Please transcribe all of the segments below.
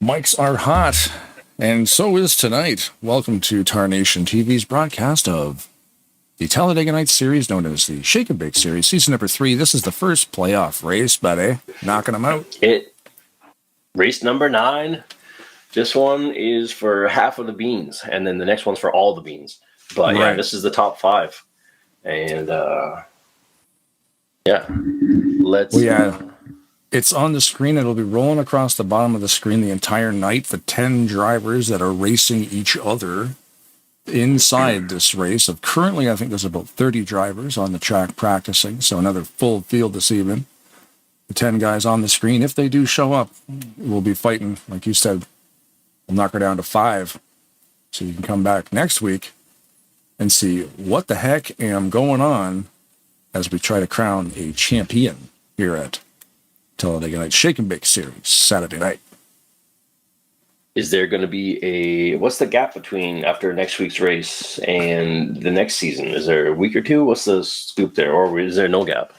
Mics are hot, and so is tonight. Welcome to Tarnation TV's broadcast of the Talladega Night Series, known as the Shake and Bake Series, season number 3. This is the first playoff race, buddy. Knocking them out. Race number 9. This one is for half of the beans, and then the next one's for all the beans. But yeah, this is the top 5. And it's on the screen. It'll be rolling across the bottom of the screen the entire night. The 10 drivers that are racing each other inside this race. Currently, I think there's about 30 drivers on the track practicing, so another full field this evening. The 10 guys on the screen, if they do show up, we'll be fighting, like you said, we'll knock her down to 5. So you can come back next week and see what the heck am going on as we try to crown a champion here at Talladega Night Shake and Bake Series, Saturday night. Is there going to be what's the gap between after next week's race and the next season? Is there a week or two? What's the scoop there? Or is there no gap?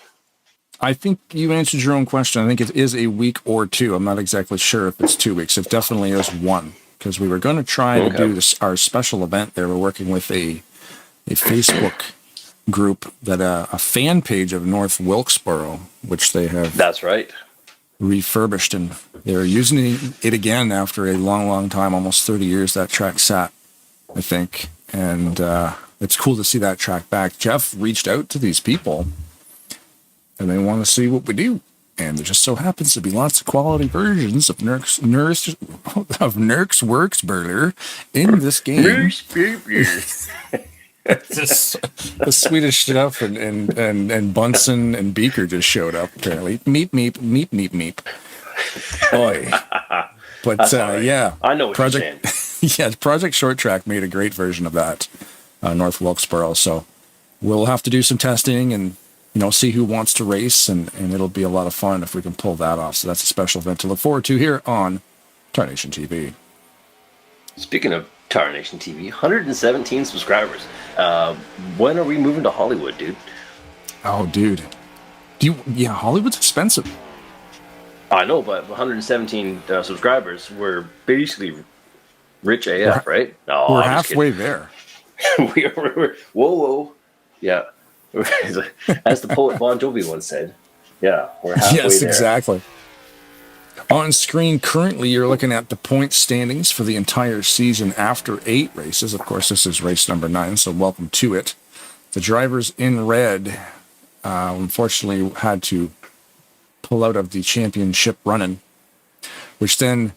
I think you answered your own question. I think it is a week or 2. I'm not exactly sure if it's 2 weeks. It definitely is 1, because we were going to try to do our special event there. We're working with a Facebook group, that a fan page of North Wilkesboro, which they have. That's right. Refurbished, and they're using it again after a long time, almost 30 years that track sat, I think. And it's cool to see that track back. Jeff reached out to these people, and they want to see what we do. And there just so happens to be lots of quality versions of Nurk's Works Burger in this game. The Swedish Chef and Bunsen and Beaker just showed up, apparently. Meep. Boy. But yeah. I know what you're saying. Yeah, Project Short Track made a great version of that, North Wilkesboro. So we'll have to do some testing and see who wants to race, and it'll be a lot of fun if we can pull that off. So that's a special event to look forward to here on Tarnation TV. Speaking of Tarnation TV, 117 subscribers. When are we moving to Hollywood, dude? Oh, dude. Hollywood's expensive. I know, but 117 subscribers, we're basically rich AF, right? No, we're halfway there. we're whoa. Yeah. As the poet Bon Jovi once said. Yeah, we're halfway there. Yes, exactly. On screen, currently, you're looking at the point standings for the entire season after 8 races. Of course, this is race number 9, so welcome to it. The drivers in red, unfortunately, had to pull out of the championship running, which then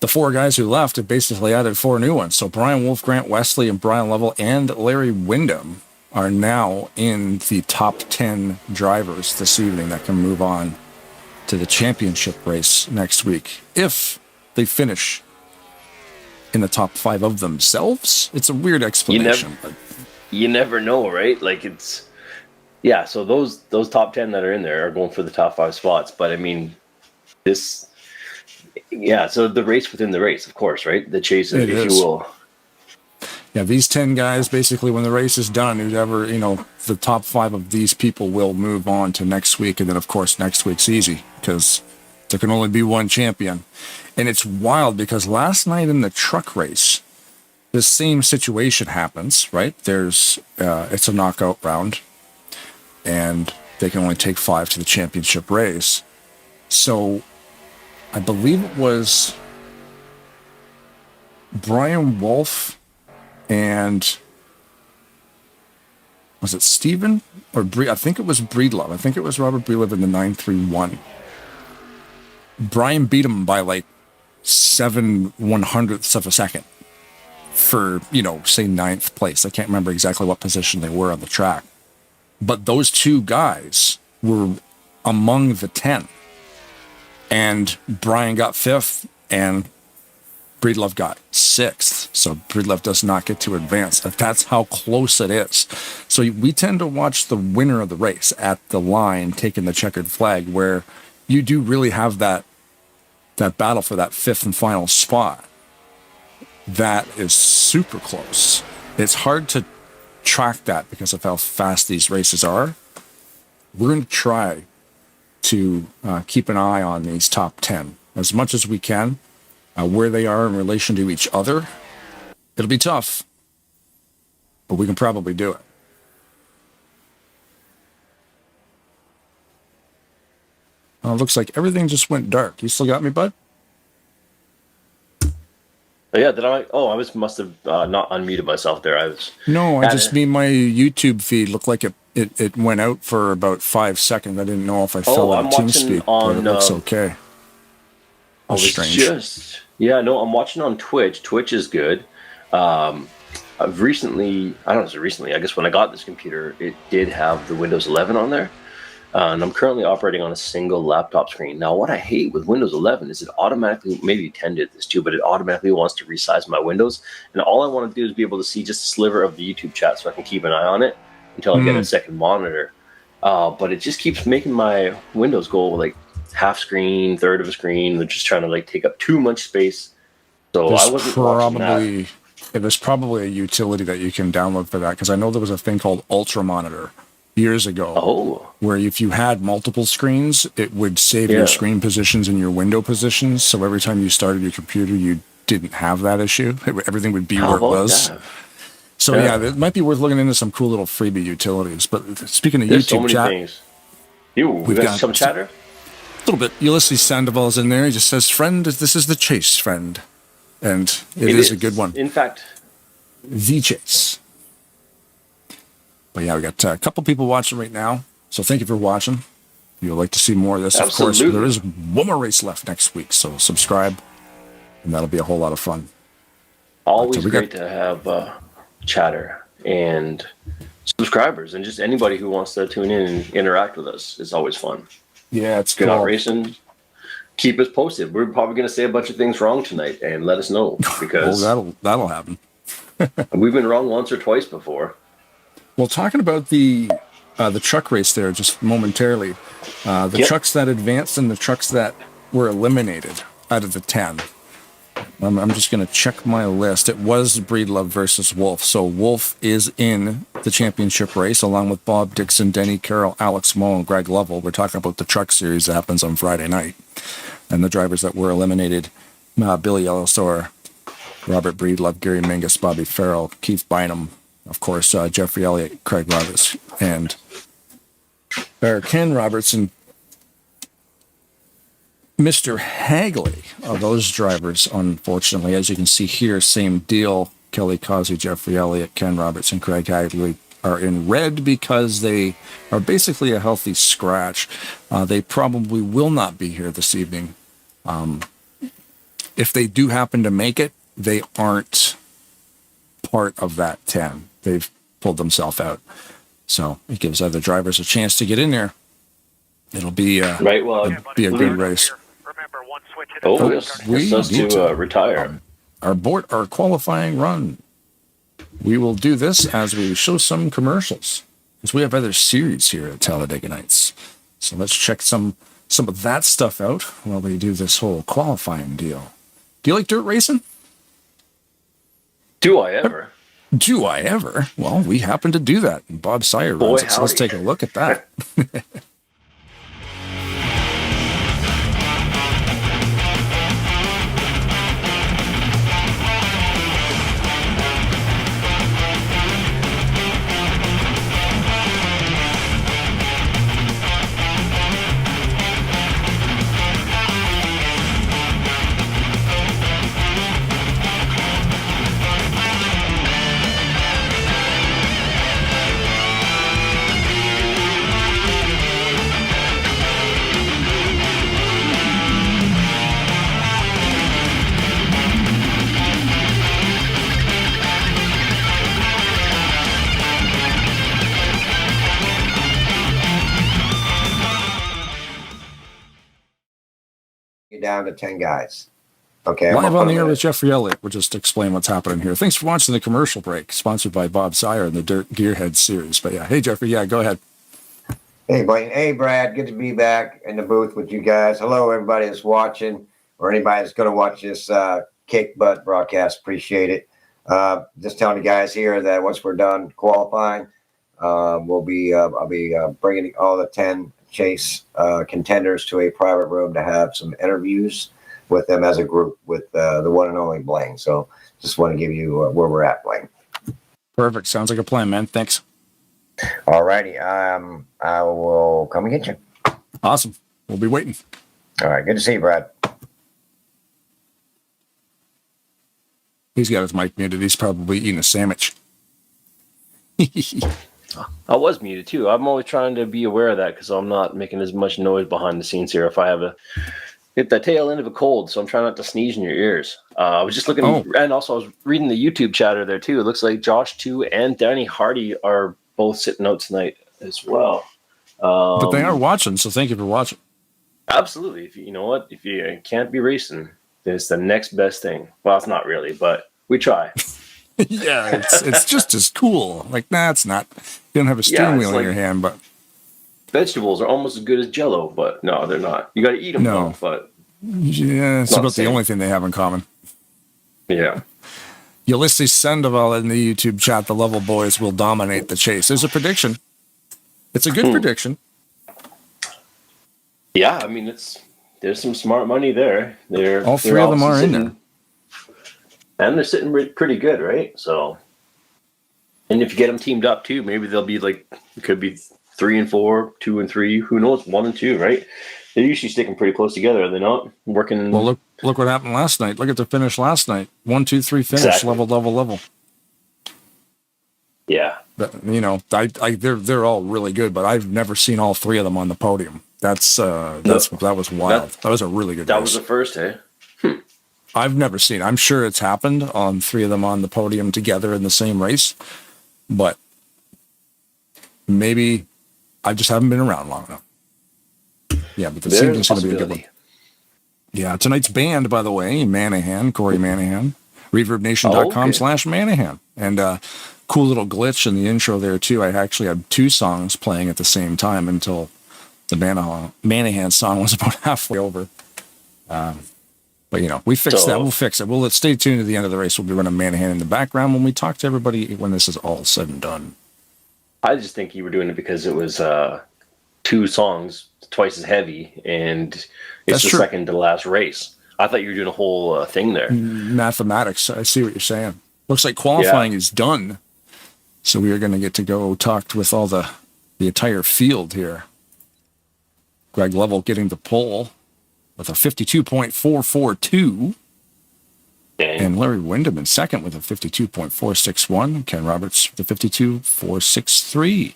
the 4 guys who left have basically added 4 new ones. So Brian Wolf, Grant Wesley, and Brian Lovell, and Larry Wyndham are now in the top 10 drivers this evening that can move on to the championship race next week, if they finish in the top 5 of themselves. It's a weird explanation. You never know, right? Like so those top 10 that are in there are going for the top 5 spots. But I mean, so the race within the race, of course, right? The chase, if you will. Yeah, these 10 guys, basically, when the race is done, whoever, the top 5 of these people will move on to next week. And then, of course, next week's easy, because there can only be one champion. And it's wild, because last night in the truck race, the same situation happens, right? It's a knockout round, and they can only take 5 to the championship race. So I believe it was Brian Wolf and was it Steven or I think it was Breedlove. I think it was Robert Breedlove in the 931. Brian beat him by like 7/100ths of a second for, say 9th place. I can't remember exactly what position they were on the track. But those 2 guys were among the 10. And Brian got 5th and Breedlove got 6th, so Breedlove does not get to advance. That's how close it is. So we tend to watch the winner of the race at the line taking the checkered flag, where you do really have that battle for that 5th and final spot. That is super close. It's hard to track that because of how fast these races are. We're going to try to keep an eye on these top 10 as much as we can. where they are in relation to each other. It'll be tough, but we can probably do it. It looks like everything just went dark. You still got me, bud? Yeah, did I? Oh, must have not unmuted myself there. No, I just mean my YouTube feed looked like it went out for about 5 seconds. I didn't know if I fell out of TeamSpeak, but it looks okay. Oh, strange. I'm watching on Twitch. Twitch is good. I've recently, I don't know if it's recently, I guess when I got this computer, it did have the Windows 11 on there. And I'm currently operating on a single laptop screen. Now, what I hate with Windows 11 is it automatically, maybe 10 did this too, but it automatically wants to resize my windows. And all I want to do is be able to see just a sliver of the YouTube chat so I can keep an eye on it until I get a second monitor. But it just keeps making my windows go like half screen, third of a screen. They're just trying to like take up too much space. So I wasn't watching that. There's probably a utility that you can download for that, because I know there was a thing called Ultra Monitor years ago, where if you had multiple screens, it would save your screen positions and your window positions. So every time you started your computer, you didn't have that issue. Everything would be where it was. That? So it might be worth looking into some cool little freebie utilities. But speaking of There's YouTube so many things. We've got some chatter. A little bit. Ulysses Sandoval's in there. He just says, "Friend, this is the chase, friend," and it is a good one. In fact, the chase. But yeah, we got a couple people watching right now, so thank you for watching. If you'd like to see more of this, Absolutely. Of course, there is one more race left next week, so subscribe, and that'll be a whole lot of fun. Always great to have chatter and subscribers, and just anybody who wants to tune in and interact with us. It's always fun. Yeah, it's good. Cool. Out racing. Keep us posted. We're probably going to say a bunch of things wrong tonight, and let us know, because that'll happen. We've been wrong once or twice before. Well, talking about the truck race there just momentarily, the trucks that advanced and the trucks that were eliminated out of the 10. I'm just going to check my list. It was Breedlove versus Wolf. So Wolf is in the championship race along with Bob Dixon, Denny Carroll, Alex Moe, and Greg Lovell. We're talking about the truck series that happens on Friday night. And the drivers that were eliminated, Billy Ellisor, Robert Breedlove, Gary Mingus, Bobby Farrell, Keith Bynum, of course, Jeffrey Elliott, Craig Roberts, and Ken Robertson, Mr. Hagley. Those drivers, unfortunately, as you can see here, same deal. Kelly Causey, Jeffrey Elliott, Ken Roberts, and Craig Hagley are in red because they are basically a healthy scratch. They probably will not be here this evening. If they do happen to make it, they aren't part of that 10. They've pulled themselves out. So it gives other drivers a chance to get in there. It'll be be a good race. Remember, one switch we need to retire. Our qualifying run. We will do this as we show some commercials, because we have other series here at Talladega Nights. So let's check some of that stuff out while we do this whole qualifying deal. Do you like dirt racing? Do I ever? Do I ever? Well, we happen to do that. And Bob Sire runs it, so let's take a look at that. Down to 10 guys. Okay. Live on the air with Jeffrey Elliott. We'll just explain what's happening here. Thanks for watching the commercial break, sponsored by Bob Sire and the Dirt Gearhead series. But yeah, hey Jeffrey, go ahead. Hey Blaine, hey Brad, good to be back in the booth with you guys. Hello everybody that's watching, or anybody that's going to watch this kick butt broadcast. Appreciate it. Just telling you guys here that once we're done qualifying, I'll be bringing all the 10 chase contenders to a private room to have some interviews. with them as a group with the one and only Blaine. So just want to give you where we're at, Blaine. Perfect. Sounds like a plan, man. Thanks. All righty. I will come and get you. Awesome. We'll be waiting. All right. Good to see you, Brad. He's got his mic muted. He's probably eating a sandwich. I was muted too. I'm always trying to be aware of that because I'm not making as much noise behind the scenes here. If I have hit the tail end of a cold, so I'm trying not to sneeze in your ears. I was just looking, and also I was reading the YouTube chatter there too. It looks like Josh 2 and Danny Hardy are both sitting out tonight as well. But they are watching, so thank you for watching. Absolutely. If you know what, if you can't be racing, it's the next best thing. Well, it's not really, but we try. Yeah, it's just as cool. Like, nah, it's not. You don't have a steering wheel in your hand, but vegetables are almost as good as Jell-O, but no, they're not. You got to eat them, though, but yeah, it's about the only thing they have in common. Yeah. Ulysses Sandoval in the YouTube chat, the Level Boys will dominate the chase. There's a prediction. It's a good prediction. Yeah, I mean, there's some smart money there. All three of them are in there. And they're sitting pretty good, right? So, and if you get them teamed up too, maybe they'll be like, it could be 3 and 4, 2 and 3, who knows, 1 and 2, right? They're usually sticking pretty close together, are they not? Working. Well, look what happened last night. Look at the finish last night. 1, 2, 3 finish. Exactly. Level. Yeah. But, you know, they're all really good, but I've never seen all three of them on the podium. That was wild. That was a really good race. That was the first, eh? I've never seen. I'm sure it's happened on 3 of them on the podium together in the same race, but maybe I just haven't been around long enough. Yeah, but this evening's going to be a good one. Yeah, tonight's band, by the way, MANAHAN, Corey MANAHAN, ReverbNation.com/MANAHAN. And cool little glitch in the intro there, too. I actually had 2 songs playing at the same time until the MANAHAN song was about halfway over. But, you know, we fixed that. We'll fix it. Let's stay tuned to the end of the race. We'll be running MANAHAN in the background when we talk to everybody when this is all said and done. I just think you were doing it because it was 2 songs, twice as heavy, and it's the second to last race. I thought you were doing a whole thing there. Mathematics. I see what you're saying. Looks like qualifying is done. So we are going to get to go talk with all the entire field here. Greg Lovell getting the pole with a 52.442. Dang. And Larry Windham in second with a 52.461. Ken Roberts with a 52.463.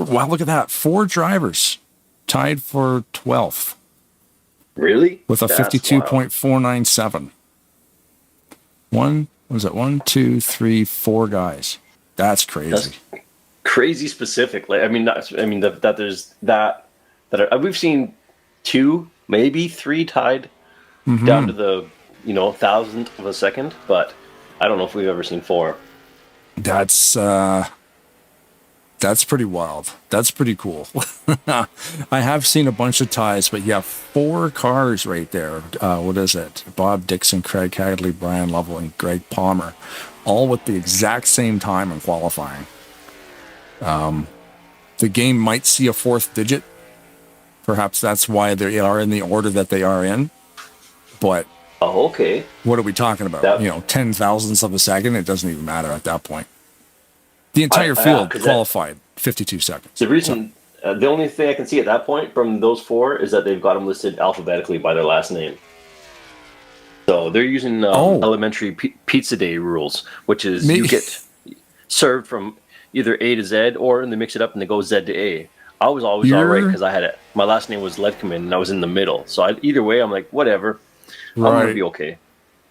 Wow, look at that. 4 drivers tied for 12th. Really? With a 52.497. 1, 2, 3, 4 guys. That's crazy. That's crazy specific. Like, that there's that we've seen 2, maybe 3 tied down to the 1,000th of a second, but I don't know if we've ever seen 4. That's pretty wild. That's pretty cool. I have seen a bunch of ties, but yeah, 4 cars right there. What is it? Bob Dixon, Craig Hadley, Brian Lovell, and Greg Palmer, all with the exact same time in qualifying. The game might see a 4th digit. Perhaps that's why they are in the order that they are in. But okay. What are we talking about? 10,000ths of a second? It doesn't even matter at that point. The entire field qualified 52 seconds. The reason, the only thing I can see at that point from those 4 is that they've got them listed alphabetically by their last name. So they're using elementary pizza day rules, which is you get served from either A to Z, or they mix it up and they go Z to A. I was always all right because I had it. My last name was Ledkeman and I was in the middle. So either way, I'm like, whatever. I'm going to be okay.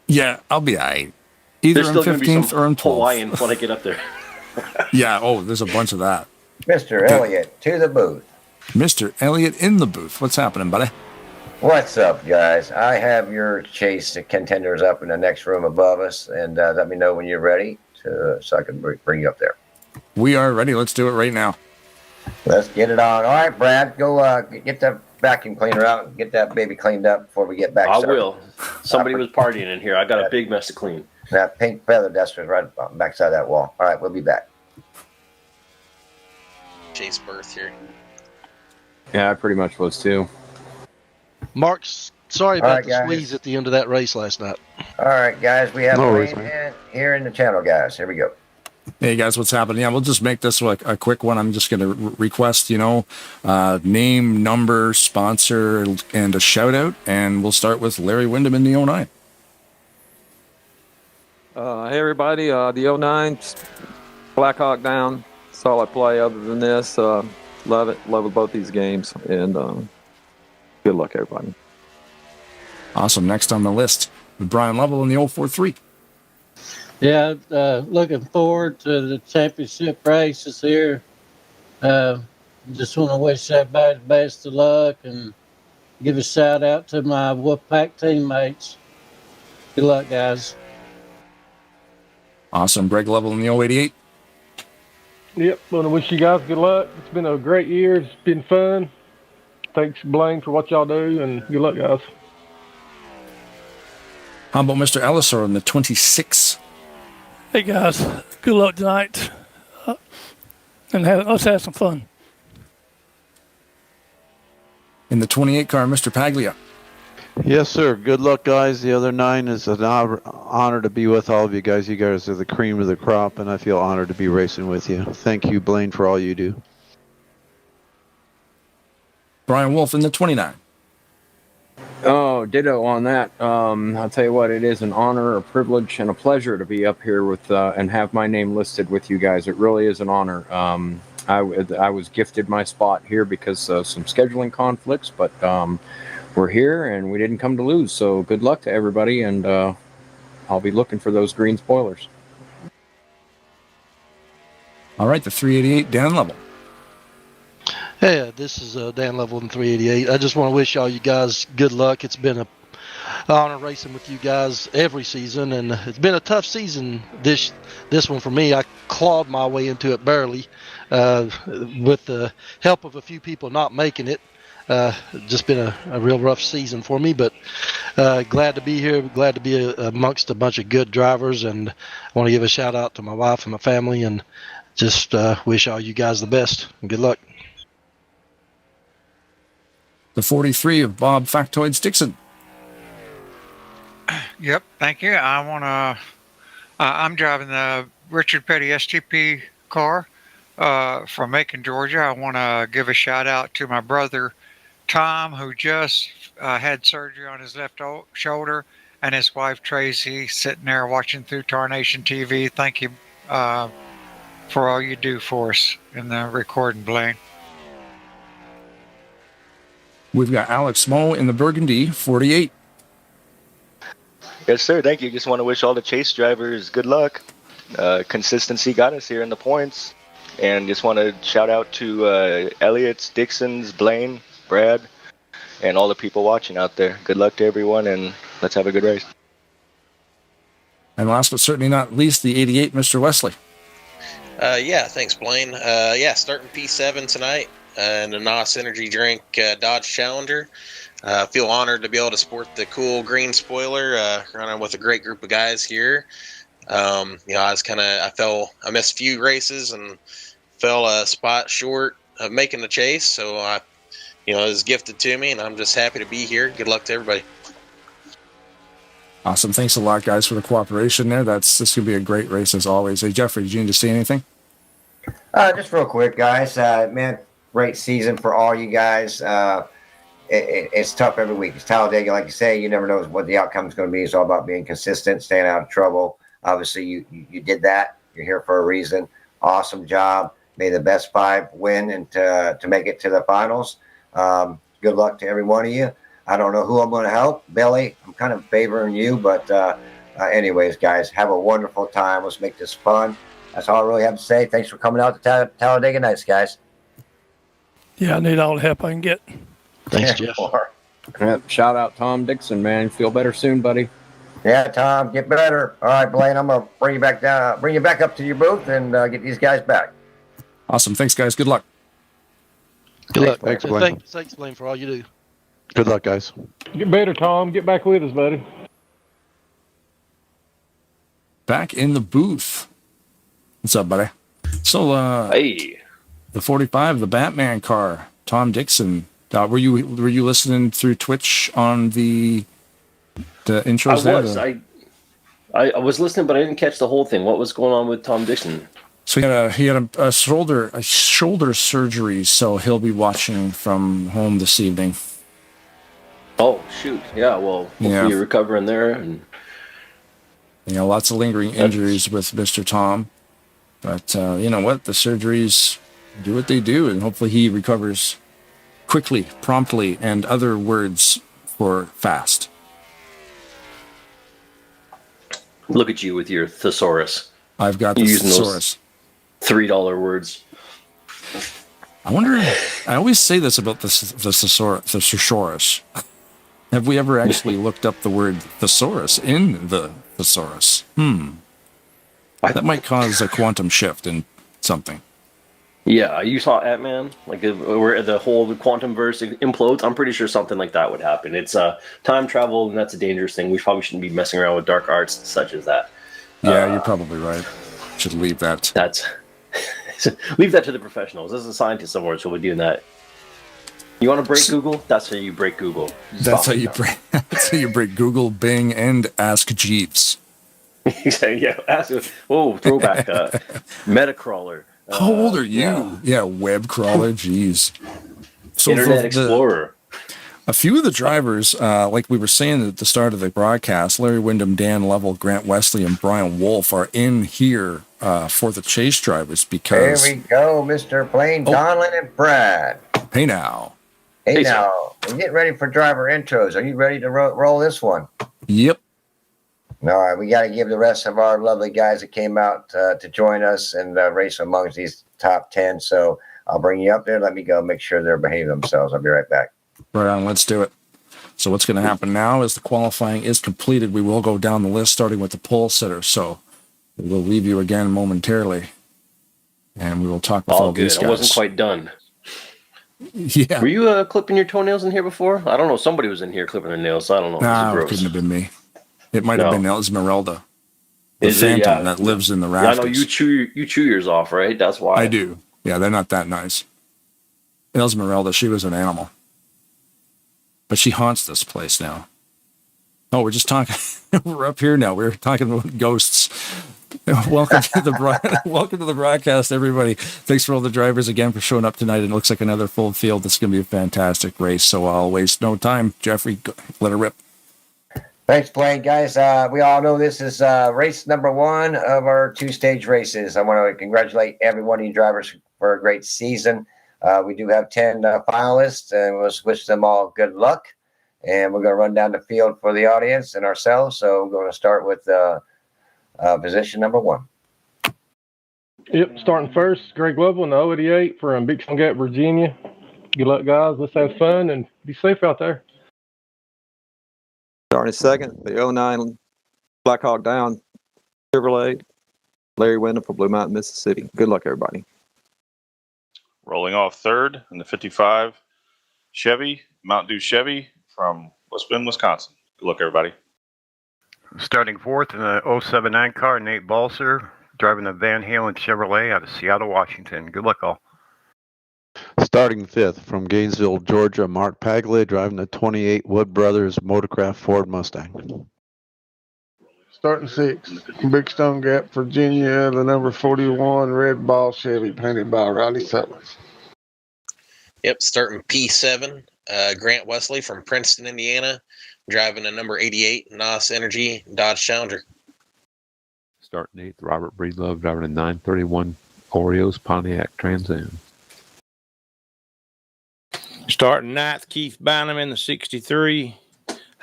Yeah, I'll be all right. Either I'm 15th or I'm 12th. Hawaiian when I get up there. Yeah, there's a bunch of that. Mr. Elliott, to the booth. Mr. Elliott in the booth. What's happening, buddy? What's up, guys? I have your chase contenders up in the next room above us, and let me know when you're ready so I can bring you up there. We are ready. Let's do it right now. Let's get it on. All right, Brad, go get the vacuum cleaner out and get that baby cleaned up before we get back. I will. Somebody was partying in here. I got a big mess to clean. That pink feather duster is right backside that wall. All right, we'll be back. Chase birth here. Yeah, I pretty much was too. Mark, sorry All about right, the guys. squeeze at the end of that race last night. All right, guys, we have No worries, Blaine man. here in the channel, guys. Here we go. Hey guys, what's happening? Yeah, we'll just make this like a quick one. I'm just going to request, name, number, sponsor, and a shout out. And we'll start with Larry Wyndham in the 09. Hey everybody, the 09 Blackhawk down. Solid play other than this. Love it. Love both these games. And good luck, everybody. Awesome. Next on the list, Brian Lovell in the 043. Yeah, looking forward to the championship races here. Just want to wish everybody the best of luck and give a shout out to my Wolfpack teammates. Good luck, guys. Awesome. Greg Lovell in the 088. Yep, want to wish you guys good luck. It's been a great year. It's been fun. Thanks, Blaine, for what y'all do, and good luck, guys. How about Mr. Ellisor in the 26? Hey guys, good luck tonight, and let's have some fun. In the 28 car, Mr. Paglia. Yes, sir. Good luck, guys. The other 9 is an honor to be with all of you guys. You guys are the cream of the crop, and I feel honored to be racing with you. Thank you, Blaine, for all you do. Brian Wolf in the 29. Oh, ditto on that. I'll tell you what, it is an honor, a privilege, and a pleasure to be up here with and have my name listed with you guys. It really is an honor. I was gifted my spot here because of some scheduling conflicts, but we're here and we didn't come to lose. So good luck to everybody, and I'll be looking for those green spoilers. All right, the 388, Dan Lovell. Hey, this is Dan Lovell in 388. I just want to wish all you guys good luck. It's been an honor racing with you guys every season, and it's been a tough season this one for me. I clawed my way into it barely with the help of a few people not making it. Just been a real rough season for me, but glad to be here. Glad to be amongst a bunch of good drivers, and I want to give a shout out to my wife and my family, and just wish all you guys the best and good luck. The 43 of Bob Factoids Dixon. Yep, thank you. I'm driving the Richard Petty STP car from Macon, Georgia. I want to give a shout out to my brother Tom, who just had surgery on his left shoulder, and his wife Tracy sitting there watching through Tarnation TV. Thank you for all you do for us in the recording, Blaine. We've got Alex Moe in the Burgundy 48. Yes, sir. Thank you. Just want to wish all the chase drivers good luck. Consistency got us here in the points. And just want to shout out to Elliott's, Dixon's, Blaine, Brad, and all the people watching out there. Good luck to everyone, and let's have a good race. And last but certainly not least, the 88, Mr. Wesley. Yeah, thanks, Blaine. Starting P7 tonight in the NOS Energy Drink Dodge Challenger. Feel honored to be able to sport the cool green spoiler, running with a great group of guys here. I missed a few races and fell a spot short of making the chase. So, it was gifted to me, and I'm just happy to be here. Good luck to everybody. Awesome. Thanks a lot, guys, for the cooperation there. This is going to be a great race as always. Hey, Jeffrey, did you need to say anything? Just real quick, guys. Man, great season for all you guys. It's tough every week. It's Talladega, like you say. You never know what the outcome is going to be. It's all about being consistent, staying out of trouble. Obviously, you did that. You're here for a reason. Awesome job. May the best 5 win and to make it to the finals. Good luck to every one of you. I don't know who I'm going to help. Billy, I'm kind of favoring you. But anyways, guys, have a wonderful time. Let's make this fun. That's all I really have to say. Thanks for coming out to Talladega Nights, guys. Yeah, I need all the help I can get. Thanks, Jeff. Yep, shout out Tom Dixon, man. Feel better soon, buddy. Yeah, Tom, get better. All right, Blaine, I'm gonna bring you back up to your booth and get these guys back. Awesome. Thanks, guys. Good luck. Good luck. Thanks, Blaine. Thanks, Blaine, for all you do. Good luck, guys. Get better, Tom. Get back with us, buddy. Back in the booth. What's up, buddy? So, Hey. the 45, the Batman car, Tom Dixon, Were you listening through Twitch on the intros? I was listening, but I didn't catch the whole thing. What was going on with Tom Dixon? So he had a shoulder surgery, so he'll be watching from home this evening. Oh shoot! Yeah, well, hopefully you're recovering there, and lots of lingering injuries with Mr. Tom. But you know what? The surgeries do what they do, and hopefully he recovers quickly, promptly, and other words for fast. Look at you with your thesaurus. I've got the thesaurus. $3 words. I wonder. I always say this about the thesaurus. Have we ever actually looked up the word thesaurus in the thesaurus? That might cause a quantum shift in something. Yeah, you saw Ant-Man, like where the whole quantum verse implodes. I'm pretty sure something like that would happen. It's time travel, and that's a dangerous thing. We probably shouldn't be messing around with dark arts such as that. Yeah, you're probably right. Should leave that. Leave that to the professionals. There's a scientist somewhere who will be doing that. You want to break Google? That's how you break Google. That's how you break Google, Bing, and Ask Jeeves. Yeah. Throwback. Metacrawler. How old are you? Yeah, web crawler. Jeez. So Internet Explorer. A few of the drivers, like we were saying at the start of the broadcast, Larry Wyndham, Dan Lovell, Grant Wesley, and Brian Wolf are in here for the chase drivers because... There we go, Mr. Blaine, Donlin, and Brad. Hey now. Hey now. We're getting ready for driver intros. Are you ready to roll this one? Yep. All right, we got to give the rest of our lovely guys that came out to join us and race amongst these top 10. So I'll bring you up there. Let me go make sure they're behaving themselves. I'll be right back. Right on, let's do it. So what's going to happen now is the qualifying is completed. We will go down the list starting with the pole sitter. So we'll leave you again momentarily. And we will talk with all these guys. I wasn't quite done. Yeah. Were you clipping your toenails in here before? I don't know. Somebody was in here clipping their nails. So I don't know. No, it couldn't have been me. It might have been Esmeralda, the phantom that lives in the rafters. I know you chew yours off, right? That's why. I do. Yeah, they're not that nice. Esmeralda, she was an animal. But she haunts this place now. Oh, we're just talking. We're up here now. We're talking about ghosts. Welcome to the broadcast, everybody. Thanks for all the drivers again for showing up tonight. It looks like another full field. It's going to be a fantastic race. So I'll waste no time. Jeffrey, let her rip. Thanks, Blaine. Guys, we all know this is race number 1 of our 2-stage races. I want to congratulate every one of you drivers for a great season. We do have 10 finalists, and we'll wish them all good luck. And we're going to run down the field for the audience and ourselves. So we're going to start with position number 1. Yep, starting first, Greg Lovell in the 088 from Big Stone Gap, Virginia. Good luck, guys. Let's have fun and be safe out there. Starting second, the 09 Black Hawk Down Chevrolet, Larry Wyndham from Blue Mountain, Mississippi. Good luck, everybody. Rolling off third in the 55 Chevy, Mountain Dew Chevy from West Bend, Wisconsin. Good luck, everybody. Starting fourth in the 079 car, Nate Balser, driving the Van Halen Chevrolet out of Seattle, Washington. Good luck, all. Starting fifth from Gainesville, Georgia, Mark Paglia, driving the 28 Wood Brothers Motorcraft Ford Mustang. Starting sixth, Big Stone Gap, Virginia, the number 41 Red Ball Chevy, painted by Riley Sutlers. Yep, starting P7, Grant Wesley from Princeton, Indiana, driving a number 88 NOS Energy Dodge Challenger. Starting eighth, Robert Breedlove, driving a 931 Oreos Pontiac Trans Am. Starting ninth, Keith Bynum in the 63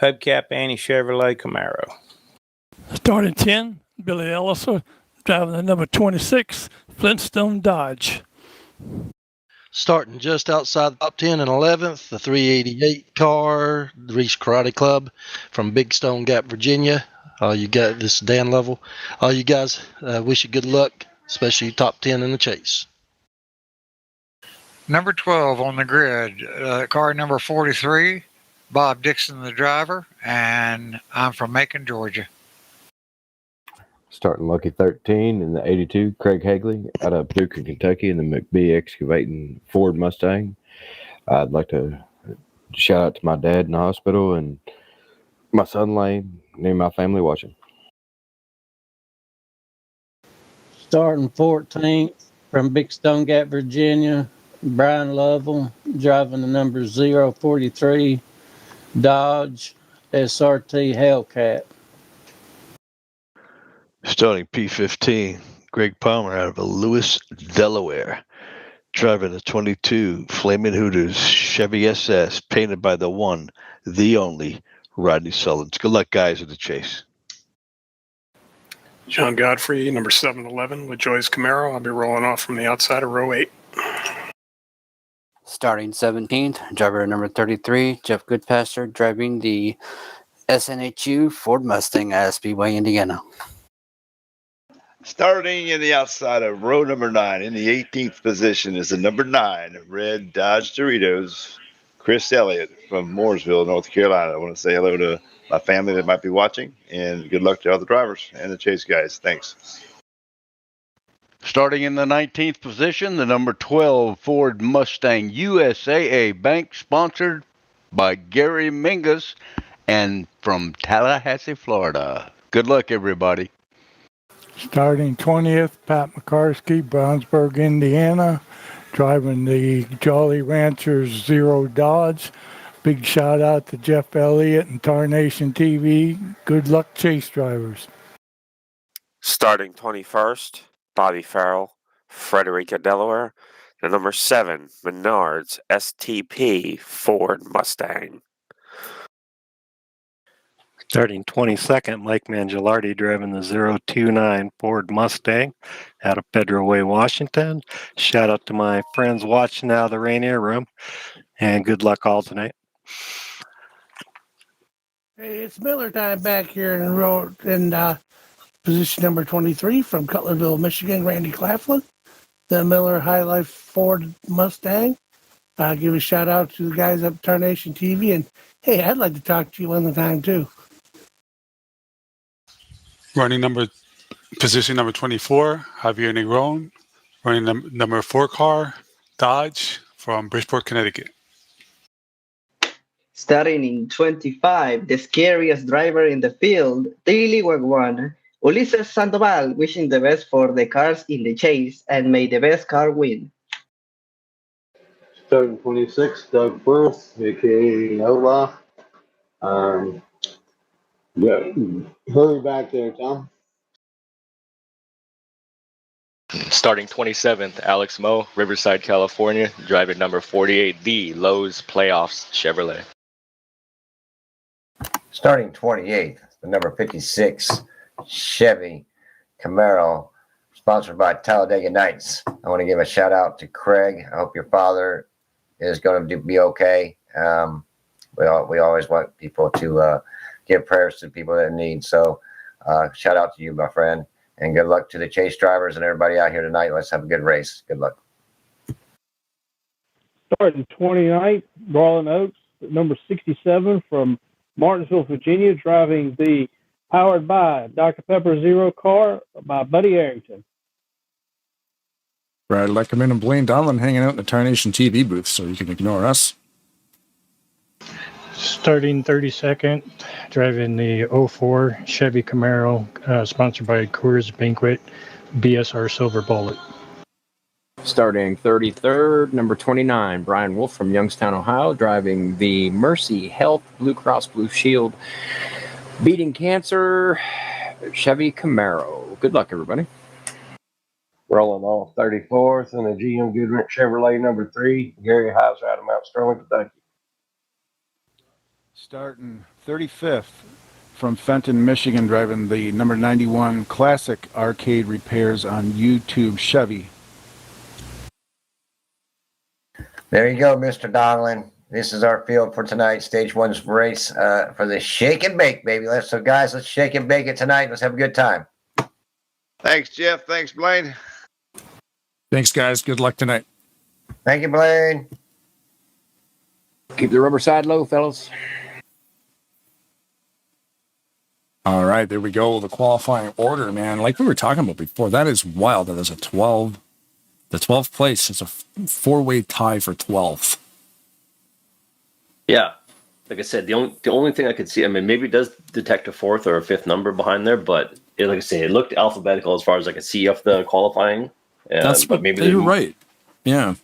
Hubcap Annie Chevrolet Camaro. Starting 10, Billy Ellis, driving the number 26 Flintstone Dodge. Starting just outside the top 10 and 11th, the 388 car, the Reese Karate Club from Big Stone Gap, Virginia. You got this Dan Lovell. All you guys, wish you good luck, especially top 10 in the chase. Number 12 on the grid, car number 43, Bob Dixon, the driver, and I'm from Macon, Georgia. Starting lucky 13 in the 82, Craig Hagley out of Paducah, Kentucky in the McBee Excavating Ford Mustang. I'd like to shout out to my dad in the hospital and my son Lane, and my family watching. Starting 14th from Big Stone Gap, Virginia, Brian Lovell, driving the number 043 Dodge SRT Hellcat. Starting P15, Greg Palmer out of Lewis, Delaware, driving the 22 Flamin' Hooters Chevy SS, painted by the one, the only, Rodney Sullins. Good luck, guys, at the chase. John Godfrey, number 711 with Joyce Camaro. I'll be rolling off from the outside of row 8. Starting 17th, driver number 33, Jeff Goodpaster, driving the SNHU Ford Mustang out of Speedway, Indiana. Starting in the outside of row number 9, in the 18th position is the number 9 red Dodge Doritos, Chris Elliott from Mooresville, North Carolina. I want to say hello to my family that might be watching, and good luck to all the drivers and the chase guys. Thanks. Starting in the 19th position, the number 12 Ford Mustang USAA Bank, sponsored by Gary Mingus and from Tallahassee, Florida. Good luck, everybody. Starting 20th, Pat McCarskey, Brownsburg, Indiana, driving the Jolly Ranchers Zero Dodge. Big shout out to Jeff Elliott and Tarnation TV. Good luck, chase drivers. Starting 21st, Bobby Farrell, Frederica, Delaware, the number 7 Menards STP Ford Mustang. Starting 22nd, Mike Mangialardi driving the 029 Ford Mustang out of Federal Way, Washington. Shout out to my friends watching out of the Rainier Room, and good luck all tonight. Hey, it's Miller time back here in position number 23 from Cutlerville, Michigan, Randy Claflin, the Miller High Life Ford Mustang. Give a shout out to the guys up at Tarnation TV, and hey, I'd like to talk to you one of the time too. Position number 24, Javier Negron, running number 4 car, Dodge, from Bridgeport, Connecticut. Starting in 25, the scariest driver in the field, Daily Wagwan, Ulises Sandoval, wishing the best for the cars in the chase, and may the best car win. Starting 26, Doug Burth, aka Outlaw. Yeah, hurry back there, Tom. Starting 27th, Alex Moe, Riverside, California, driving number 48, the Lowe's Playoffs Chevrolet. Starting 28th, the number 56 Chevy Camaro, sponsored by Talladega Nights. I want to give a shout out to Craig. I hope your father is going to be okay. We always want people to give prayers to people that need. So shout out to you, my friend, and good luck to the chase drivers and everybody out here tonight. Let's have a good race. Good luck. Starting 29th, Garland Oaks, number 67 from Martinsville, Virginia, driving the powered by Dr. Pepper Zero car by Buddy Arrington. Brad Leckerman and Blaine Donlin hanging out in the Tarnation TV booth, so you can ignore us. Starting 32nd, driving the 04 Chevy Camaro, sponsored by Coors Banquet, BSR Silver Bullet. Starting 33rd, number 29, Brian Wolf from Youngstown, Ohio, driving the Mercy Health Blue Cross Blue Shield Beating Cancer Chevy Camaro. Good luck, everybody. Rolling off 34th in the GM Goodrich Chevrolet number 3, Gary Hauser out of Mount Sterling, Kentucky. Starting 35th from Fenton, Michigan, driving the number 91 Classic Arcade Repairs on YouTube Chevy. There you go, Mr. Donlin. This is our field for tonight. Stage 1's race for the shake and bake, baby. So, guys, let's shake and bake it tonight. Let's have a good time. Thanks, Jeff. Thanks, Blaine. Thanks, guys. Good luck tonight. Thank you, Blaine. Keep the rubber side low, fellas. All right, there we go. The qualifying order, man. Like we were talking about before, that is wild. That is a 12. The 12th place is a four-way tie for 12th. Yeah. Like I said, the only thing I could see, I mean, maybe it does detect a fourth or a fifth number behind there, but like I say, it looked alphabetical as far as I could see off the qualifying. That's but what maybe you're right. Yeah.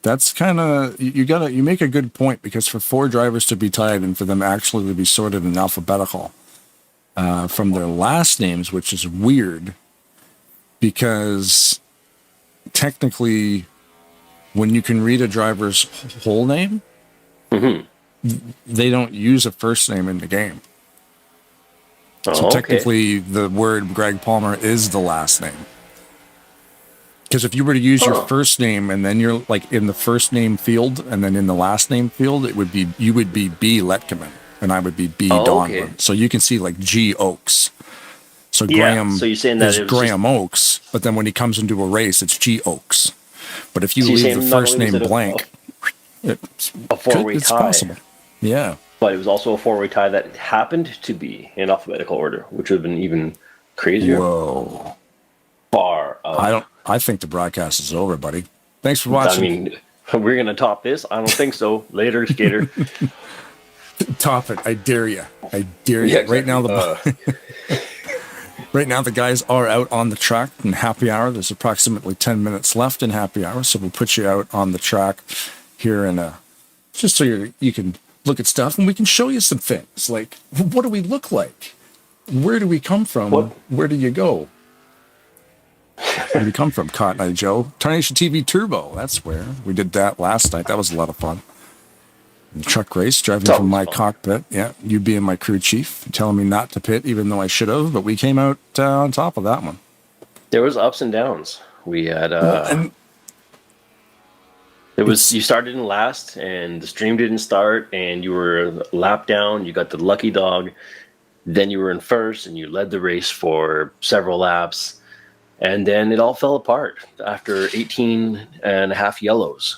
That's kind of, you make a good point, because for 4 drivers to be tied and for them actually to be sorted in alphabetical from their last names, which is weird, because technically when you can read a driver's whole name, they don't use a first name in the game. So technically the word Greg Palmer is the last name. Because if you were to use your first name and then you're like in the first name field and then in the last name field, you would be B. Letkeman and I would be B. Donlin. So you can see like G. Oaks. So Graham so you're saying that is Graham Oaks, but then when he comes into a race, it's G. Oaks. But if you leave the first name blank, it's a 4-way it's tie. possible. Yeah. But it was also a 4-way tie that happened to be in alphabetical order, which would have been even crazier. Whoa. Far up. I think the broadcast is over, buddy. Thanks for watching. I mean, we're going to top this? I don't think so. Later, Skater. Top it. I dare you. I dare you. Yeah, exactly. Right now, right now, the guys are out on the track in happy hour. There's approximately 10 minutes left in happy hour, so we'll put you out on the track here in just so you can look at stuff and we can show you some things. Like, what do we look like? Where do we come from? Where do you go? Where do we come from, Cotton Eye Joe? Tarnation TV Turbo. That's where we did that last night. That was a lot of fun. The truck race, driving from my cockpit. Yeah, you being my crew chief, telling me not to pit, even though I should have. But we came out on top of that one. There was ups and downs. We had you started in last, and the stream didn't start, and you were a lap down. You got the lucky dog. Then you were in first, and you led the race for several laps. And then it all fell apart after 18 and a half yellows.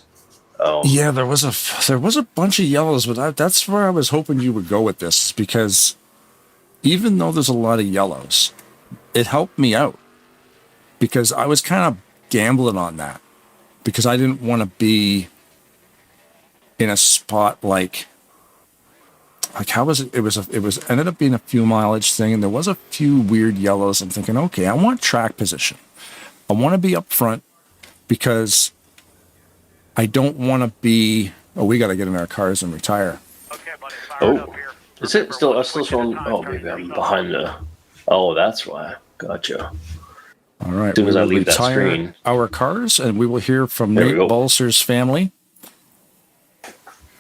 Yeah, there was a bunch of yellows, but that's where I was hoping you would go with this, because even though there's a lot of yellows, it helped me out, because I was kind of gambling on that, because I didn't want to be in a spot like how was it? It was ended up being a fuel mileage thing, and there was a few weird yellows. I'm thinking, okay, I want track position. I want to be up front, because I don't want to be. Oh, we got to get in our cars and retire. Is it still showing? Oh, maybe I'm behind the. Oh, that's why. Gotcha. All right. As soon as I leave that retire screen, our cars, and we will hear from Nate Balser's family.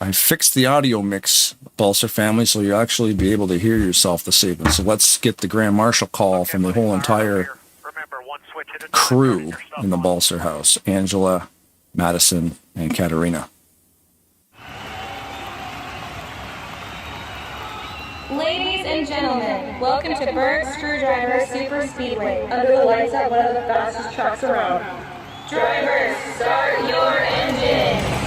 I fixed the audio mix, Balser family, so you'll actually be able to hear yourself this evening. So let's get the Grand Marshal call from the whole entire crew in the Balser house: Angela, Madison, and Katerina. Ladies and gentlemen, welcome to Berg Screwdriver Super Speedway, under the lights at one of the fastest tracks around. Drivers, start your engines!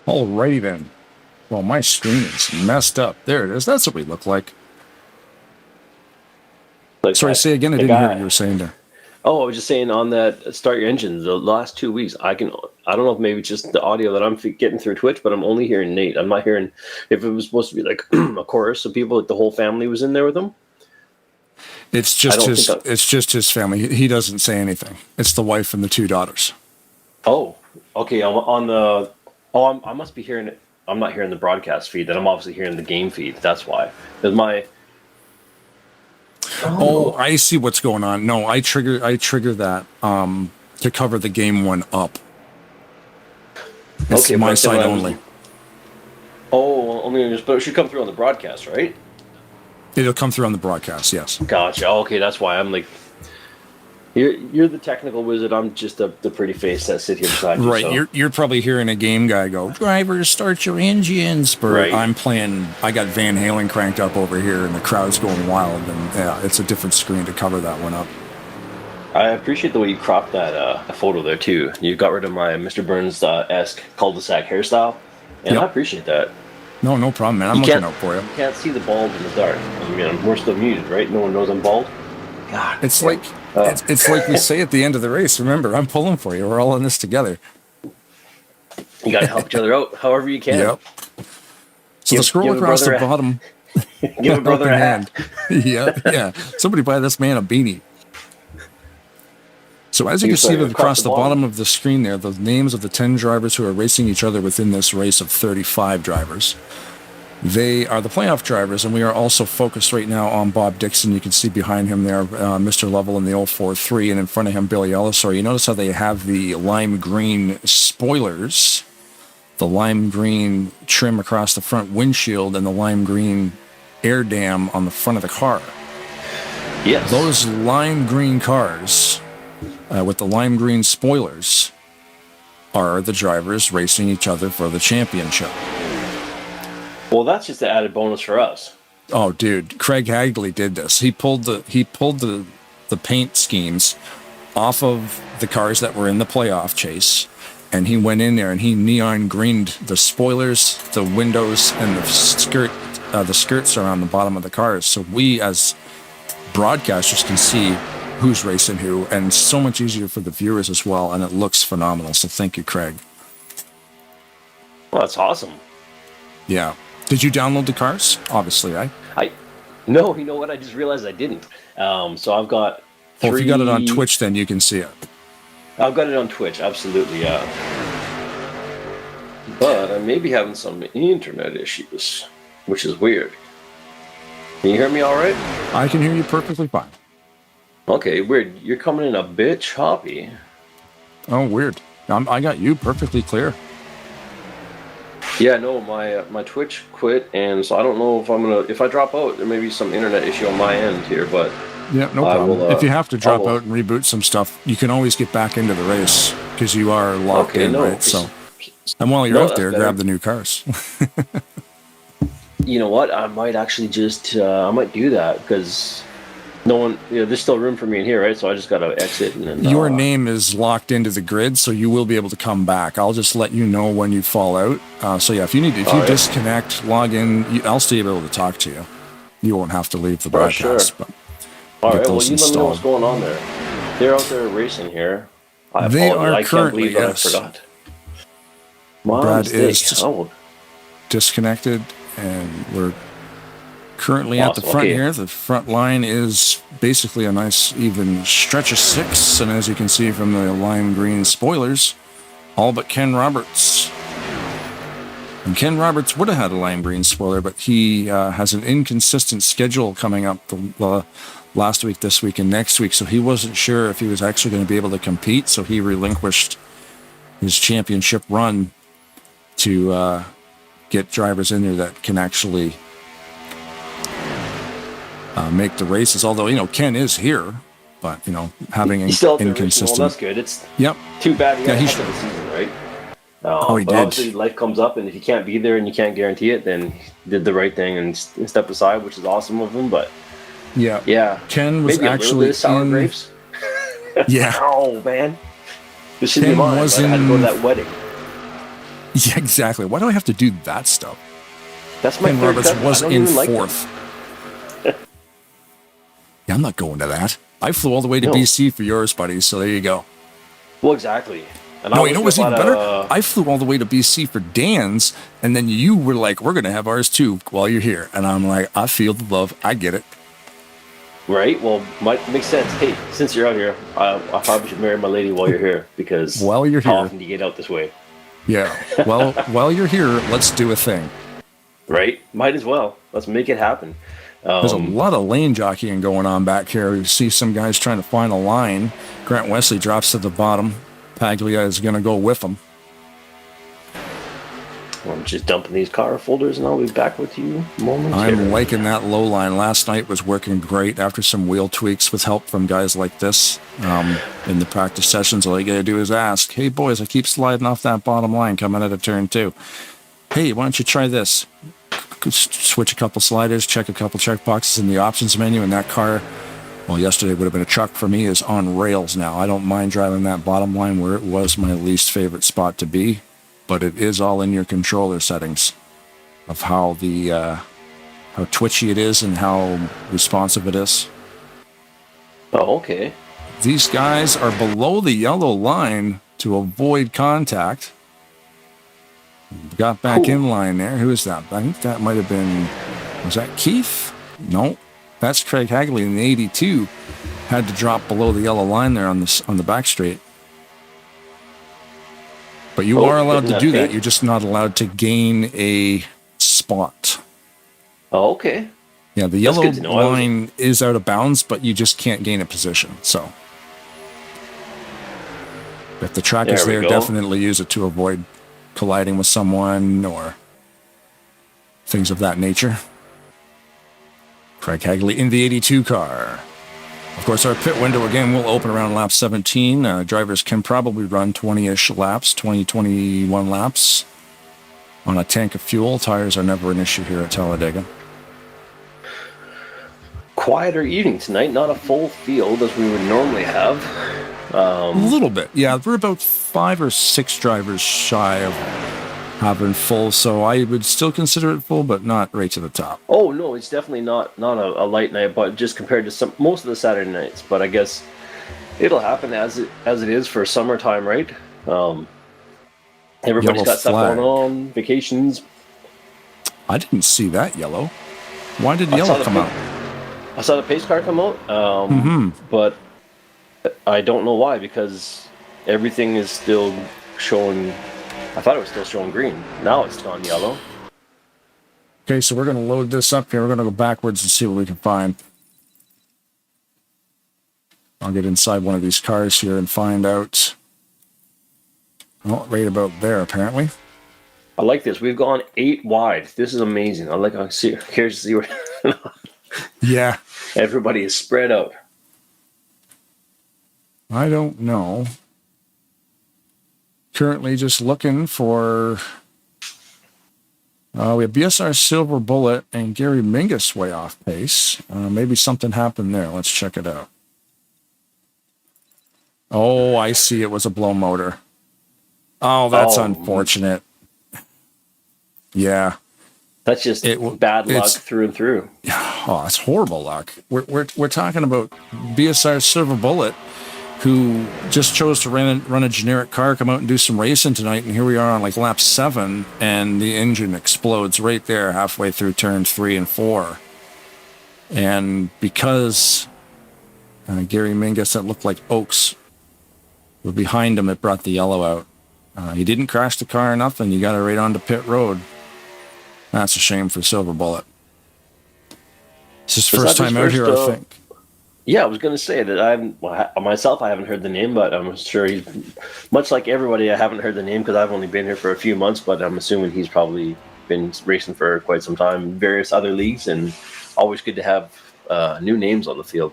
Alrighty then. Well, my screen is messed up. There it is. That's what we look like. Sorry, say again. I didn't hear what you were saying there. Oh, I was just saying on that start your engines. The last 2 weeks, I don't know if maybe it's just the audio that I'm getting through Twitch, but I'm only hearing Nate. I'm not hearing if it was supposed to be like a chorus of people, like the whole family was in there with him. It's just his family. He doesn't say anything. It's the wife and the 2 daughters. Oh, okay. I must be hearing it. I'm not hearing the broadcast feed. Then I'm obviously hearing the game feed. That's why. Because my. Oh, I see what's going on. No, I trigger that to cover the game one up. It's my side only. But it should come through on the broadcast, right? It'll come through on the broadcast, yes. Gotcha. Okay, that's why I'm like. You're the technical wizard. I'm just the pretty face that sit here beside you. Right, So. you're probably hearing a game guy go, "Drivers, start your engines." But Right. I'm playing. I got Van Halen cranked up over here, and the crowd's going wild. And yeah, it's a different screen to cover that one up. I appreciate the way you cropped that photo there too. You got rid of my Mr. Burns-esque cul-de-sac hairstyle, and I appreciate that. No problem, man. I'm looking out for you. You can't see the bald in the dark. I mean, we're still muted, right? No one knows I'm bald. God, it's like it's like we say at the end of the race. Remember, I'm pulling for you. We're all in this together. You got to help each other out, however you can. Yep. So the scroll across the bottom. Give a brother a hand. yeah. Somebody buy this man a beanie. So as you can see across the bottom of the screen there, the names of the 10 drivers who are racing each other within this race of 35 drivers. They are the playoff drivers, and we are also focused right now on Bob Dixon. You can see behind him there, Mr. Lovell in the 043, and in front of him, Billy Ellisor. You notice how they have the lime green spoilers, the lime green trim across the front windshield, and the lime green air dam on the front of the car. Yes. Those lime green cars with the lime green spoilers are the drivers racing each other for the championship. Well, that's just an added bonus for us. Oh, dude, Craig Hagley did this. He pulled the paint schemes off of the cars that were in the playoff chase, and he went in there and he neon greened the spoilers, the windows, and the skirts around the bottom of the cars. So we as broadcasters can see who's racing who, and it's so much easier for the viewers as well, and it looks phenomenal. So thank you, Craig. Well, that's awesome. Yeah. Did you download the cars? Obviously, right? No, you know what? I just realized I didn't. So I've got 3... Well, if you got it on Twitch, then you can see it. I've got it on Twitch, absolutely, yeah. But I may be having some internet issues, which is weird. Can you hear me all right? I can hear you perfectly fine. Okay, weird. You're coming in a bit choppy. Oh, weird. I got you perfectly clear. Yeah, no, my Twitch quit, and so I don't know if I drop out, there may be some internet issue on my end here, but yeah, no problem. If you have to drop out and reboot some stuff, you can always get back into the race because you are locked in, right? So, and while you're out there, grab the new cars. You know what? I might actually just I might do that because no one, there's still room for me in here, right? So I just got to exit. And then, your name is locked into the grid, so you will be able to come back. I'll just let you know when you fall out. So yeah, if you disconnect, log in, I'll still be able to talk to you. You won't have to leave the broadcast. Sure. But all right, well, you let me know what's going on there. They're out there racing here. They are currently, yes. I forgot. Brad is disconnected, and we're currently at the front here. The front line is basically a nice even stretch of 6, and as you can see from the lime green spoilers, all but Ken Roberts. And Ken Roberts would have had a lime green spoiler, but he has an inconsistent schedule coming up the last week, this week, and next week, so he wasn't sure if he was actually going to be able to compete, so he relinquished his championship run to get drivers in there that can actually make the races. Although, Ken is here, but, having an inconsistent... Well, that's good. It's yep. Too bad he got half of the season, right? He did. Obviously, life comes up, and if you can't be there and you can't guarantee it, then he did the right thing and stepped aside, which is awesome of him, but... Yeah. Ken was maybe actually a little bit of sour grapes. Yeah. Oh, man. This should be mine. I had to go to that wedding. Yeah, exactly. Why do I have to do that stuff? That's my Ken Roberts was in 4th. Yeah, I'm not going to that. I flew all the way to BC for yours, buddy, so there you go. Well, exactly. And you know what's even better? I flew all the way to BC for Dan's, and then you were like, we're going to have ours too while you're here. And I'm like, I feel the love. I get it. Right? Well, might make sense. Hey, since you're out here, I probably should marry my lady while you're here, because while you're here, how often do you get out this way? Yeah. Well, while you're here, let's do a thing. Right? Might as well. Let's make it happen. There's a lot of lane jockeying going on back here. You see some guys trying to find a line. Grant Wesley drops to the bottom. Paglia is going to go with him. I'm just dumping these car folders, and I'll be back with you momentarily. I'm liking that low line. Last night was working great after some wheel tweaks with help from guys like this in the practice sessions. All you got to do is ask, hey, boys, I keep sliding off that bottom line coming out of turn 2. Hey, why don't you try this? Switch a couple sliders, check a couple check boxes in the options menu, and that car, well, yesterday would have been a truck for me, is on rails now. I don't mind driving that bottom line where it was my least favorite spot to be, but it is all in your controller settings of how how twitchy it is and how responsive it is. Oh, okay. These guys are below the yellow line to avoid contact. Got back in line there. Who is that? I think that might have been, was that Keith? No, that's Craig Hagley in the 82. Had to drop below the yellow line there on the back straight. But you are allowed to do that. You're just not allowed to gain a spot. Oh, okay. Yeah, the yellow line is out of bounds, but you just can't gain a position. So if the track is there, definitely use it to avoid colliding with someone or things of that nature. Craig Hagley in the 82 car. Of course, our pit window again will open around lap 17. Drivers can probably run 20-ish laps, 21 laps on a tank of fuel. Tires are never an issue here at Talladega. Quieter evening tonight, not a full field as we would normally have. A little bit, yeah. We're about 5 or 6 drivers shy of having full, so I would still consider it full, but not right to the top. Oh no, it's definitely not a light night, but just compared to most of the Saturday nights. But I guess it'll happen as it is for summertime, right? Everybody's got stuff going on, vacations. I didn't see that yellow. Why did yellow come out? I saw the pace car come out, but I don't know why, because everything is still showing. I thought it was still showing green. Now it's gone yellow. Okay, so we're going to load this up here. We're going to go backwards and see what we can find. I'll get inside one of these cars here and find out. Oh, right about there, apparently. I like this. We've gone 8 wide. This is amazing. Here's to see where. Yeah. Everybody is spread out. I don't know. Currently just looking for... we have BSR Silver Bullet and Gary Mingus way off pace. Maybe something happened there. Let's check it out. Oh, I see. It was a blow motor. Oh, that's unfortunate. Yeah. That's just bad luck through and through. Oh, that's horrible luck. We're talking about BSR Silver Bullet, who just chose to run a generic car, come out and do some racing tonight, and here we are on like lap 7, and the engine explodes right there halfway through turns 3 and 4. And because Gary Mingus, that looked like Oaks, were behind him, it brought the yellow out. He didn't crash the car or nothing. You got it right onto pit road. That's a shame for Silver Bullet. It's his first time out here, I think. Yeah, I was going to say that I haven't heard the name, but I'm sure he's, much like everybody, I haven't heard the name because I've only been here for a few months, but I'm assuming he's probably been racing for quite some time in various other leagues, and always good to have new names on the field.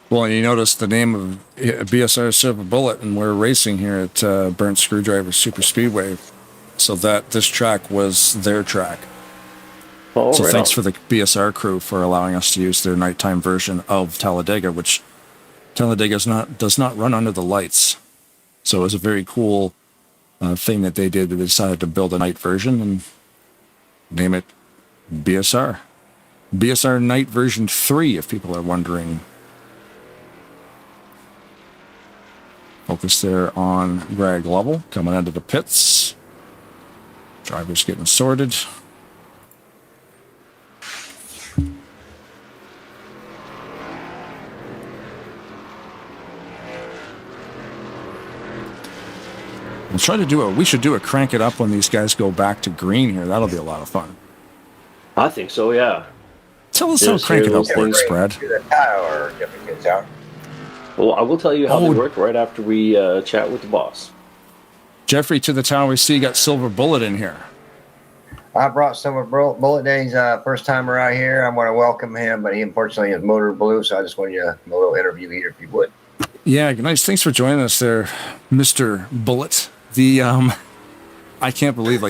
Well, you notice the name of BSR Silver Bullet, and we're racing here at Burnt Screwdriver Super Speedway, so that this track was their track. Oh, so right thanks on. for the BSR crew for allowing us to use their nighttime version of Talladega, which Talladega does not run under the lights. So it was a very cool thing that they did. They decided to build a night version and name it BSR. BSR Night Version 3, if people are wondering. Focus there on Greg Lovell coming into the pits. Drivers getting sorted. We should do a crank it up when these guys go back to green here. That'll be a lot of fun. I think so, yeah. Tell us how crank it up works, Brad. Well, I will tell you how they work right after we chat with the boss. Jeffrey to the tower. We see you got Silver Bullet in here. I brought Silver Bullet Day's first time around here. I want to welcome him, but he unfortunately is motor blue, so I just wanted you a little interview here if you would. Yeah, nice. Thanks for joining us there, Mr. Bullet. I can't believe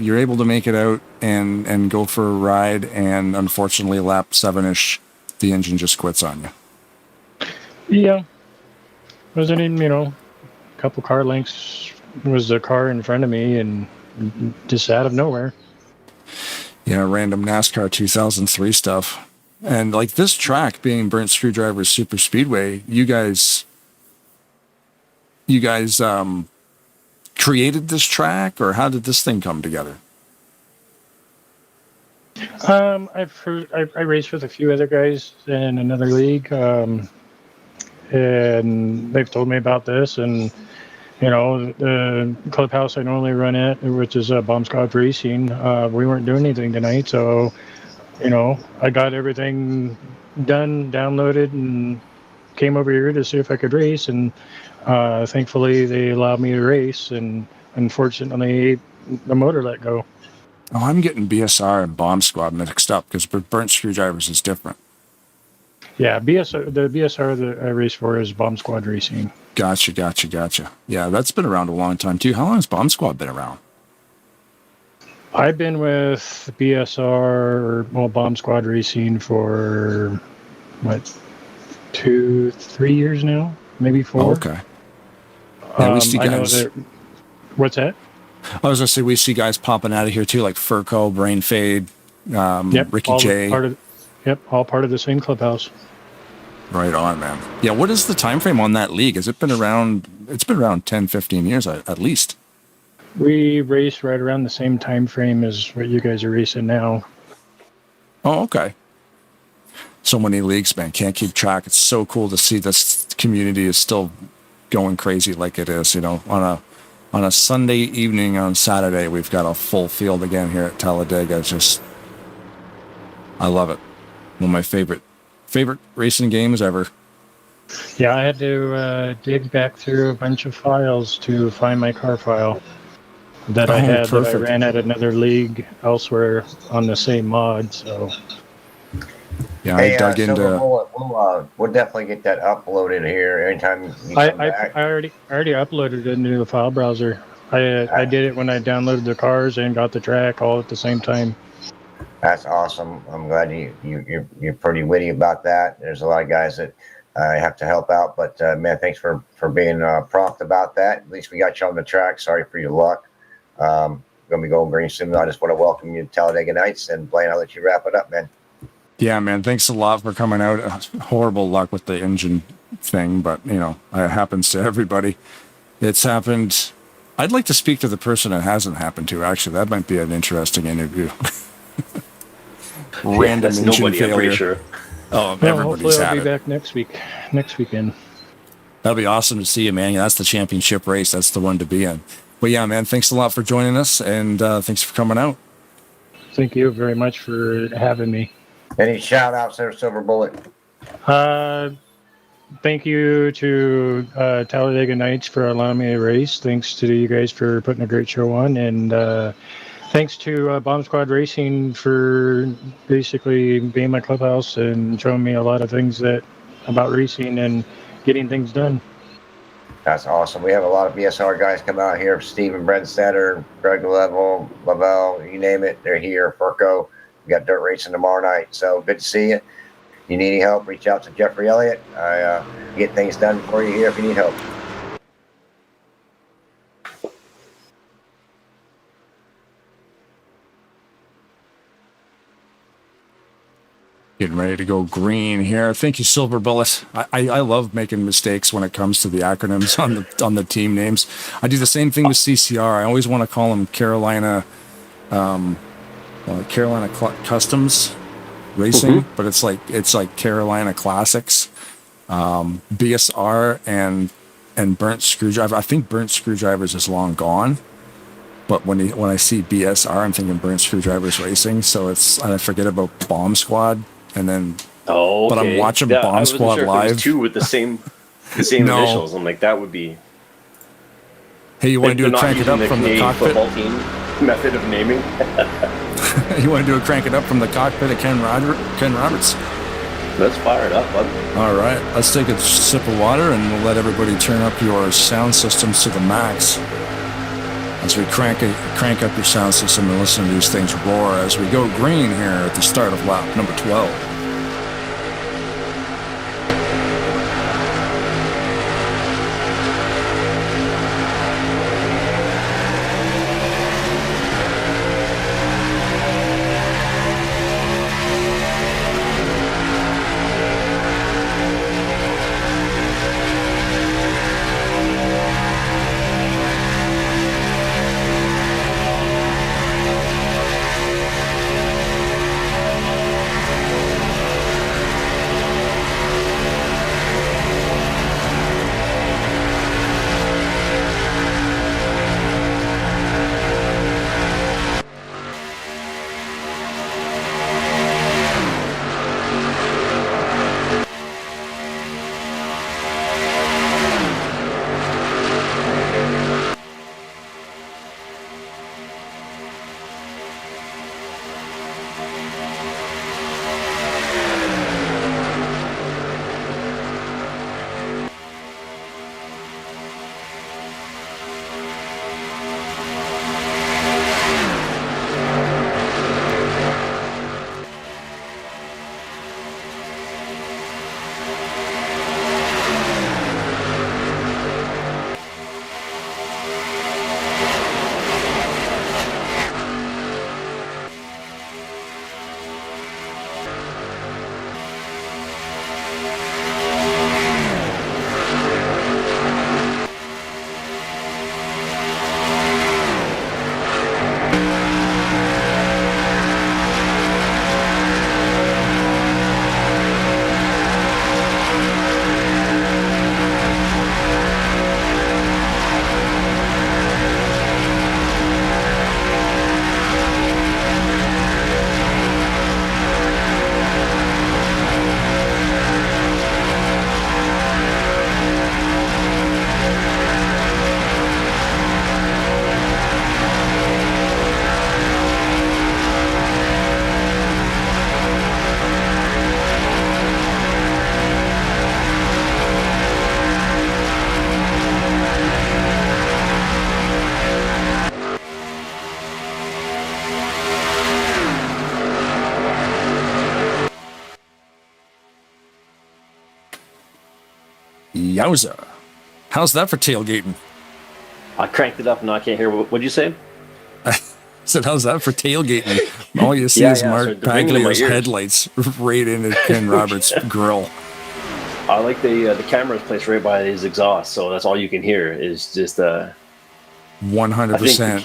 you're able to make it out and go for a ride, and unfortunately, lap 7-ish, the engine just quits on you. Yeah. Wasn't even, a couple car lengths was the car in front of me and just out of nowhere. Yeah, random NASCAR 2003 stuff. And like this track being Burnt Screwdriver's Super Speedway, you guys created this track, or how did this thing come together? I raced with a few other guys in another league, and they've told me about this. And the clubhouse I normally run at, which is Bomb Squad Racing, we weren't doing anything tonight, so I got everything done, downloaded, and came over here to see if I could race. And thankfully, they allowed me to race, and unfortunately, the motor let go. Oh, I'm getting BSR and Bomb Squad mixed up because Burnt Screwdrivers is different. Yeah, the BSR that I race for is Bomb Squad Racing. Gotcha. Yeah, that's been around a long time too. How long has Bomb Squad been around? I've been with Bomb Squad Racing for 2-3 years now, maybe 4. Oh, okay. Yeah, we see guys. What's that? I was gonna say we see guys popping out of here too, like Furco, Brain Fade, Ricky J. All part of the same clubhouse. Right on, man. Yeah, what is the time frame on that league? Has it been around? It's been around 10, 15 years at least. We race right around the same time frame as what you guys are racing now. Oh, okay. So many leagues, man. Can't keep track. It's so cool to see this community is still going crazy like it is. On a Sunday evening on Saturday, we've got a full field again here at Talladega. I love it. One of my favorite racing games ever. Yeah, I had to dig back through a bunch of files to find my car file that I had that I ran at another league elsewhere on the same mod. So yeah, I dug into. We'll definitely get that uploaded here anytime you come back. I already uploaded it into the file browser. I did it when I downloaded the cars and got the track all at the same time. That's awesome. I'm glad you're pretty witty about that. There's a lot of guys that have to help out, but man, thanks for being prompt about that. At least we got you on the track. Sorry for your luck. Gonna be going green soon. I just want to welcome you to Talladega Nights, and Blaine, I'll let you wrap it up, man. Yeah, man. Thanks a lot for coming out. Horrible luck with the engine thing, but it happens to everybody. It's happened. I'd like to speak to the person it hasn't happened to. Actually, that might be an interesting interview. Random engine nobody, failure. I'm pretty sure. Oh, well, everybody's hopefully had I'll be it. back next weekend. That'll be awesome to see you, man. Yeah, that's the championship race. That's the one to be in. But yeah, man, thanks a lot for joining us, and thanks for coming out. Thank you very much for having me. Any shout outs there, Silver Bullet? Thank you to Talladega Nights for allowing me to race. Thanks to you guys for putting a great show on. And thanks to Bomb Squad Racing for basically being my clubhouse and showing me a lot of things about racing and getting things done. That's awesome. We have a lot of BSR guys come out here. Steven Brentstetter, Greg Lavelle, you name it. They're here. Furco. We got dirt racing tomorrow night. So good to see you. You need any help, reach out to Jeffrey Elliott. I get things done for you here if you need help. Getting ready to go green here. Thank you, Silver Bullet. I love making mistakes when it comes to the acronyms on the team names. I do the same thing with CCR. I always want to call them Carolina Customs Racing, but it's like Carolina Classics. BSR and Burnt Screwdriver. I think Burnt Screwdrivers is long gone. But when I see BSR, I'm thinking Burnt Screwdrivers Racing. So I forget about Bomb Squad. And then, okay. But I'm watching Bomb Squad sure live. Two with the same No. initials. I'm like, that would be. Hey, you want to do a crank it up from the cockpit? Football team. Method of naming. You want to do a crank it up from the cockpit of Ken Roberts? Let's fire it up, bud. All right, let's take a sip of water and we'll let everybody turn up your sound systems to the max. As we crank up your sound system and listen to these things roar as we go green here at the start of lap number 12. Yowza. How's that for tailgating? I cranked it up and I can't hear. What'd you say? I said, how's that for tailgating? All you see is Mark Paglia's headlights right into Ken Roberts' grill. I like the camera's placed right by his exhaust, so that's all you can hear is just 100% V8.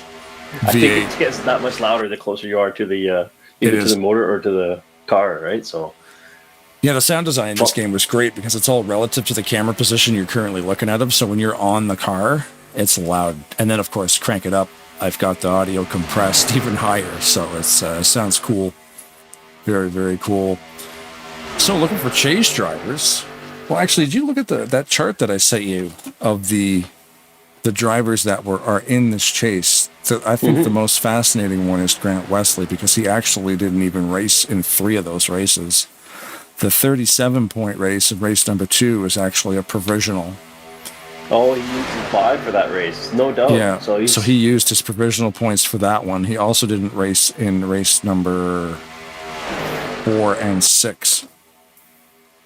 I think it gets that much louder the closer you are to the either to the motor or to the car, right? So. Yeah, the sound design in this game was great because it's all relative to the camera position you're currently looking at them. So when you're on the car, it's loud. And then, of course, crank it up. I've got the audio compressed even higher. So it sounds cool. Very, very cool. So looking for chase drivers. Well, actually, did you look at that chart that I sent you of the drivers that are in this chase? So I think the most fascinating one is Grant Wesley because he actually didn't even race in 3 of those races. The 37-point race in race number 2 is actually a provisional. Oh, he used his 5 for that race, no doubt. Yeah, so he used his provisional points for that one. He also didn't race in race number 4 and 6.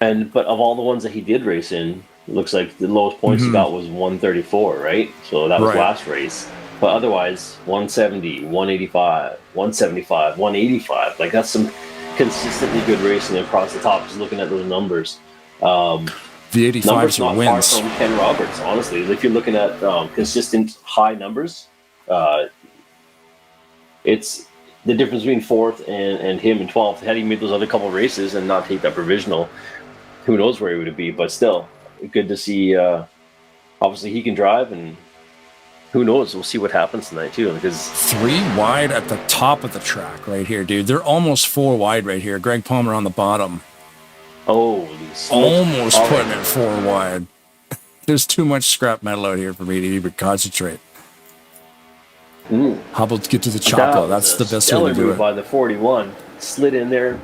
But of all the ones that he did race in, it looks like the lowest points he got was 134, right? So that was last race. But otherwise, 170, 185, 175, 185. Like that's some consistently good racing across the top. Just looking at those numbers, the 85s not wins. Far from Ken Roberts, honestly. If you're looking at consistent high numbers, it's the difference between 4th and him in 12th. Had he made those other couple races and not take that provisional, who knows where he would be? But still, good to see. Obviously, he can drive and. Who knows? We'll see what happens tonight, too. Because 3 wide at the top of the track right here, dude. They're almost 4 wide right here. Greg Palmer on the bottom. Oh, almost putting it 4 wide. There's too much scrap metal out here for me to even concentrate. How about get to the That chopper? was That's a the best way stellar to do move it. by the 41. Slid in there,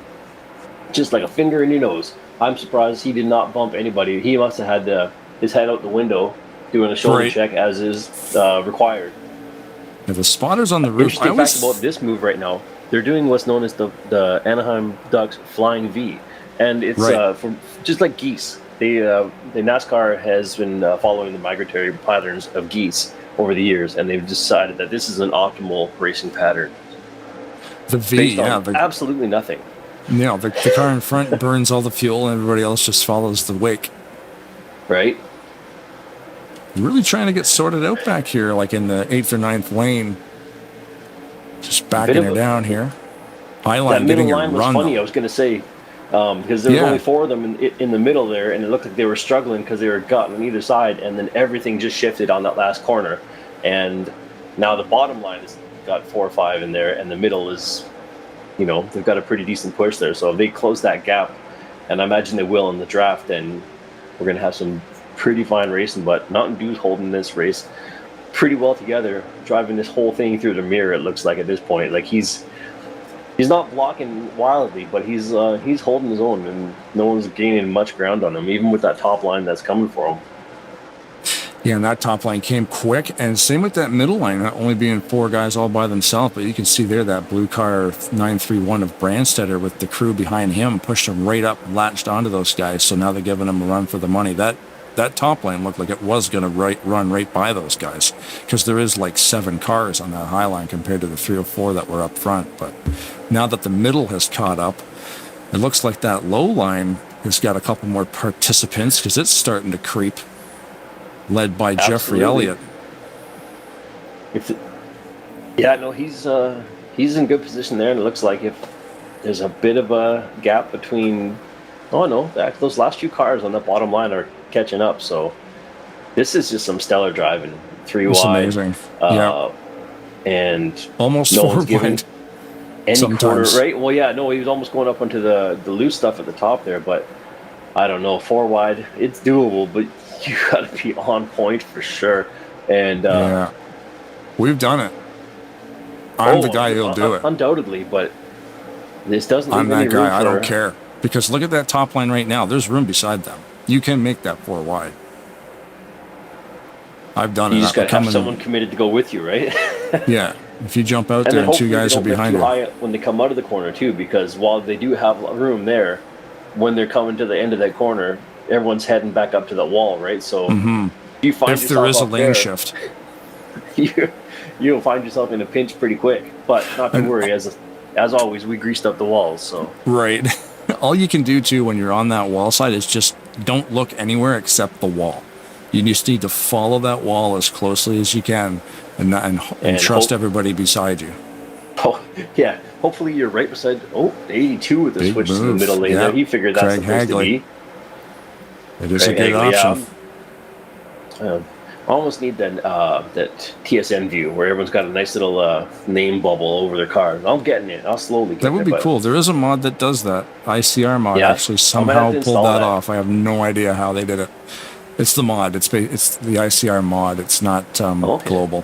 just like a finger in your nose. I'm surprised he did not bump anybody. He must have had his head out the window, doing a shoulder Right. check as is required. Yeah, the spotter's on the roof. Interesting fact about this move right now, they're doing what's known as the Anaheim Ducks Flying V, and it's Right. from just like geese. The NASCAR has been following the migratory patterns of geese over the years, and they've decided that this is an optimal racing pattern. The V, Based yeah. on absolutely nothing. Yeah, the car in front burns all the fuel, and everybody else just follows the wake. Right. Really trying to get sorted out back here, like in the 8th or 9th lane. Just backing her down here. Highline That middle getting a line was run. funny. I was going to say because there was Yeah. only 4 of them in the middle there, and it looked like they were struggling because they were got on either side, and then everything just shifted on that last corner, and now the bottom line has got 4 or 5 in there, and the middle is, they've got a pretty decent push there. So if they close that gap, and I imagine they will in the draft, then we're going to have some pretty fine racing. But Mountain Dew's holding this race pretty well together, driving this whole thing through the mirror. It looks like at this point, like he's not blocking wildly, but he's holding his own, and no one's gaining much ground on him, even with that top line that's coming for him. Yeah, and that top line came quick, and same with that middle line, not only being 4 guys all by themselves, but you can see there that blue car 931 of Brandstetter with the crew behind him pushed him right up, latched onto those guys, so now they're giving him a run for the money. That top line looked like it was going to run right by those guys, because there is like 7 cars on that high line compared to the 3 or 4 that were up front. But now that the middle has caught up, it looks like that low line has got a couple more participants, because it's starting to creep, led by Jeffrey Elliott. He's in good position there, and it looks like if there's a bit of a gap between, those last 2 cars on the bottom line are catching up. So this is just some stellar driving, 3 It's wide. amazing. Yeah. And almost no 4 one's giving wide. any Sometimes. corner, right? Well, yeah, no, he was almost going up onto the loose stuff at the top there, but I don't know, 4 wide, it's doable, but you got to be on point for sure. And yeah, we've done it. I'm the guy who'll do it. Undoubtedly, but this doesn't leave I'm any that room guy. I for- don't care, because look at that top line right now. There's room beside them. You can make that 4 wide. I've done it. You just got to I'm have someone committed to go with you, right? Yeah, if you jump out there then and 2 hopefully guys they are don't lift behind too you. high when they come out of the corner too, because while they do have room there, when they're coming to the end of that corner, everyone's heading back up to the wall, right? So Mhm. you find If there yourself is a up lane there, shift. you'll find yourself in a pinch pretty quick. But not to worry, as always, we greased up the walls. So Right. All you can do too when you're on that wall side is just don't look anywhere except the wall. You just need to follow that wall as closely as you can, and trust everybody beside you. Oh, yeah. Hopefully you're right beside. 82 with the Big switch to the move. middle lane Yeah. there. He figured that's Craig the place Hagley. to be. It is Craig a good Hagley, option. I almost need that TSN view where everyone's got a nice little name bubble over their car. I'm getting it. I'll slowly get That would there, be but- cool. There is a mod that does that. ICR mod Yeah. actually I might somehow have to pulled install that that. off. I have no idea how they did it. It's the mod. It's the ICR mod. It's not global.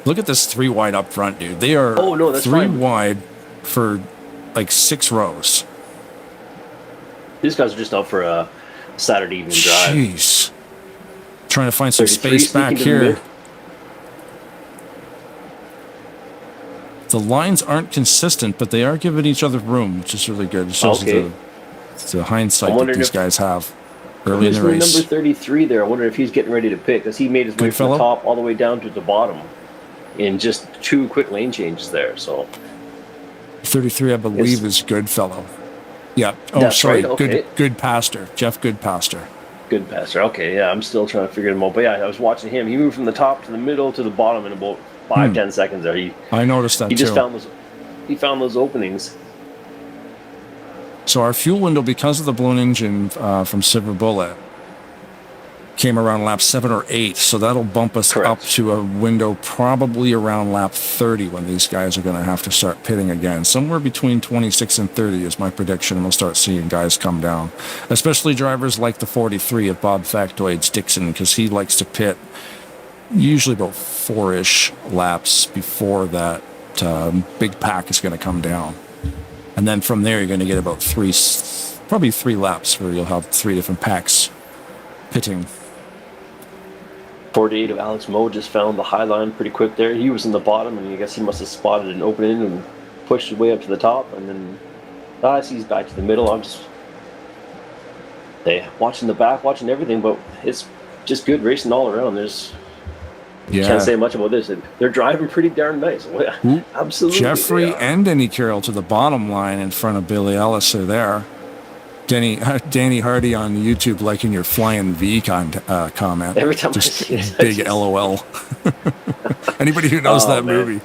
Look at this 3 wide up front, dude. They are that's 3 fine. wide for like 6 rows. These guys are just out for a Saturday evening drive. Jeez. Trying to find some 33 space back sneaking to the here. mid. The lines aren't consistent, but they are giving each other room, which is really good. It shows Okay. the hindsight I'm that wondering these if- guys have early in Who's the race. number 33 there? I wonder if he's getting ready to pick, because he made his way from the Goodfellow? top all the way down to the bottom in just 2 quick lane changes there. So 33, I believe, is Goodfellow. Yeah. Oh, That's sorry. right, okay. Good Pastor. Jeff Goodpaster. good passer. Okay, yeah, I'm still trying to figure him out. But yeah, I was watching him. He moved from the top to the middle to the bottom in about 5-10 seconds there. I noticed that he just too. found those openings. So our fuel window, because of the blown engine from Silver Bullet, came around lap 7 or 8. So that'll bump us up to a window probably around lap 30 when these guys are going to have to start pitting again. Somewhere between 26 and 30 is my prediction. We'll start seeing guys come down, especially drivers like the 43 of Bob Factoid's Dixon, because he likes to pit usually about 4-ish laps before that big pack is going to come down. And then from there, you're going to get about probably 3 laps where you'll have 3 different packs pitting. 48 of Alex Moe just found the high line pretty quick there. He was in the bottom, and I guess he must have spotted an opening and pushed his way up to the top. And then I see he's back to the middle. I'm just watching the back, watching everything, but it's just good racing all around. Can't say much about this. They're driving pretty darn nice. Absolutely. Jeffrey and Denny Carroll to the bottom line in front of Billy Ellis are there. Danny Hardy on YouTube liking your Flying V comment. Every time just I see it, big LOL. Anybody who knows that movie.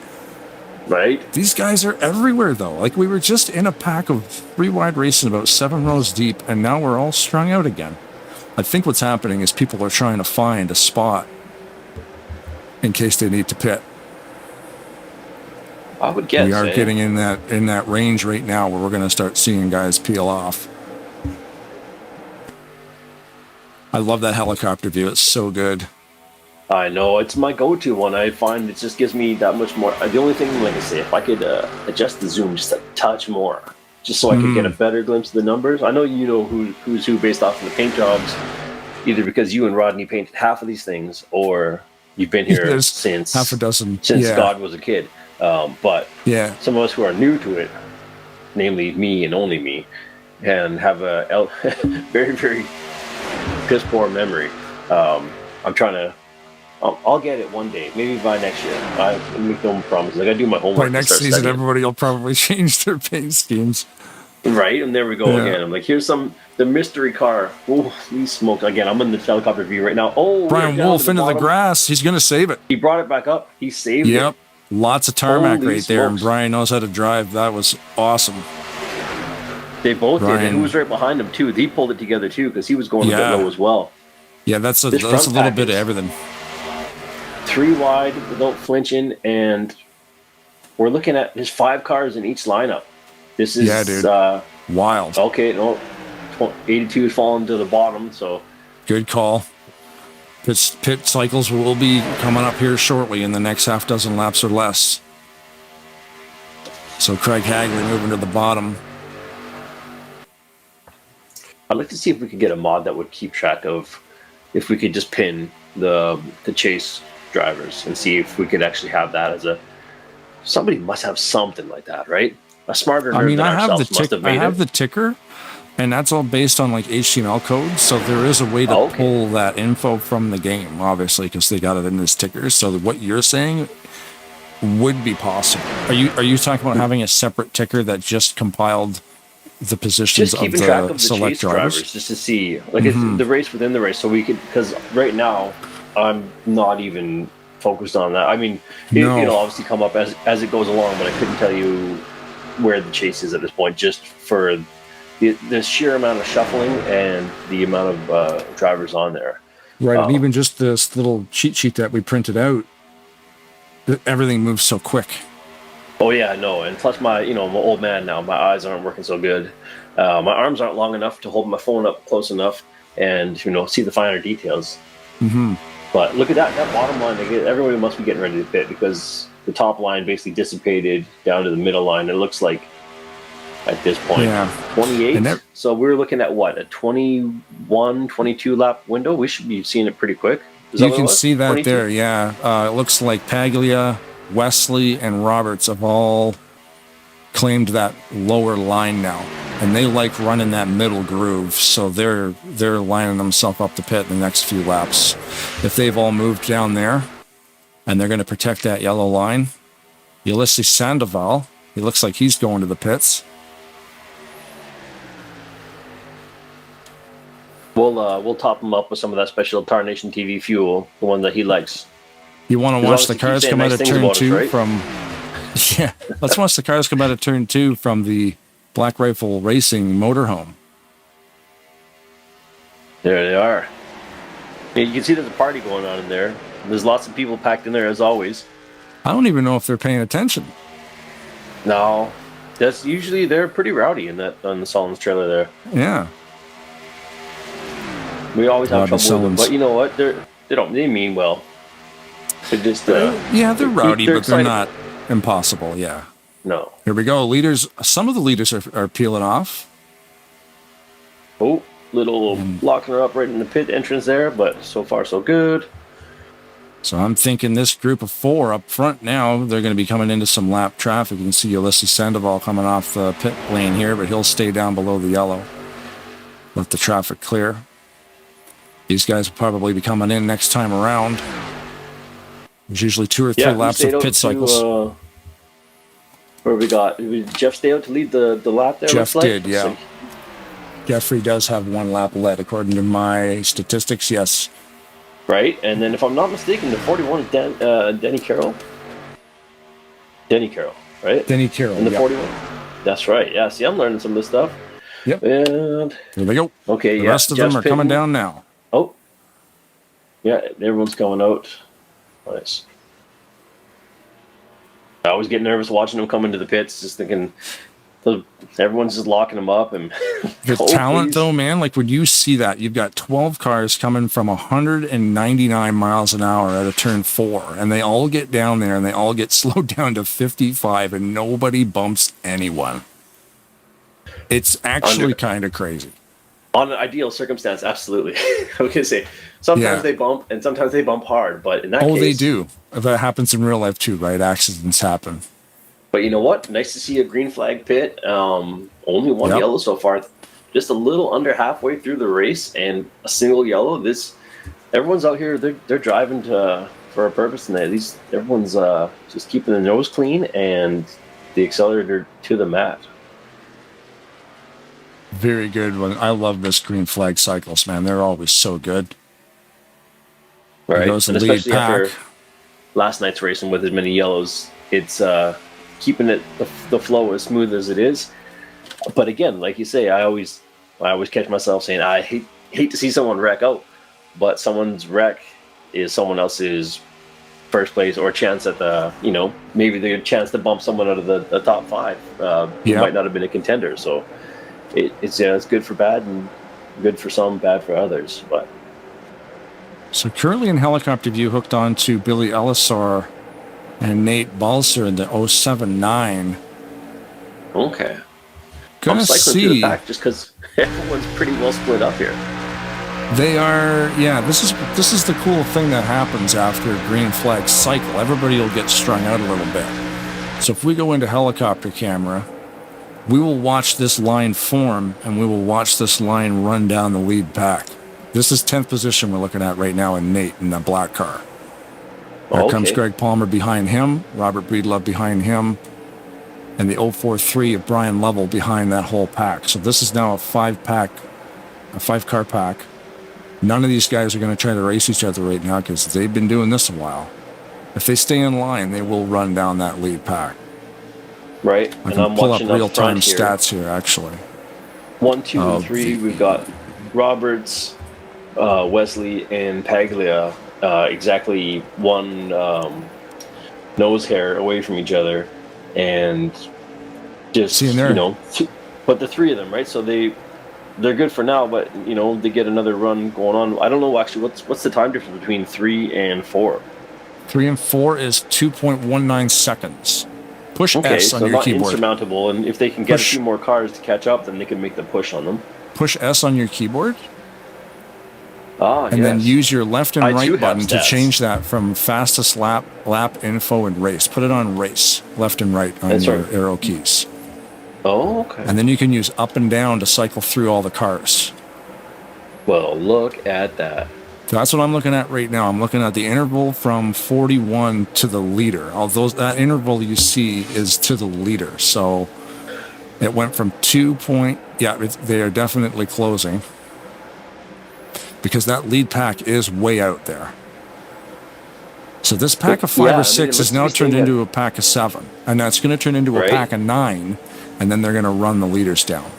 Right? These guys are everywhere, though. Like, we were just in a pack of 3 wide racing about 7 rows deep, and now we're all strung out again. I think what's happening is people are trying to find a spot in case they need to pit. I would guess we are getting in that range right now where we're going to start seeing guys peel off. I love that helicopter view. It's so good. I know, it's my go-to one. I find it just gives me that much more. The only thing, like I say, if I could adjust the zoom just a touch more, just so I could get a better glimpse of the numbers. I know you know who's who based off of the paint jobs, either because you and Rodney painted half of these things, or you've been here since half a dozen since God was a kid. But some of us who are new to it, namely me and only me, and have a very, very piss poor memory. I'm trying to. I'll get it one day, maybe by next year. I make no promises. I do my homework. By next season, everybody will probably change their paint schemes. Right, and there we go again. I'm like, here's the mystery car. Oh, we smoked again. I'm in the helicopter view right now. Oh, Brian Wolf into the grass. He's going to save it. He brought it back up. He saved it. Yep, lots of tarmac right there, and Brian knows how to drive. That was awesome. They both did, and who was right behind him too? He pulled it together too because he was going a bit low as well. Yeah, that's a little bit of everything. 3 wide without flinching, and we're looking at his 5 cars in each lineup. This is dude. Wild. Okay, no, 82 is falling to the bottom, so good call. Pit cycles will be coming up here shortly in the next half dozen laps or less. So Craig Hagley moving to the bottom. I'd like to see if we could get a mod that would keep track of if we could just pin the chase drivers and see if we could actually have that as somebody must have something like that, right? A smarter nerd than ourselves must have made it. I have the ticker, and that's all based on like HTML code. So there is a way to pull that info from the game, obviously, because they got it in this ticker. So what you're saying would be possible. Are you talking about having a separate ticker that just compiled the positions just of keeping track the of the select chase drivers? just to see like it's the race within the race, so we could, because right now I'm not even focused on that. I mean, it'll obviously come up as it goes along, but I couldn't tell you where the chase is at this point, just for the sheer amount of shuffling and the amount of drivers on there. Right, and even just this little cheat sheet that we printed out, everything moves so quick. Oh yeah, no, and plus I'm an old man now. My eyes aren't working so good. My arms aren't long enough to hold my phone up close enough and see the finer details. Mm-hmm. But look at that bottom line. Everybody must be getting ready to pit because the top line basically dissipated down to the middle line. It looks like at this point 28. So we're looking at what, a 21, 22 lap window? We should be seeing it pretty quick. You can see that 22? There, yeah. It looks like Paglia, Wesley, and Roberts have all claimed that lower line now, and they like running that middle groove, so they're lining themselves up to pit in the next few laps. If they've all moved down there, and they're going to protect that yellow line, Ulysses Sandoval, he looks like he's going to the pits. We'll top him up with some of that special Tarnation TV fuel, the one that he likes. You want to watch the cars come out of turn 2 from... Yeah, let's watch the cars come out of turn 2 from the Black Rifle Racing motorhome. There they are. You can see there's a party going on in there. There's lots of people packed in there, as always. I don't even know if they're paying attention. No. That's usually, they're pretty rowdy on the Solomons trailer there. Yeah. We always have trouble with them, but you know what? They mean well. They're just yeah, they're rowdy, they're but they're excited. not impossible. Yeah. No. Here we go. Leaders. Some of the leaders are peeling off. Oh, little locking her up right in the pit entrance there, but so far so good. So I'm thinking this group of 4 up front now, they're going to be coming into some lap traffic. You can see Ulysses Sandoval coming off the pit lane here, but he'll stay down below the yellow. Let the traffic clear. These guys will probably be coming in next time around. There's usually 2 or 3 laps of pit cycles. Where we got? Did Jeff stay out to lead the lap there? Jeff did, yeah. So, Jeffrey does have 1 lap led, according to my statistics, yes. right, and then if I'm not mistaken, the 41 is Denny Carroll. Denny Carroll, right? Denny Carroll, in the yep. 41. That's right. Yeah. See, I'm learning some of this stuff. Yep. And here they go. Okay. The yeah. rest of them are coming down now. Oh. Yeah, everyone's going out. Nice. I always get nervous watching them come into the pits, just thinking everyone's just locking them up and the talent, though, man. Like when you see that, you've got 12 cars coming from 199 miles an hour at a turn 4, and they all get down there and they all get slowed down to 55, and nobody bumps anyone. It's actually kind of crazy. On an ideal circumstance, absolutely. I was gonna say sometimes they bump and sometimes they bump hard, but in that case, they do. That happens in real life too, right? Accidents happen. But you know what? Nice to see a green flag pit. Only 1 yellow so far. Just a little under halfway through the race, and a single yellow. Everyone's out here. They're driving for a purpose, and everyone's just keeping the nose clean and the accelerator to the mat. Very good one. I love this green flag cycles, man. They're always so good. Right, Goes the and lead especially pack. after last night's racing with as many yellows, it's keeping the flow as smooth as it is. But again, like you say, I always catch myself saying I hate to see someone wreck out, but someone's wreck is someone else's first place or chance at maybe the chance to bump someone out of the top 5 who might not have been a contender. So it's good for bad and good for some, bad for others. But so currently in helicopter view, hooked on to Billy Ellisor and Nate Balser in the 079. Okay. Gonna I'm cycling through the see. back just because everyone's pretty well split up here. They are, this is the cool thing that happens after a green flag cycle. Everybody will get strung out a little bit. So if we go into helicopter camera, we will watch this line form, and we will watch this line run down the lead pack. This is 10th position we're looking at right now in Nate in the black car. There comes Greg Palmer behind him, Robert Breedlove behind him, and the 043 of Brian Lovell behind that whole pack. So this is now a 5-car pack. None of these guys are going to try to race each other right now because they've been doing this a while. If they stay in line, they will run down that lead pack. Right, I can pull up real-time stats here, actually. 1, 2, and 3. We've got Roberts, Wesley, and Paglia exactly one nose hair away from each other, and just but the 3 of them, right? So they're good for now, but they get another run going on. I don't know actually what's the time difference between 3 and 4. 3 and 4 is 2.19 seconds. Push S on your not keyboard. Insurmountable, and if they can get a few more cars to catch up, then they can make the push on them. Push S on your keyboard. And then use your left and right button to change that from fastest lap, info, and race. Put it on race, left and right on your arrow keys. Oh, okay. And then you can use up and down to cycle through all the cars. Well, look at that. That's what I'm looking at right now. I'm looking at the interval from 41 to the leader. Although that interval you see is to the leader. So it went from 2 point... Yeah, they are definitely closing. Because that lead pack is way out there. So this pack of 5 or 6 is now turned into a pack of 7. And that's going to turn into a pack of 9. And then they're going to run the leaders down.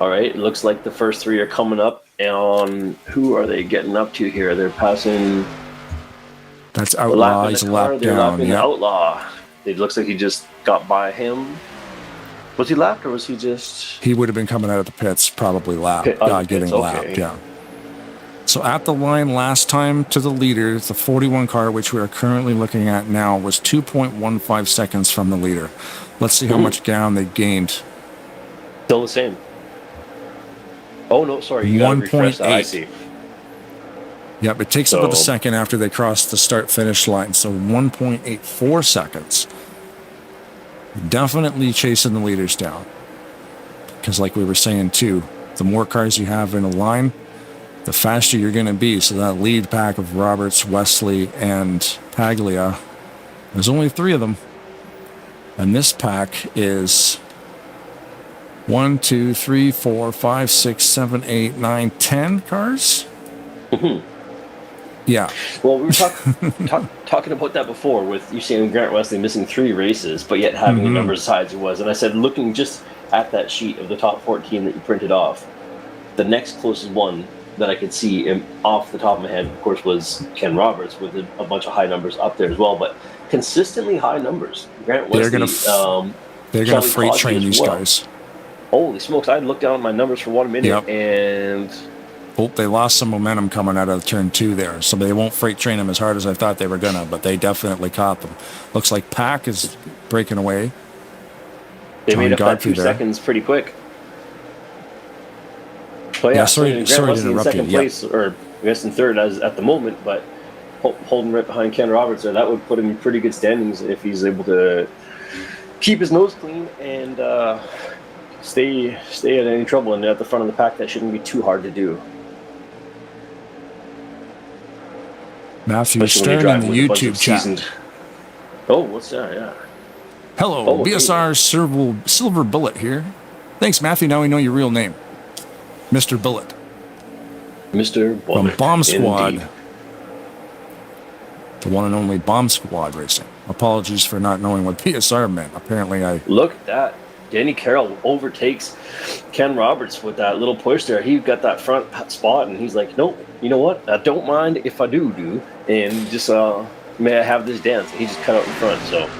All right, it looks like the first 3 are coming up. And who are they getting up to here? They're passing... That's Outlaw. He's a lap down. Yeah. Outlaw. It looks like he just got by him. Was he lapped or was he just... He would have been coming out of the pits, probably lapped. Getting lapped, yeah. So at the line last time to the leader, the 41 car, which we are currently looking at now, was 2.15 seconds from the leader. Let's see how much ground they gained. Still the same. Oh, no, sorry. You got to refresh that. I see. Yep, it takes about a second after they cross the start-finish line. So 1.84 seconds. Definitely chasing the leaders down. Because like we were saying, too, the more cars you have in a line, the faster you're going to be. So that lead pack of Roberts, Wesley, and Paglia, there's only 3 of them. And this pack is 1, 2, 3, 4, 5, 6, 7, 8, 9, 10 cars? Yeah. Well, we were talking about that before with you saying Grant Wesley missing 3 races, but yet having the numbers as high as he was. And I said, looking just at that sheet of the top 14 that you printed off, the next closest one that I could see off the top of my head, of course, was Ken Roberts with a bunch of high numbers up there as well, but consistently high numbers. Grant Wesley, they're going to freight train these guys. Holy smokes, I looked down at my numbers for 1 minute and... Oh, they lost some momentum coming out of turn 2 there, so they won't freight train them as hard as I thought they were going to, but they definitely caught them. Looks like Pack is breaking away. They made up that 2 seconds pretty quick. But yeah, sorry to interrupt in second place, or I guess in third at the moment, but holding right behind Ken Roberts there, that would put him in pretty good standings if he's able to keep his nose clean and stay out of any trouble. And at the front of the pack, that shouldn't be too hard to do. Matthew Stern in the YouTube chat. Oh, what's that? Yeah. Hello, BSR Silver Bullet here. Thanks, Matthew. Now we know your real name. Mr. Bullet. Mr. Bullet. From Bomb Squad. Indeed. The one and only Bomb Squad Racing. Apologies for not knowing what BSR meant. Apparently I... Look at that. Danny Carroll overtakes Ken Roberts with that little push there. He got that front spot, and he's like, nope, you know what? I don't mind if I do. And just, may I have this dance? And he just cut out in front, so...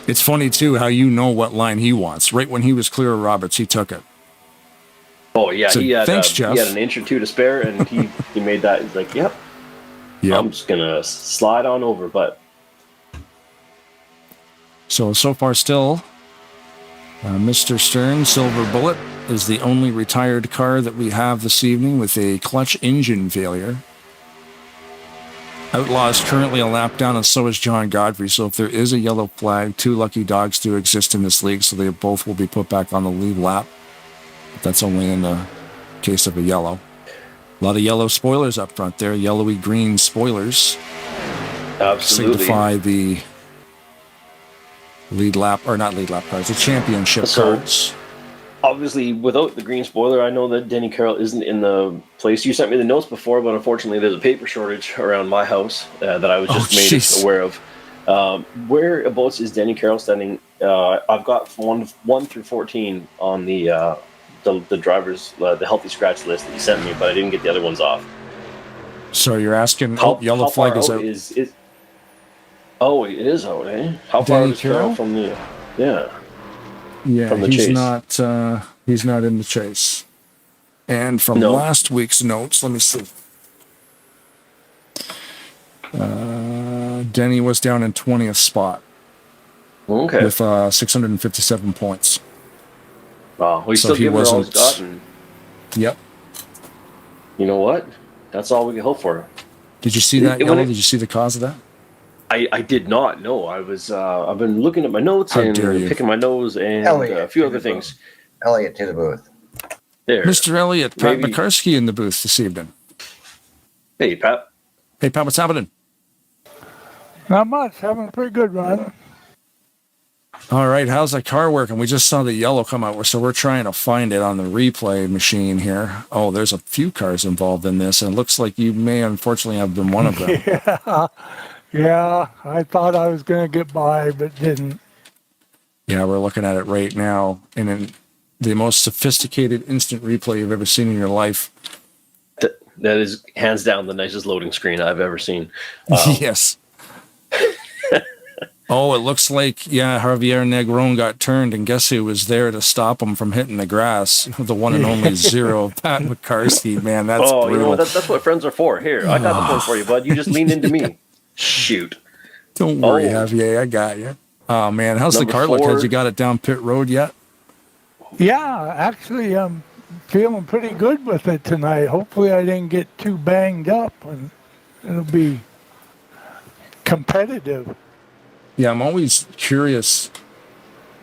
It's funny, too, how you know what line he wants. Right when he was clear of Roberts, he took it. Oh, yeah, So, thanks, Jeff. He had an inch or 2 to spare, and he made that. He's like, yep. I'm just going to slide on over, but... So far still, Mr. Stern, Silver Bullet, is the only retired car that we have this evening with a clutch engine failure. Outlaw is currently a lap down, and so is John Godfrey. So if there is a yellow flag, 2 lucky dogs do exist in this league, so they both will be put back on the lead lap. But that's only in the case of a yellow. A lot of yellow spoilers up front there, yellowy green spoilers. Absolutely. Signify the lead lap, or not lead lap cars, the championship cars. Obviously, without the green spoiler, I know that Denny Carroll isn't in the place. You sent me the notes before, but unfortunately, there's a paper shortage around my house that I was just made aware of. Whereabouts is Denny Carroll standing? I've got 1 through 14 on the drivers, the healthy scratch list that you sent me, but I didn't get the other ones off. So you're asking, yellow how flag far is out out. It is out, eh? How far Denny is Carroll Carroll? from the... Yeah. Yeah, from the he's chase? he's not in the chase. And from last week's notes, let me see. Denny was down in 20th spot. Okay. With 657 points. Wow, we So still he give it all he's wasn't- got, and Yep. you know what? That's all we can hope for. Did you see that When yellow? it- Did you see the cause of that? I did not know. I was I've been looking at my notes How and dare you. picking my nose and a few other things. Elliot to the booth. There. Mr. Elliott, Pat Maybe- McCarsky in the booth this evening. Hey, Pat. Hey, Pat, what's happening? Not much. Having a pretty good run. All right, how's that car working? We just saw the yellow come out, so we're trying to find it on the replay machine here. Oh, there's a few cars involved in this, and it looks like you may unfortunately have been one of them. Yeah, I thought I was going to get by, but didn't. Yeah, we're looking at it right now, and in the most sophisticated instant replay you've ever seen in your life. That is hands down the nicest loading screen I've ever seen. Yes. Oh, it looks like, yeah, Javier Negron got turned, and guess who was there to stop him from hitting the grass? The one and only Zero, Pat McCarsky. Man, that's oh, brutal. you know what? That's what friends are for. Here, I got the point for you, bud. You just leaned into me. Shoot. Don't worry, Javier, I got you. Oh, man, how's the car look? Has you got it down pit road yet? Yeah, actually, I'm feeling pretty good with it tonight. Hopefully I didn't get too banged up, and it'll be competitive. Yeah, I'm always curious,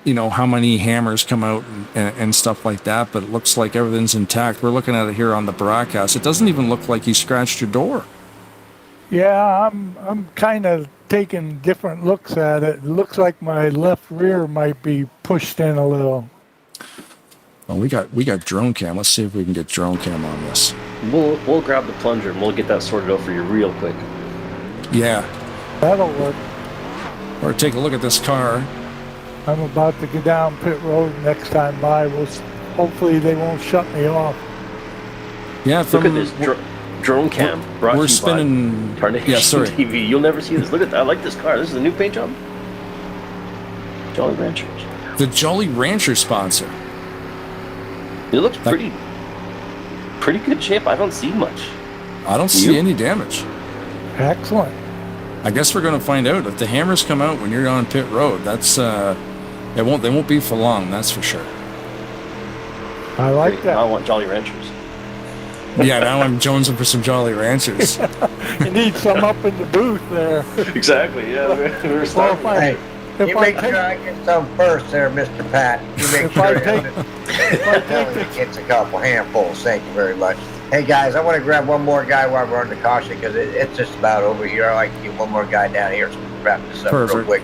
you know, how many hammers come out and stuff like that, but it looks like everything's intact. We're looking at it here on the broadcast. It doesn't even look like you scratched your door. Yeah, I'm kind of taking different looks at it. It looks like my left rear might be pushed in a little. Well, we got drone cam. Let's see if we can get drone cam on this. We'll grab the plunger and we'll get that sorted out for you real quick. Yeah. That'll work. Or take a look at this car. I'm about to go down pit road next time by. Hopefully they won't shut me off. Yeah, look at this drone cam. We're spinning. Tarnation TV. You'll never see this. Look at that. I like this car. This is a new paint job. Jolly Ranchers. The Jolly Rancher sponsor. It looks pretty good shape. I don't see much. I don't see any damage. Excellent. I guess we're going to find out if the hammers come out when you're on pit road. That's they won't be for long. That's for sure. I like that. I want Jolly Ranchers. Yeah, now I'm jonesing for some Jolly Ranchers. You need some up in the booth there. Exactly. Yeah, we're starting. Hey, you make sure I get some first, there, Mr. Pat. You make sure he gets a couple handfuls. Thank you very much. Hey guys, I want to grab one more guy while we're under caution because it's just about over here. I like to get one more guy down here so we can wrap this up real quick.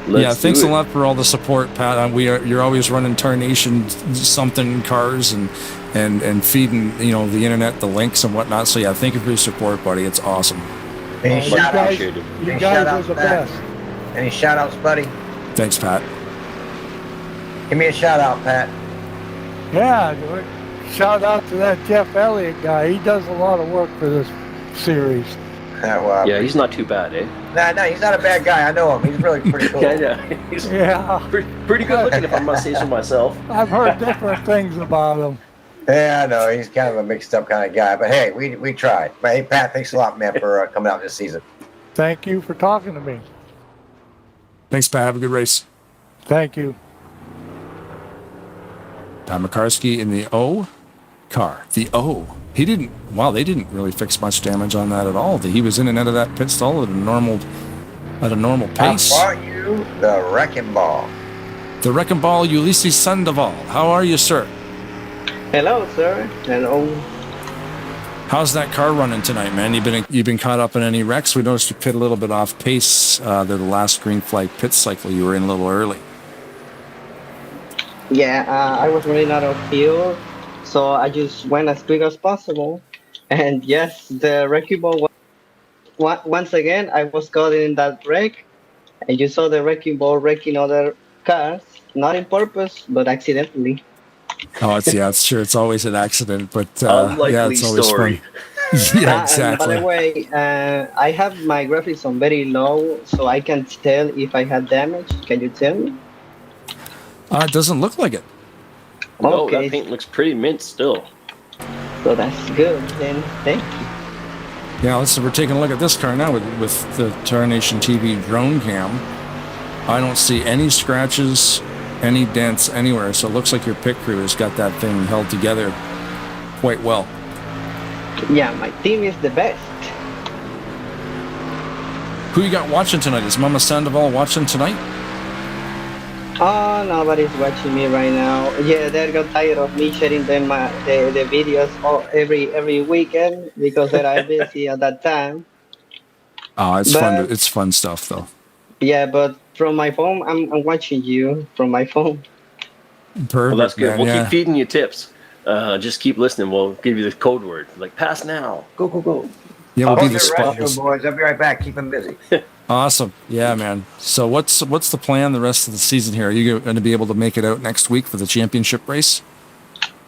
Yeah, thanks a lot for all the support, Pat. You're always running Tarnation something cars and feeding the internet, the links and whatnot. So yeah, thank you for your support, buddy. It's awesome. Any shout outs? You guys are the best. Any shout outs, buddy? Thanks, Pat. Give me a shout out, Pat. Yeah, shout out to that Jeff Elliott guy. He does a lot of work for this series. Yeah, he's not too bad, eh? No, he's not a bad guy. I know him. He's really pretty cool. He's pretty good looking, if I must say so myself. I've heard different things about him. Yeah, I know. He's kind of a mixed up kind of guy. But hey, we tried. But hey, Pat, thanks a lot, man, for coming out this season. Thank you for talking to me. Thanks, Pat. Have a good race. Thank you. Pat McCarsky in the O car. The O. They didn't really fix much damage on that at all. He was in and out of that pit stall at a normal pace. How are you, the Wrecking Ball? The Wrecking Ball, Ulysses Sandoval. How are you, sir? Hello, sir. Hello. How's that car running tonight, man? You've been caught up in any wrecks? We noticed you pit a little bit off pace. The last green flag pit cycle, you were in a little early. Yeah, I was running out of fuel, so I just went as quick as possible. And yes, the wrecking ball once again, I was caught in that wreck, and you saw the wrecking ball wrecking other cars, not in purpose, but accidentally. Oh, it's sure it's always an accident, but Unlikely it's always story. fun. Yeah, exactly. By the way, I have my graphics on very low, so I can tell if I had damage. Can you tell me? It doesn't look like it. No, that paint looks pretty mint still. So that's good, then thank you. Yeah, we're taking a look at this car now with the Tarnation TV drone cam. I don't see any scratches, any dents anywhere, so it looks like your pit crew has got that thing held together quite well. Yeah, my team is the best. Who you got watching tonight? Is Mama Sandoval watching tonight? Oh, nobody's watching me right now. Yeah, they got tired of me sharing them the videos every weekend because they're busy at that time. Oh, it's fun. It's fun stuff, though. Yeah, but from my phone, I'm watching you from my phone. Perfect. Well, that's good. Man, We'll yeah. keep feeding you tips. Just keep listening. We'll give you the code word, like pass now. Go, go, go. Yeah, we'll I'll be the spotless. boys. I'll be right back. Keep them busy. Awesome. Yeah, man. So what's the plan the rest of the season here? Are you going to be able to make it out next week for the championship race?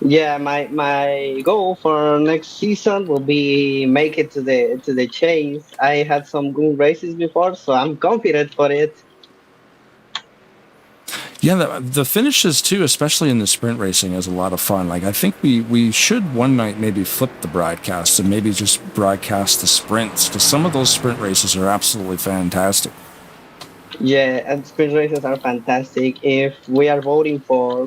Yeah, my goal for next season will be make it to the chase. I had some good races before, so I'm confident for it. Yeah, the finishes too, especially in the sprint racing, is a lot of fun. Like I think we should one night maybe flip the broadcast and maybe just broadcast the sprints, because some of those sprint races are absolutely fantastic. Yeah, and sprint races are fantastic. If we are voting for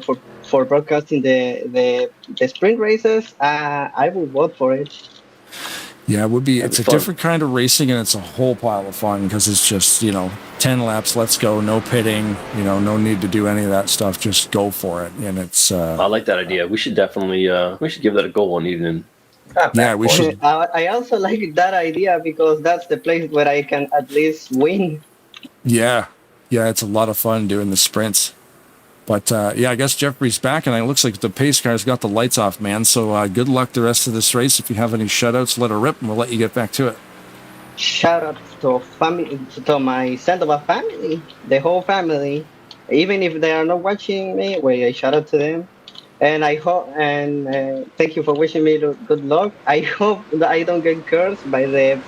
broadcasting the sprint races, I will vote for it. Yeah, it would be. That'd It's be a fun. different kind of racing, and it's a whole pile of fun because it's just 10 laps, let's go, no pitting, no need to do any of that stuff. Just go for it, and it's. I like that idea. We should definitely give that a go one evening. Yeah, we should. I also like that idea because that's the place where I can at least win. Yeah, it's a lot of fun doing the sprints. But I guess Jeffrey's back, and it looks like the pace car's got the lights off, man. So good luck the rest of this race. If you have any shutouts, let her rip, and we'll let you get back to it. Shout out to family, to my Sandoval family, the whole family, even if they are not watching me. I shout out to them, and I hope thank you for wishing me good luck. I hope that I don't get cursed by the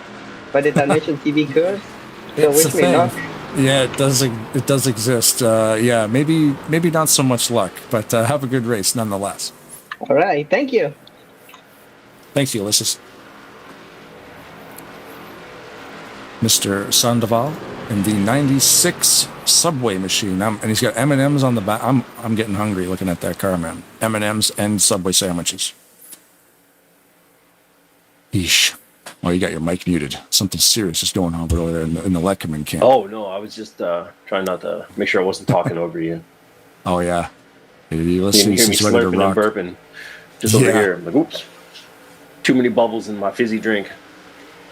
Tarnation TV curse. So It's wish a me thing. luck. Yeah, it does exist. Maybe not so much luck, but have a good race nonetheless. All right, thank you. Thanks, Ulysses. Mr. Sandoval in the 96 subway machine. And he's got M&Ms on the back. I'm getting hungry looking at that car, man. M&Ms and Subway sandwiches. Eesh. Oh, you got your mic muted. Something serious is going on over there in the Leckerman camp. Oh no, I was just trying not to make sure I wasn't talking over you. Oh, yeah. You Ulysses can hear me is ready to slurping and rock. burping just over here. I'm like, oops. Too many bubbles in my fizzy drink.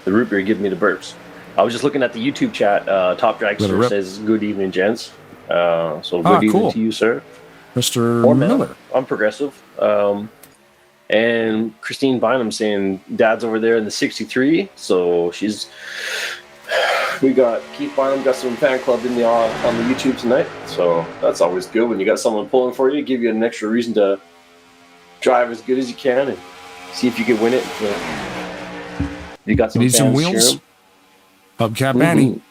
The root beer giving me the burps. I was just looking at the YouTube chat. Top Let it Dragster rip. says, good evening, gents. So good evening cool. to you, sir. Mr. Or ma'am. Miller. I'm progressive. And Christine Bynum saying dad's over there in the 63. So we got Keith Bynum got some fan club in on the YouTube tonight. So that's always good when you got someone pulling for you, give you an extra reason to drive as good as you can and see if you can win it. You got some You need some fans wheels? cheering. Hubcap Annie.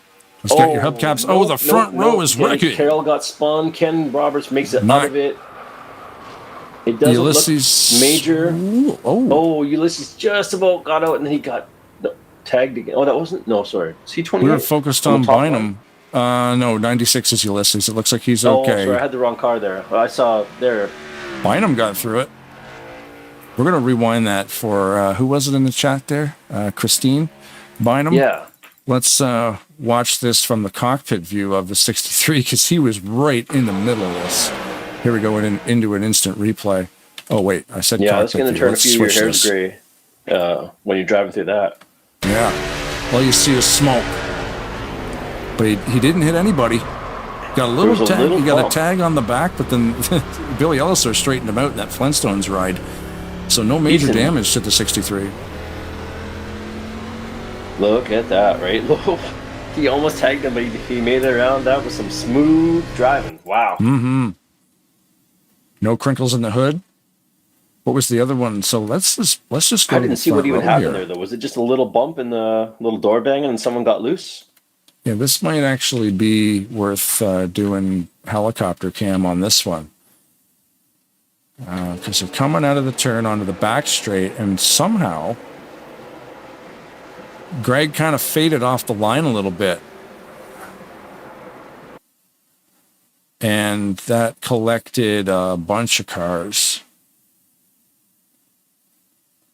Let's get your hubcaps. no, the front no, row no. is Ken wrecking. Carroll got spun. Ken Roberts makes it Not- out of it. It doesn't Ulysses. look major. Ooh, oh. Ulysses just about got out, and then he got tagged again. Oh, that wasn't. No, sorry. C28. We were focused on Bynum. No, 96 is Ulysses. It looks like he's okay. Oh, sorry, I had the wrong car there. I saw there. Bynum got through it. We're going to rewind that for, who was it in the chat there? Christine Bynum? Yeah. Let's watch this from the cockpit view of the 63 because he was right in the middle of this. Here we go into an instant replay. Oh, wait, I said Yeah, that's cockpit going to view. turn a Let's few of your switch hairs this. gray when you're driving through that. Yeah. All you see is smoke. But he didn't hit anybody. Got a little There was a tag. little He got bump. a tag on the back, but then Billy Elliser straightened him out in that Flintstones ride. So no major Ethan. damage to the 63. Look at that, right? He almost tagged him, but he made it around. That was some smooth driving. Wow. Mm-hmm. No crinkles in the hood. What was the other one? So let's just go I to didn't the see what front even row happened here. there, though. Was it just a little bump in the little door banging and someone got loose? Yeah, this might actually be worth doing helicopter cam on this one. Because they're coming out of the turn onto the back straight, and somehow Greg kind of faded off the line a little bit. And that collected a bunch of cars.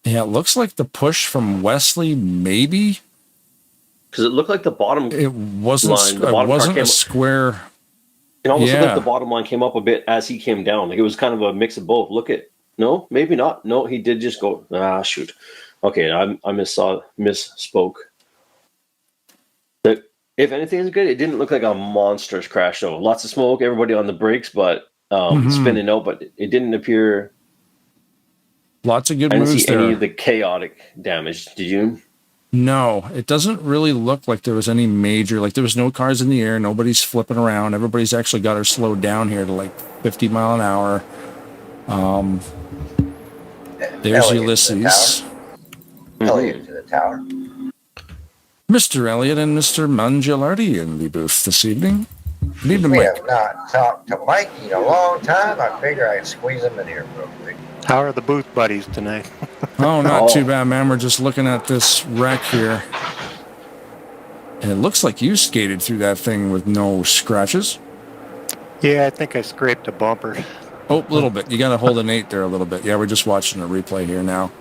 Yeah, it looks like the push from Wesley, maybe. Because it looked like the bottom It wasn't. line, the It bottom car wasn't came a square. It almost looked Yeah. like the bottom line came up a bit as he came down. Like it was kind of a mix of both. No, maybe not. No, he did just go. Shoot. Okay, I misspoke. If anything is good, it didn't look like a monstrous crash though. Lots of smoke, everybody on the brakes, but spinning out. But it didn't appear. Lots of good I didn't moves see there. any of the chaotic damage. Did you? No, it doesn't really look like there was any major, like there was no cars in the air. Nobody's flipping around. Everybody's actually got her slowed down here to like 50 mile an hour. There's Elliot Ulysses. Elliot to the tower. Mr. Elliott and Mr. Mangialardi in the booth this evening. Good evening, We Mike. have not talked to Mikey in a long time. I figure I'd squeeze him in here real quick. How are the booth buddies tonight? Oh, not too bad, man. We're just looking at this wreck here. And it looks like you skated through that thing with no scratches. Yeah, I think I scraped a bumper. Oh, a little bit. You got to hold an 8 there a little bit. Yeah, we're just watching a replay here now.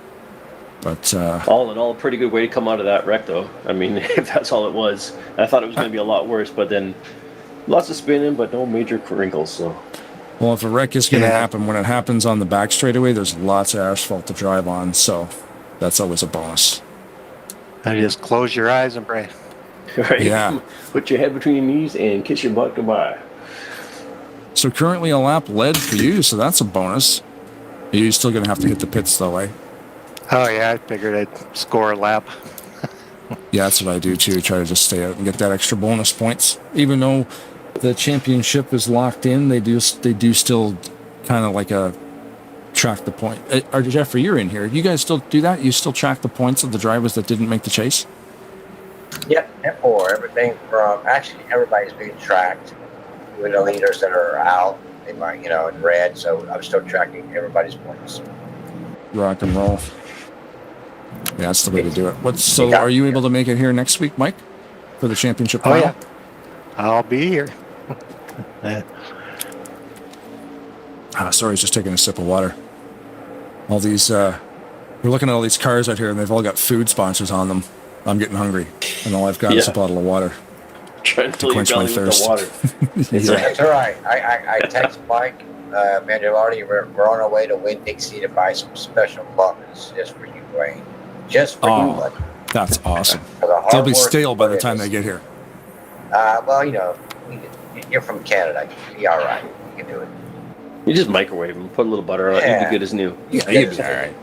But all in all, a pretty good way to come out of that wreck, though. I mean, if that's all it was, I thought it was going to be a lot worse. But then, lots of spinning, but no major wrinkles. So, well, if a wreck is going to happen, when it happens on the back straightaway, there's lots of asphalt to drive on, so that's always a bonus. I just close your eyes and pray. Right? Yeah. Put your head between your knees and kiss your butt goodbye. So currently a lap led for you, so that's a bonus. You're still going to have to hit the pits, though, eh? Oh, yeah, I figured I'd score a lap. Yeah, that's what I do, too. Try to just stay out and get that extra bonus points. Even though the championship is locked in, they do still kind of like a track the point. Or Jeffrey, you're in here. You guys still do that? You still track the points of the drivers that didn't make the chase? Yep, F4. Everything from, actually, everybody's being tracked. Even the leaders that are out, they might, in red. So I'm still tracking everybody's points. Rock and roll. Yeah, that's the way to do it. So are you able to make it here next week, Mike, for the championship final? Oh, yeah. I'll be here. Sorry, I was just taking a sip of water. All these, we're looking at all these cars out here, and they've all got food sponsors on them. I'm getting hungry, and all I've got is a bottle of water. Trying to quench my thirst. That's all right. I text Mike Mangialardi. We're on our way to Winn-Dixie to buy some special muffins just for you, Wayne. Just for you, buddy. That's awesome. They'll be stale by the time they get here. Well, you're from Canada. You'll be all right. You can do it. You just microwave them, put a little butter on it, you'll be good as new. Yeah, you'll be all right.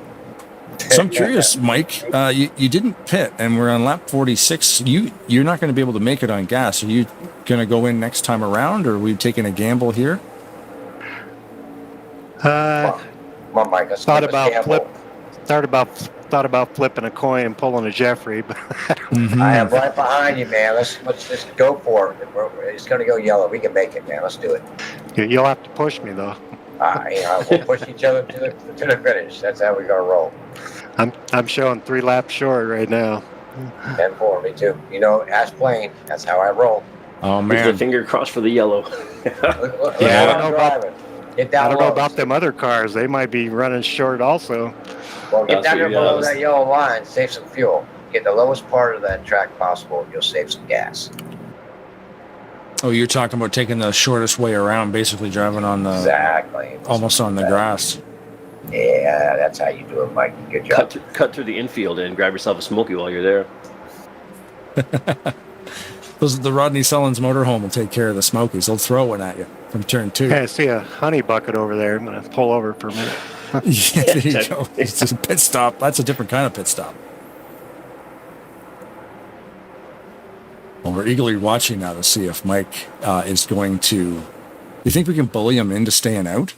So I'm curious, Mike, you didn't pit, and we're on lap 46. You're not going to be able to make it on gas. Are you going to go in next time around, or are we taking a gamble here? Come on, Mike. Thought about flipping a coin and pulling a Jeffrey, but I am right behind you, man. Let's just go for it. It's going to go yellow. We can make it, man. Let's do it. You'll have to push me though. We'll push each other to the finish. That's how we're going to roll. I'm showing 3 laps short right now. 10-4, me too. As plain. That's how I roll. Oh man! With the finger crossed for the yellow. Yeah, I don't know about them other cars. They might be running short also. Well, get down there below that yellow line. Save some fuel. Get the lowest part of that track possible. You'll save some gas. Oh, you're talking about taking the shortest way around, basically driving on the almost on the grass. Yeah, that's how you do it, Mike. Good job. Cut through the infield and grab yourself a smoky while you're there. The Rodney Sullins motorhome will take care of the smokies. They'll throw one at you from turn 2. Hey, I see a honey bucket over there. I'm going to pull over for a minute. Yeah, there you go. It's just a pit stop. That's a different kind of pit stop. Well, we're eagerly watching now to see if Mike is going to... You think we can bully him into staying out?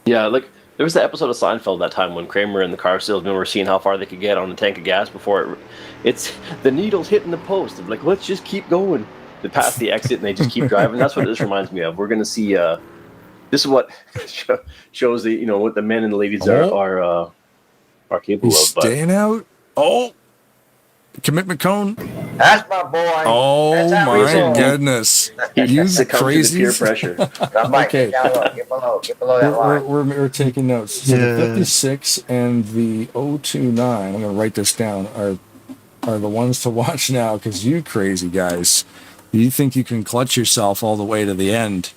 Yeah, there was the episode of Seinfeld that time when Kramer and the car salesman were seeing how far they could get on the tank of gas before it's the needle's hitting the post. They're like, let's just keep going. They pass the exit and they just keep driving. That's what this reminds me of. We're going to see... this is what shows the what the men and the ladies are capable of. Staying out. Oh, commitment cone. That's my boy. Oh my goodness! You crazy peer pressure. Okay. Get below that line. We're taking notes. So the 56 and the 029. I'm going to write this down. Are the ones to watch now because you crazy guys. You think you can clutch yourself all the way to the end?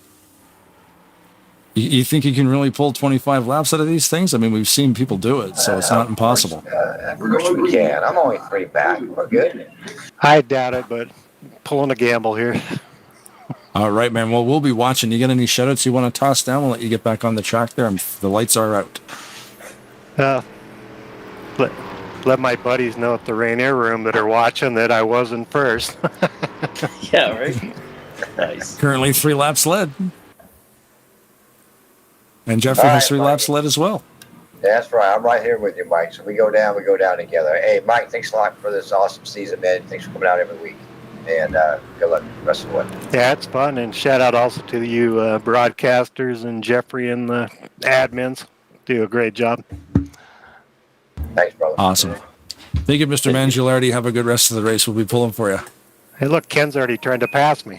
You think you can really pull 25 laps out of these things? I mean, we've seen people do it, so it's not impossible. Of course we can. I'm only 3 back. We're good. I doubt it, but pulling a gamble here. All right, man. Well, we'll be watching. You got any shoutouts you want to toss down? We'll let you get back on the track there. The lights are out. Let my buddies know at the Rainier room that are watching that I wasn't first. Yeah, right? Nice. Currently 3 laps led. And Jeffrey has 3 laps led as well. That's right. I'm right here with you, Mike. So we go down together. Hey, Mike, thanks a lot for this awesome season, man. Thanks for coming out every week. and good luck the rest of the way. Yeah, it's fun. And shout out also to you broadcasters and Jeffrey and the admins. Do a great job. Thanks, brother. Awesome. Thank you, Mr. Mangialardi. Have a good rest of the race. We'll be pulling for you. Hey, look, Ken's already trying to pass me.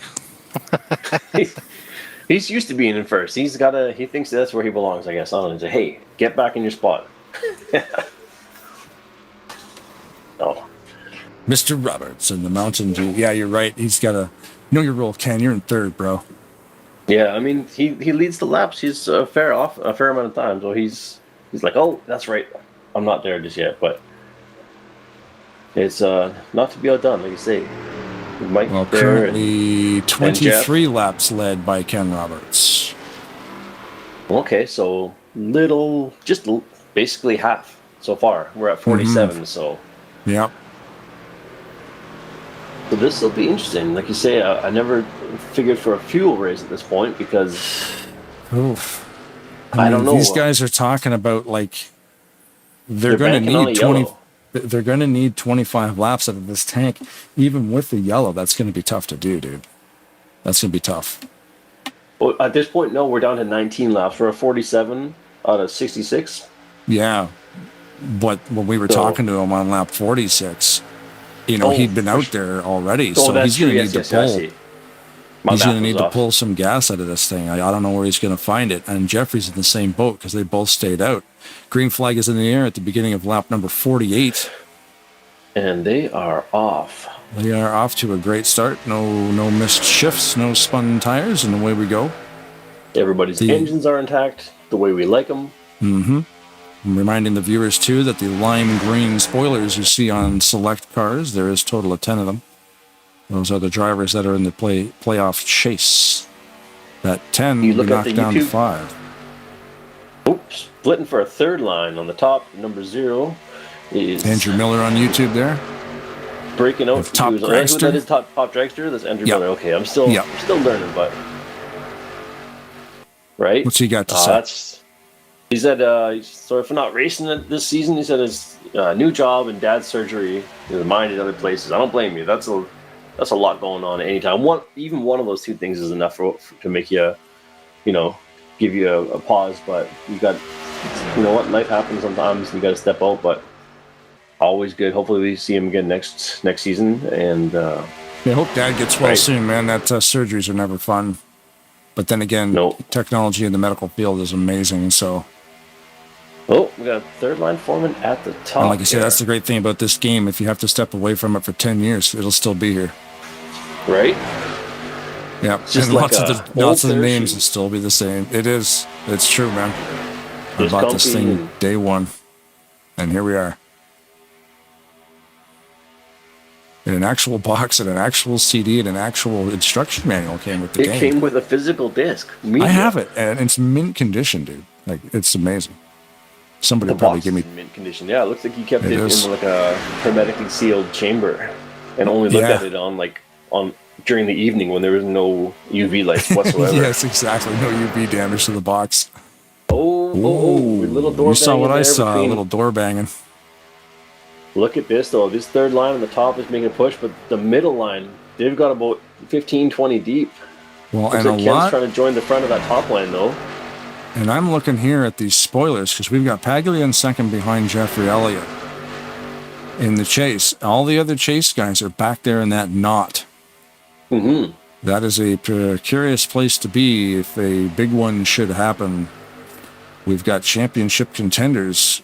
He's used to being in first. He thinks that's where he belongs, I guess. I don't know. He's like, hey, get back in your spot. Oh. Mr. Roberts in the Mountain Dew. Yeah, you're right. He's got a know your role, Ken. You're in third, bro. Yeah, I mean, he leads the laps. He's a fair amount of time. So he's like, oh, that's right. I'm not there just yet, but it's not to be outdone, like you say. Mike well, currently 23 laps led by Ken Roberts. Okay, so basically half so far. We're at 47, so. Yep. So this will be interesting. Like you say, I never figured for a fuel race at this point because. Oof. I don't know. These guys are talking about like they're going to need 20. They're going to need 25 laps out of this tank, even with the yellow. That's going to be tough to do, dude. That's going to be tough. Well, at this point, no, we're down to 19 laps. We're at 47 out of 66. Yeah, but when we were talking to him on lap 46, he'd been out there already, so he's going to need to pull. He's going to need to pull some gas out of this thing. I don't know where he's going to find it. And Jeffrey's in the same boat because they both stayed out. Green flag is in the air at the beginning of lap number 48. And they are off. They are off to a great start. No missed shifts, no spun tires, and away we go. Everybody's engines are intact the way we like them. Mm-hmm. I'm reminding the viewers, too, that the lime green spoilers you see on select cars, there is a total of 10 of them. Those are the drivers that are in the playoff chase. That 10 we knocked down to 5. Oops. Splitting for a third line on the top. Number 0 is Andrew Miller on YouTube there. Breaking out. Top dragster. That is top dragster. That's Andrew Miller. Okay, I'm still learning, but right. What's he got to say? He said, so if I'm not racing it this season, he said his new job and dad's surgery is minded other places. I don't blame you. That's a lot going on at any time. Even one of those two things is enough to make you, give you a pause. But you got, what, life happens sometimes. You got to step out. But always good. Hopefully we see him again next season. And I hope Dad gets well soon, man. That surgeries are never fun. But then again, technology in the medical field is amazing. So. Oh, we got a third line foreman at the top. And like you said, that's the great thing about this game. If you have to step away from it for 10 years, it'll still be here. Right? Yeah. And lots of the names will still be the same. It is. It's true, man. I bought this thing day one. And here we are. In an actual box, and an actual CD, and an actual instruction manual came with the game. It came with a physical disc. I have it, and it's mint condition, dude. Like, it's amazing. Somebody will probably give me mint condition. Yeah, it looks like you kept it in like a hermetically sealed chamber, and only looked at it on during the evening when there was no UV lights whatsoever. Yes, exactly. No UV damage to the box. Oh, little door. You saw what I saw. A little door banging. Look at this, though. This third line on the top is making a push, but the middle line, they've got about 15, 20 deep. Well, looks and like Ken's trying to join the front of that top line, though. And I'm looking here at these spoilers because we've got Paglia in second behind Jeffrey Elliott in the chase. All the other chase guys are back there in that knot. Mm-hmm. That is a curious place to be if a big one should happen. We've got championship contenders.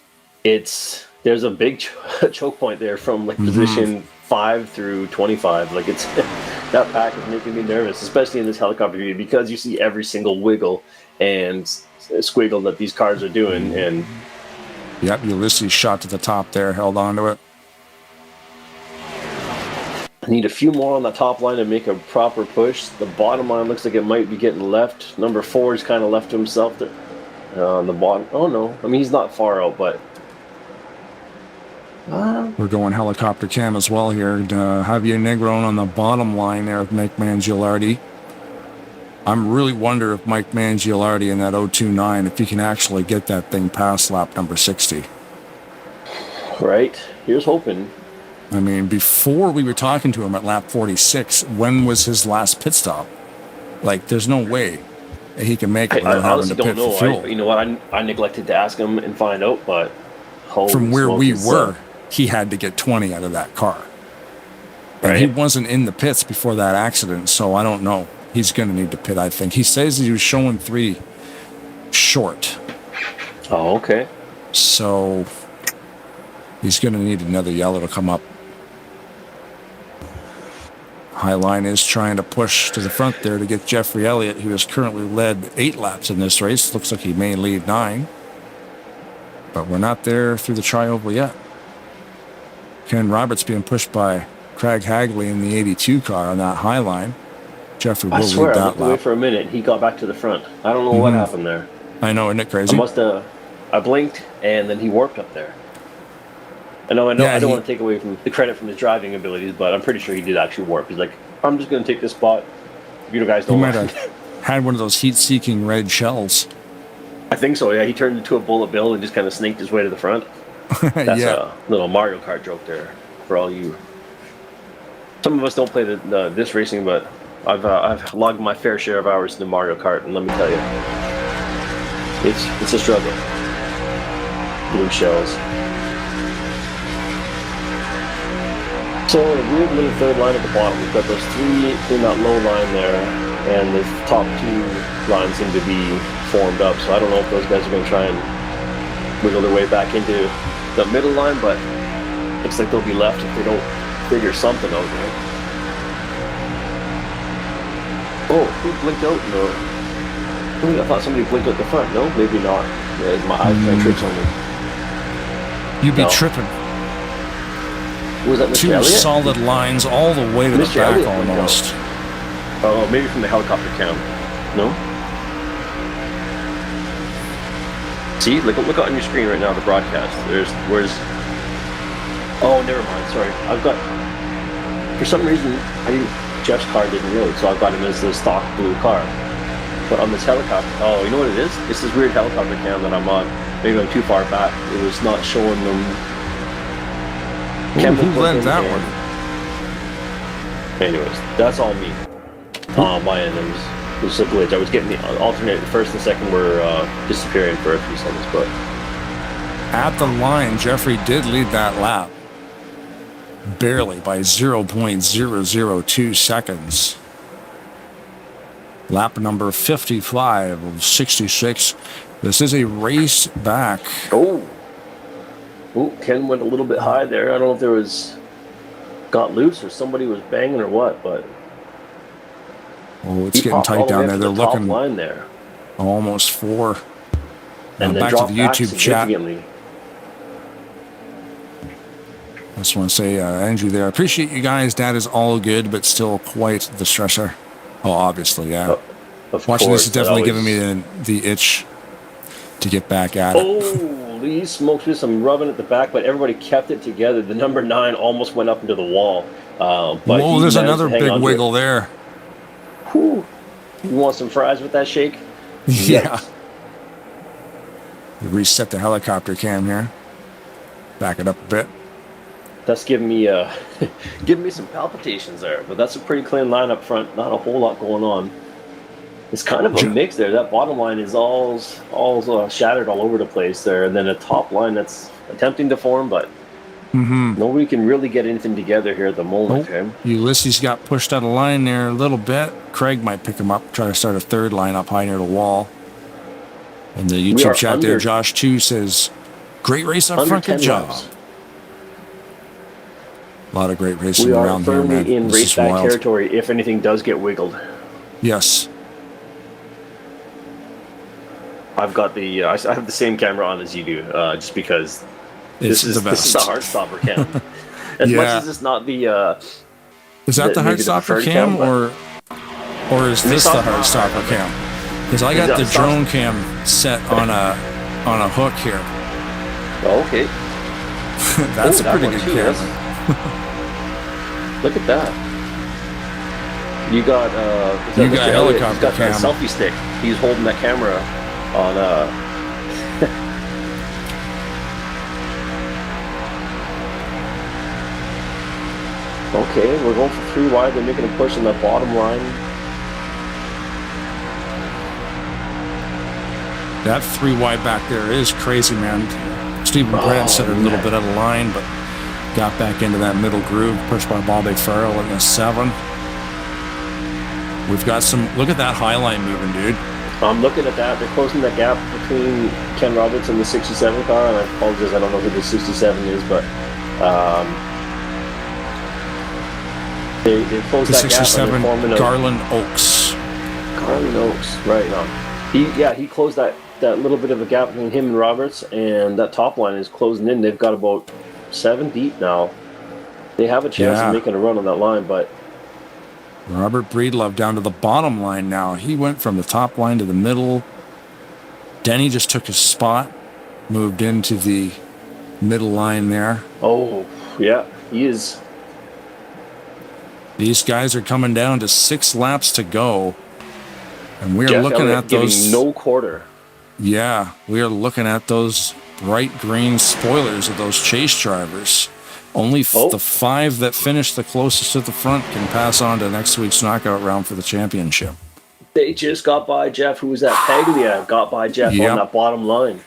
There's a big choke point there from position 5 through 25. Like that pack is making me nervous, especially in this helicopter view, because you see every single wiggle and squiggle that these cars are doing. And yep, Ulysses shot to the top there, held on to it. I need a few more on the top line to make a proper push. The bottom line looks like it might be getting left. Number 4 is kind of left to himself there on the bottom. Oh no, I mean he's not far out, but we're going helicopter cam as well here. Javier Negron on the bottom line there with Mike Mangialardi. I'm really wonder if Mike Mangialardi in that 029, if he can actually get that thing past lap number 60. Right. Here's hoping. I mean, before we were talking to him at lap 46, when was his last pit stop? Like, there's no way he can make it I without having honestly to don't pit for know. fuel. You know what? I neglected to ask him and find out, but From where we were, he had to get 20 out of that car. And he wasn't in the pits before that accident, so I don't know. He's going to need to pit, I think. He says he was showing 3 short. Oh, okay. So he's going to need another yellow to come up. Highline is trying to push to the front there to get Jeffrey Elliott, who has currently led 8 laps in this race. Looks like he may lead 9. But we're not there through the tri-oval yet. Ken Roberts being pushed by Craig Hagley in the 82 car on that high line. Jeffrey will I swear, lead I that looked away lap. for a minute. He got back to the front. I don't know what happened there. I know, isn't it crazy? I blinked, and then he warped up there. I know. Yeah, I don't want to take away from the credit from his driving abilities, but I'm pretty sure he did actually warp. He's like, I'm just going to take this spot. You guys He don't might want have had one of those heat-seeking red shells. I think so, yeah. He turned into a bullet bill and just kind of snaked his way to the front. That's a little Mario Kart joke there for all you. Some of us don't play this racing, but I've logged my fair share of hours in the Mario Kart, and let me tell you, it's a struggle. Blue shells. So a weird little third line at the bottom. We've got those 3 in that low line there, and the top 2 lines seem to be formed up. So I don't know if those guys are going to try and wiggle their way back into the middle line, but looks like they'll be left if they don't figure something out there. Oh, who blinked out? No. I thought somebody blinked out the front. No, maybe not. Yeah, my eyes playing tricks on me. You'd be tripping. Was that Mr. 2 Elliott? solid lines all the way to the Mr. back Elliott blinked almost. Oh, maybe from the helicopter cam. No? See, look on your screen right now, the broadcast. Where's... Oh, never mind, sorry. I've got... For some reason, Jeff's car didn't load, so I've got him as the stock blue car. But on this helicopter... Oh, you know what it is? It's this weird helicopter cam that I'm on. Maybe I'm too far back. It was not showing them... Who led that one? Anyways, that's all me. On my end, it was a glitch. I was getting the alternate first and second were disappearing for a few seconds, but At the line, Jeffrey did lead that lap. Barely by 0.002 seconds. Lap number 55 of 66. This is a race back. Oh, Ken went a little bit high there. I don't know if there was got loose or somebody was banging or what, but Oh, it's getting tight down there. They're looking line there. Almost 4. And then back to dropped the back YouTube chat. significantly. I just want to say, Andrew there, I appreciate you guys. Dad is all good, but still quite the stressor. Oh, obviously, yeah. Watching this is definitely giving me the itch to get back at it. Holy smokes, with some rubbing at the back, but everybody kept it together. The number 9 almost went up into the wall. But Whoa, there's managed another to hang big on to wiggle it. there. Whew. You want some fries with that shake? Yeah. Reset the helicopter cam here. Back it up a bit. That's giving me some palpitations there, but that's a pretty clean line up front. Not a whole lot going on. It's kind of a mix there. That bottom line is all shattered all over the place there, and then a top line that's attempting to form, but nobody can really get anything together here at the moment. Ulysses got pushed out of line there a little bit. Craig might pick him up, try to start a third line up high near the wall. And the YouTube chat there, Josh 2 says, great race up front, good job. A lot of great racing around here, man. We are firmly in This race is back wild. territory if anything does get wiggled. Yes. I've got the I have the same camera on as you do, just because It's this is the best. the Heartstopper cam. As much as it's not the is that the maybe Heartstopper preferred cam, but- or is this the Heartstopper cam? Because I got the drone cam set on a hook here. Oh, okay. That's Oh, a that pretty one good too, camera. Look at that. You got You got Mr. Elliott, helicopter he's got that cam. selfie stick. He's holding that camera on Okay, we're going for 3 wide. They're making a push on that bottom line. That 3 wide back there is crazy, man. Stephen Grant said a little bit out of line, but got back into that middle groove, pushed by Bobby Farrell in the 7. We've got some, look at that high line moving, dude. I'm looking at that. They're closing the gap between Ken Roberts and the 67 car, and I apologize, I don't know who the 67 is, but they closed the that 67 gap. Garland Oaks. Garland Oaks, right on. He closed that little bit of a gap between him and Roberts, and that top line is closing in. They've got about 7 deep now. They have a chance of making a run on that line, but Robert Breedlove down to the bottom line now. He went from the top line to the middle. Denny just took his spot, moved into the middle line there. Oh, yeah, he is. These guys are coming down to 6 laps to go. And we're Jeff looking Elliott at those. no quarter. Yeah, we are looking at those bright green spoilers of those chase drivers. Only the 5 that finish the closest to the front can pass on to next week's knockout round for the championship. They just got by Jeff, who was at Paglia, got by Jeff on that bottom line.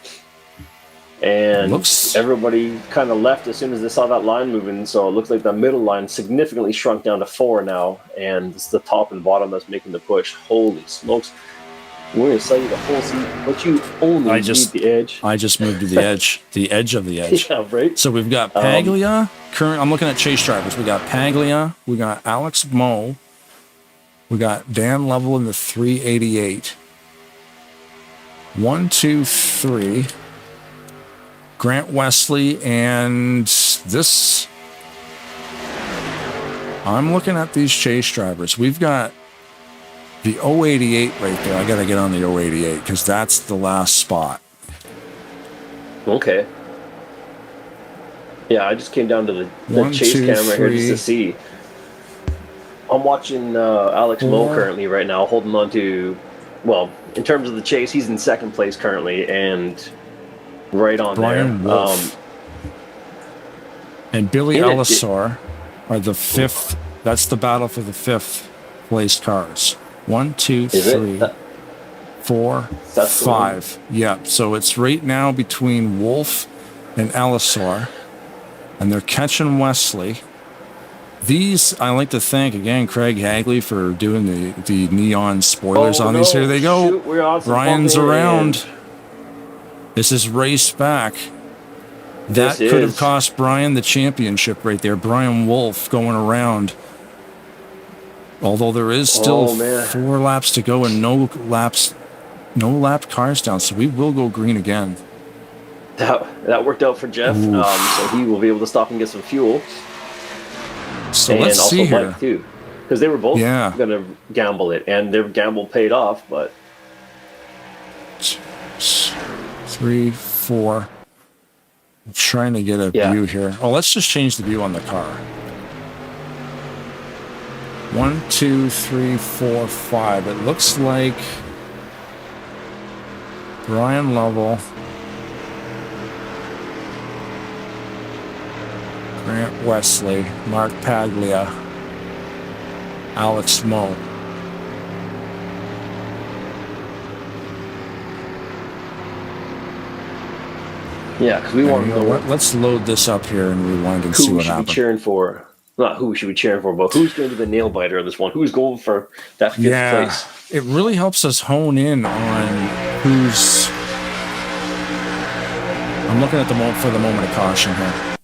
And everybody kind of left as soon as they saw that line moving, so it looks like the middle line significantly shrunk down to 4 now, and it's the top and bottom that's making the push. Holy smokes. We're going to sell you the whole seat, but you only need the edge. I just moved to the edge, the edge of the edge. Yeah, right? So we've got Paglia. I'm looking at chase drivers. We got Paglia. We got Alex Moe. We got Dan Lovell in the 388. 1, 2, 3. Grant Wesley, and this. I'm looking at these chase drivers. We've got the 088 right there. I got to get on the 088 because that's the last spot. Okay. Yeah, I just came down to the chase camera here just to see. I'm watching Alex Moe currently right now, holding on to, well, in terms of the chase, he's in 2nd place currently, and right on Brian there. Wolf. And Billy Ellisor are the 5th. That's the battle for the 5th place cars. 1, 2, 3, 4, 5. Yeah, so it's right now between Wolf and Ellisor, and they're catching Wesley. These, I like to thank again Craig Hagley for doing the neon spoilers on these. Here they go. Brian's around. This is race back. That could have cost Brian the championship right there. Brian Wolf going around. Although there is still 4 laps to go and no lap cars down, so we will go green again. That worked out for Jeff, so he will be able to stop and get some fuel. So and let's also see here. Mike too, because they were both going to gamble it, and their gamble paid off. But 3, 4. I'm trying to get a view here. Oh, let's just change the view on the car. 1, 2, 3, 4, 5. It looks like Brian Lovell, Grant Wesley, Mark Paglia, Alex Moe. Yeah, because we want to know. Let's load this up here and rewind and see what happens. Who we should be cheering for? Not who we should be cheering for, but who's going to be the nail biter of this one? Who's going for that 5th place? It really helps us hone in on who's. I'm looking at the moment for the moment of caution here.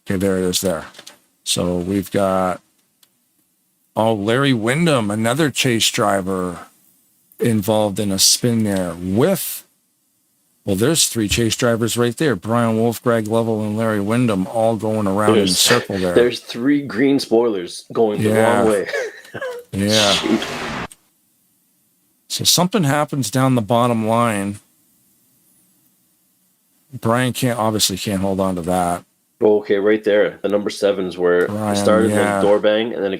Okay, there it is there. So we've got Larry Windham, another chase driver, involved in a spin there with. Well, there's 3 chase drivers right there. Brian Wolf, Greg Lovell, and Larry Windham all going around in a circle there. There's 3 green spoilers going the wrong way. Yeah. Shoot. So something happens down the bottom line. Brian obviously can't hold on to that. Okay, right there. The number 7 is where it started with the door bang, and then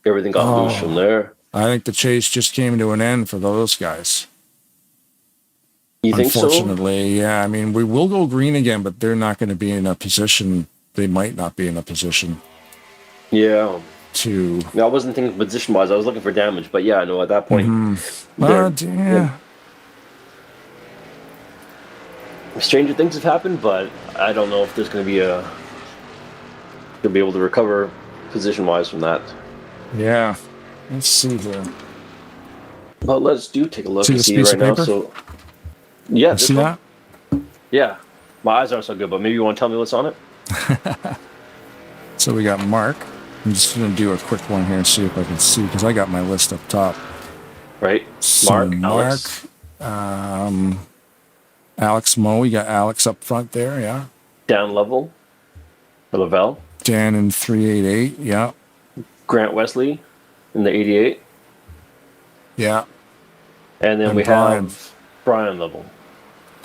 everything got loose from there. I think the chase just came to an end for those guys. You think so? Unfortunately, yeah. I mean, we will go green again, but they're not going to be in a position they might not be in a position. Yeah. To. I wasn't thinking position wise. I was looking for damage, but yeah, no. At that point, stranger things have happened, but I don't know if there's going to be to be able to recover position wise from that. Yeah. Let's see here. But let's take a look See and this see piece right of now. paper? So, yeah, You see that? Yeah, my eyes aren't so good, but maybe you want to tell me what's on it. So we got Mark. I'm just going to do a quick one here and see if I can see, because I got my list up top. Right. So Mark, Alex Moe. We got Alex up front there, yeah. Down level. Lavelle. Dan in 388, yeah. Grant Wesley in the 88. Yeah. And then And we Brian. have Brian level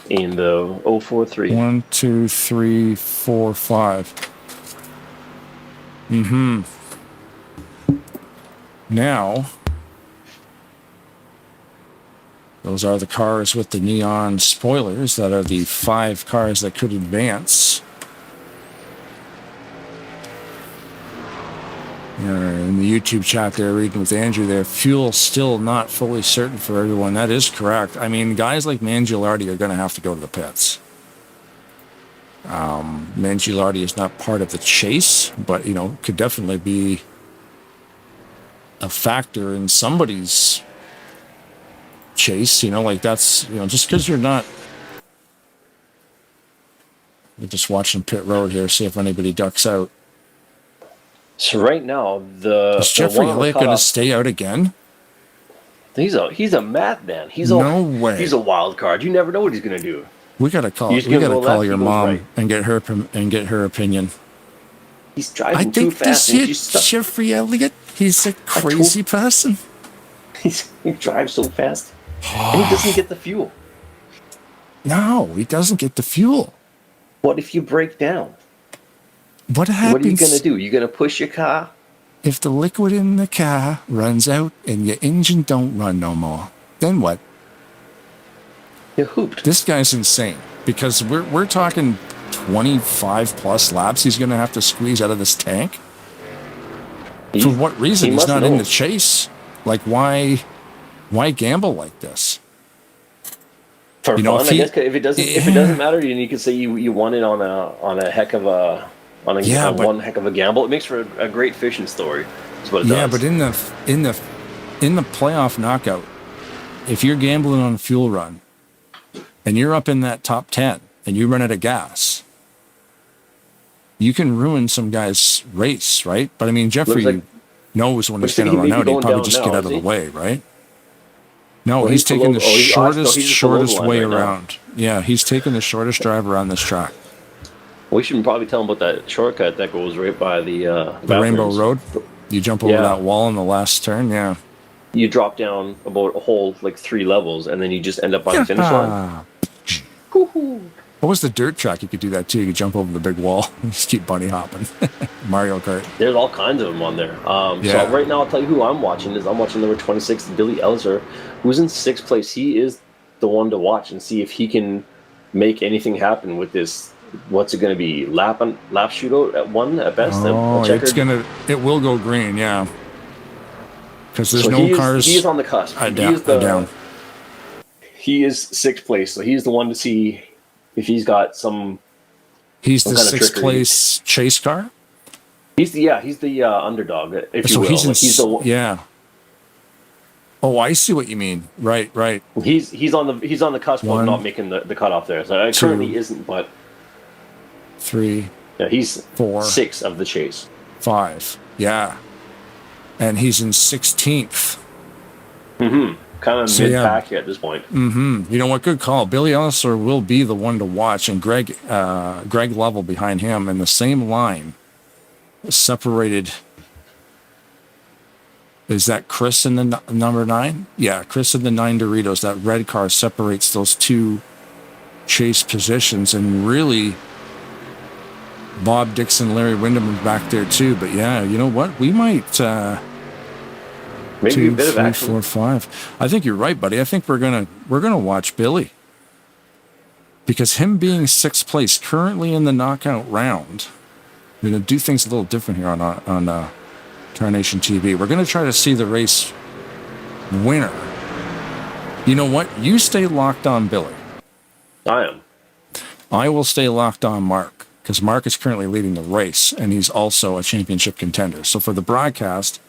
in the 043. 1, 2, 3, 4, 5. Now, those are the cars with the neon spoilers. That are the 5 cars that could advance. In the YouTube chat there, reading with Andrew there, fuel still not fully certain for everyone. That is correct. I mean, guys like Mangialardi are going to have to go to the pits. Mangialardi is not part of the chase, but, could definitely be a factor in somebody's chase, like that's, just because you're not. We're just watching pit road here, see if anybody ducks out. So right now, Is Jeffrey Elliott going to stay out again? He's a madman. No way. He's a wild card. You never know what he's going to do. We got to call. We got to call your mom and get her opinion. He's driving too fast. I think this is Jeffrey Elliott. He's a crazy person. He drives so fast, and he doesn't get the fuel. No, he doesn't get the fuel. What if you break down? What happens? What are you going to do? You going to push your car? If the liquid in the car runs out and your engine don't run no more, then what? You're hooped. This guy's insane, because we're talking 25 plus laps he's going to have to squeeze out of this tank. For what reason? He's not in the chase. Like, why gamble like this? For fun, I guess. If it doesn't matter, and you can say you won it on a heck of a one heck of a gamble. It makes for a great fishing story. That's what it does. Yeah, but in the playoff knockout, if you're gambling on a fuel run and you're up in that top 10 and you run out of gas, you can ruin some guy's race, right? But I mean, Jeffrey knows when he's going to run out. He'd probably just get out of the way, right? No, he's taking the shortest way around. Yeah, he's taking the shortest drive around this track. We should probably tell him about that shortcut that goes right by the Rainbow Road. You jump over that wall in the last turn, yeah. You drop down about a whole 3 levels, and then you just end up on the finish line. What was the dirt track? You could do that too. You could jump over the big wall and just keep bunny hopping. Mario Kart. There's all kinds of them on there. So right now, I'll tell you who I'm watching. I'm watching number 26, Billy Elzer, who's in 6th place. He is the one to watch and see if he can make anything happen with this. What's it going to be? Lap shootout at 1 at best? Oh, it will go green, yeah. Because there's no cars. He is on the cusp. Down. He is 6th place, so he's the one to see if he's got some. He's the 6th place chase car. He's the underdog, if you will. Yeah. Oh, I see what you mean. Right. He's on the cusp of not making the cutoff there. So it currently isn't, but 3. Yeah, he's 4. 6 of the chase. 5. Yeah. And he's in 16th. Kind of mid-pack at this point. You know what? Good call. Billy Elliser will be the one to watch, and Greg Lovell behind him in the same line, separated. Is that Chris in the number 9? Yeah, Chris in the 9 Doritos. That red car separates those 2 chase positions, and really Bob Dixon, Larry Windham back there too. But yeah, you know what? We might maybe 2, a bit 3, of action. 4, 5. I think you're right, buddy. I think we're gonna watch Billy, because him being 6th place currently in the knockout round, We're going to do things a little different here on Tarnation TV. We're going to try to see the race winner. You know what? You stay locked on Billy. I am. I will stay locked on Mark, because Mark is currently leading the race, and he's also a championship contender. So for the broadcast,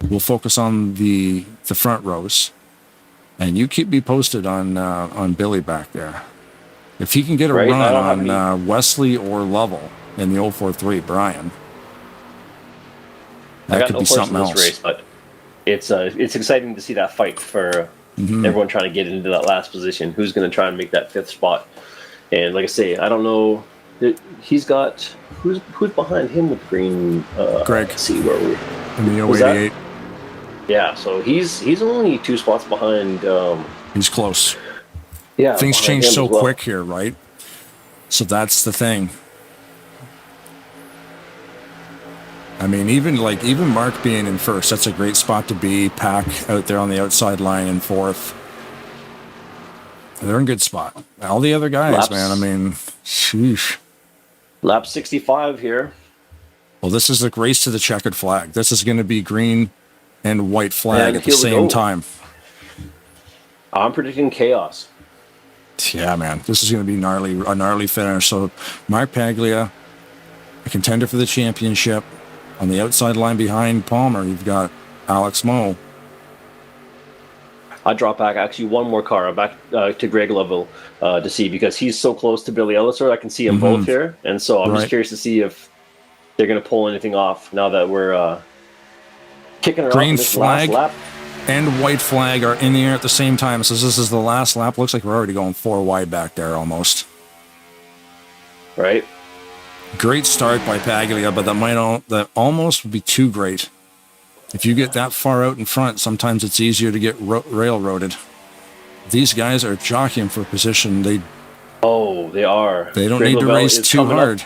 we'll focus on the front rows, and you keep me posted on Billy back there. If he can get a run on Wesley or Lovell in the 043, Brian, that could be something else. Race, but it's exciting to see that fight for everyone trying to get into that last position. Who's going to try and make that 5th spot? And like I say, I don't know. He's got who's behind him with green. Greg. Let's see where we in the 088. Yeah, so he's only 2 spots behind. He's close. Yeah, things change so quick here, right? So that's the thing. I mean, even Mark being in first, that's a great spot to be. Pack out there on the outside line in 4th. They're in good spot. All the other guys, man, I mean, sheesh. Lap 65 here. Well, this is the race to the checkered flag. This is going to be green and white flag at the same time. I'm predicting chaos. Yeah, man, this is going to be a gnarly finish. So, Mark Paglia, a contender for the championship. On the outside line behind Palmer, you've got Alex Moe. I drop back actually one more car back to Greg Lovell to see, because he's so close to Billy Elliser. I can see them both here, and so I'm just curious to see if they're going to pull anything off now that we're kicking her off in this last lap. And white flag are in the air at the same time. So this is the last lap. Looks like we're already going 4 wide back there almost. Right. Great start by Paglia, but that almost would be too great. If you get that far out in front, sometimes it's easier to get railroaded. These guys are jockeying for position. They are. They don't need to race too hard.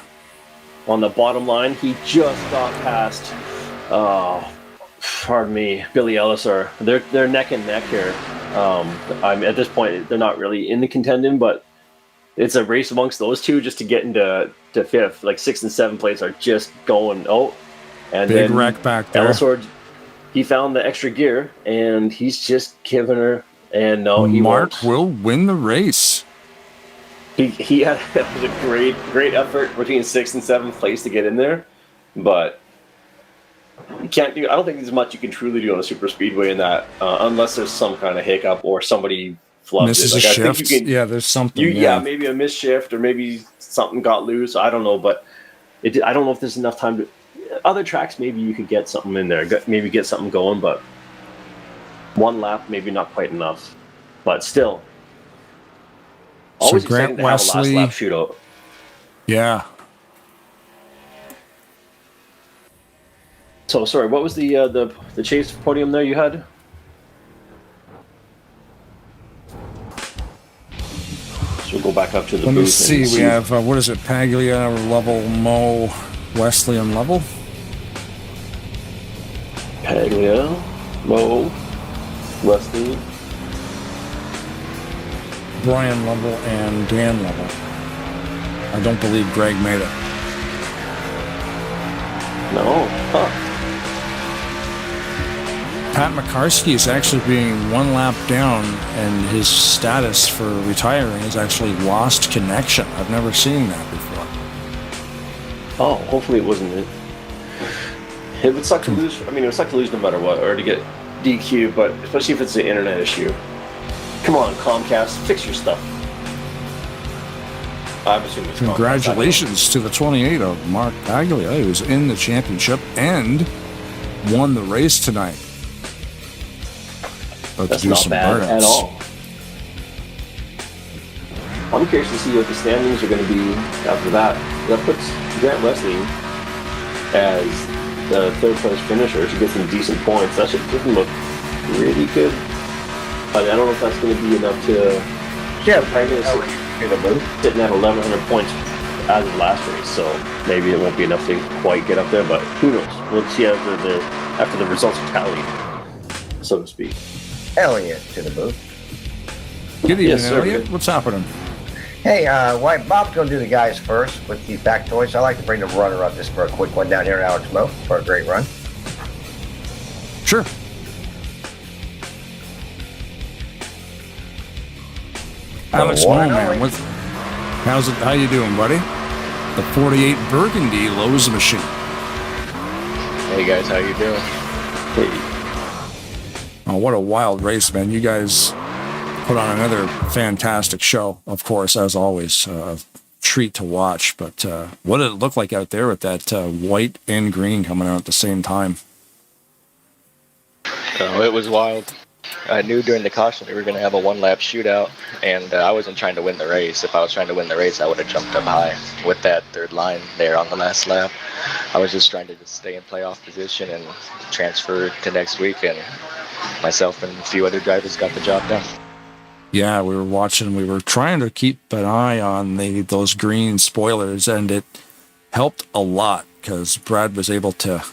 On the bottom line, he just got past. Pardon me, Billy Elliser. They're neck and neck here. At this point, they're not really in the contending, but it's a race amongst those two just to get into 5th. Like 6th and 7th place are just going. And big then wreck back there. Elliser, he found the extra gear and he's just giving her. And Mark will win the race. He had that was a great effort between 6th and 7th place to get in there, but you can't do. I don't think there's much you can truly do on a super speedway in that, unless there's some kind of hiccup or somebody flubbed misses it. a shift. There's something. Maybe a missed shift or maybe something got loose. I don't know, but I don't know if there's enough time to. Other tracks, maybe you could get something in there, maybe get something going, but one lap, maybe not quite enough. But still, always exciting to have a last lap shootout. Yeah. So sorry, what was the chase podium there you had? So we'll go back up to the booth. Let me see. We have what is it? Paglia, Lovell, Moe, Wesley, and Lovell. Paglia, Moe, Wesley, Brian Lovell, and Dan Lovell. I don't believe Greg made it. No. Huh. Pat McCarskey is actually being 1 lap down, and his status for retiring is actually lost connection. I've never seen that before. Oh, hopefully it wasn't it. It would suck to lose. I mean, it would suck to lose no matter what, or to get DQ, but especially if it's an internet issue. Come on, Comcast, fix your stuff. I'm assuming it's Congratulations to the 28 of Mark Paglia, who's in the championship and won the race tonight. That's not bad at all. I'm curious to see what the standings are going to be after that. That puts Grant Wesley as the 3rd place finisher. She gets some decent points. That should give him look really good. I don't know if that's going to be enough to. Yeah, sitting at 1,100 points as of last race, so maybe it won't be enough to quite get up there. But who knows? We'll see after the results are tallied, so to speak. Elliot to the booth. Good evening, Yes, sir. Elliot. What's happening? Hey, White, Bob's going to do the guys first with the factoids. I like to bring the runner up just for a quick one down here, Alex Moe, for a great run. Sure. Alex Moe, man, how you doing, buddy? The 48 Burgundy Lowe's machine. Hey guys, how you doing? Hey. Oh, what a wild race, man! You guys put on another fantastic show, of course, as always. A treat to watch. But what did it look like out there with that white and green coming out at the same time? Oh, it was wild. I knew during the caution we were going to have a one-lap shootout, and I wasn't trying to win the race. If I was trying to win the race, I would have jumped up high with that third line there on the last lap. I was just trying to just stay in playoff position and transfer to next week, and myself and a few other drivers got the job done. Yeah, we were watching. We were trying to keep an eye on those green spoilers, and it helped a lot because Brad was able to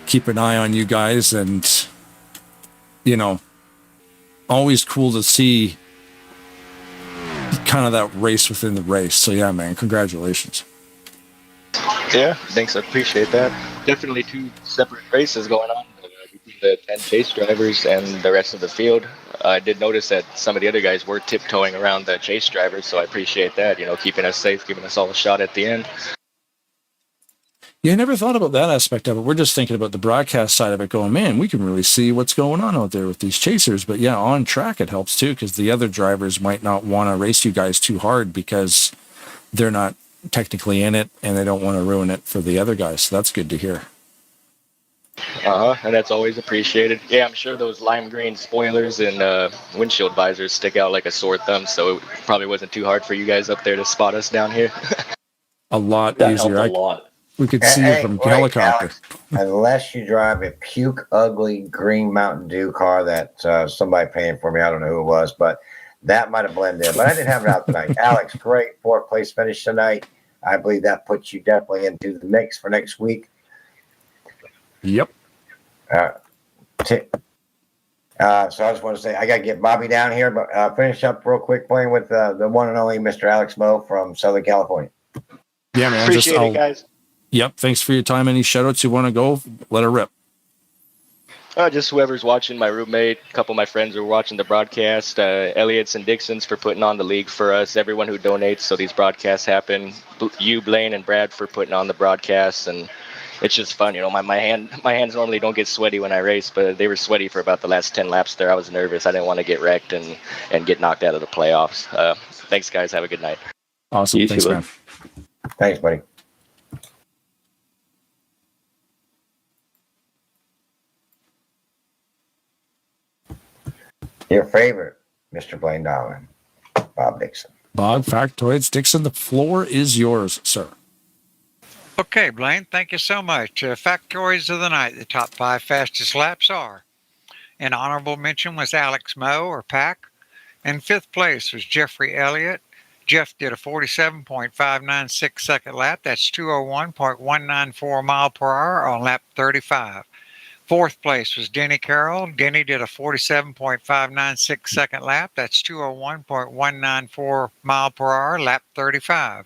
keep an eye on you guys, and always cool to see kind of that race within the race. So yeah, man, congratulations. Yeah, thanks. I appreciate that. Definitely two separate races going on between the 10 chase drivers and the rest of the field. I did notice that some of the other guys were tiptoeing around the chase drivers, so I appreciate that, keeping us safe, giving us all a shot at the end. Yeah, I never thought about that aspect of it. We're just thinking about the broadcast side of it going, man, we can really see what's going on out there with these chasers. But yeah, on track it helps too, because the other drivers might not want to race you guys too hard because they're not technically in it and they don't want to ruin it for the other guys. So that's good to hear. And that's always appreciated. Yeah, I'm sure those lime green spoilers and windshield visors stick out like a sore thumb, so it probably wasn't too hard for you guys up there to spot us down here. A lot That easier. helped a lot. We could see you from helicopter. Alex, unless you drive a puke ugly green Mountain Dew car that somebody paying for me, I don't know who it was, but that might have blended in. But I didn't have it out tonight. Alex, great fourth place finish tonight. I believe that puts you definitely into the mix for next week. Yep. So I just want to say I got to get Bobby down here, but finish up real quick playing with the one and only Mr. Alex Moe from Southern California. Yeah, man. Appreciate it, guys. Yep. Thanks for your time. Any shout outs you want to go? Let her rip. Just whoever's watching, my roommate, a couple of my friends who are watching the broadcast, Elliott's and Dixon's for putting on the league for us, everyone who donates so these broadcasts happen, you, Blaine, and Brad for putting on the broadcasts, and it's just fun. My hands normally don't get sweaty when I race, but they were sweaty for about the last 10 laps there. I was nervous. I didn't want to get wrecked and get knocked out of the playoffs. Thanks, guys. Have a good night. Awesome. You Thanks, too, man. Thanks, buddy. Your favorite, Mr. Blaine Darwin, Bob Dixon. Bob, factoids. Dixon, the floor is yours, sir. Okay, Blaine, thank you so much. Factoids of the night. The top 5 fastest laps are: an honorable mention was Alex Moe, or Pack. In 5th place was Jeffrey Elliott. Jeff did a 47.596 second lap. That's 201.194 mile per hour on lap 35. 4th place was Denny Carroll. Denny did a 47.596 second lap. That's 201.194 mile per hour, lap 35.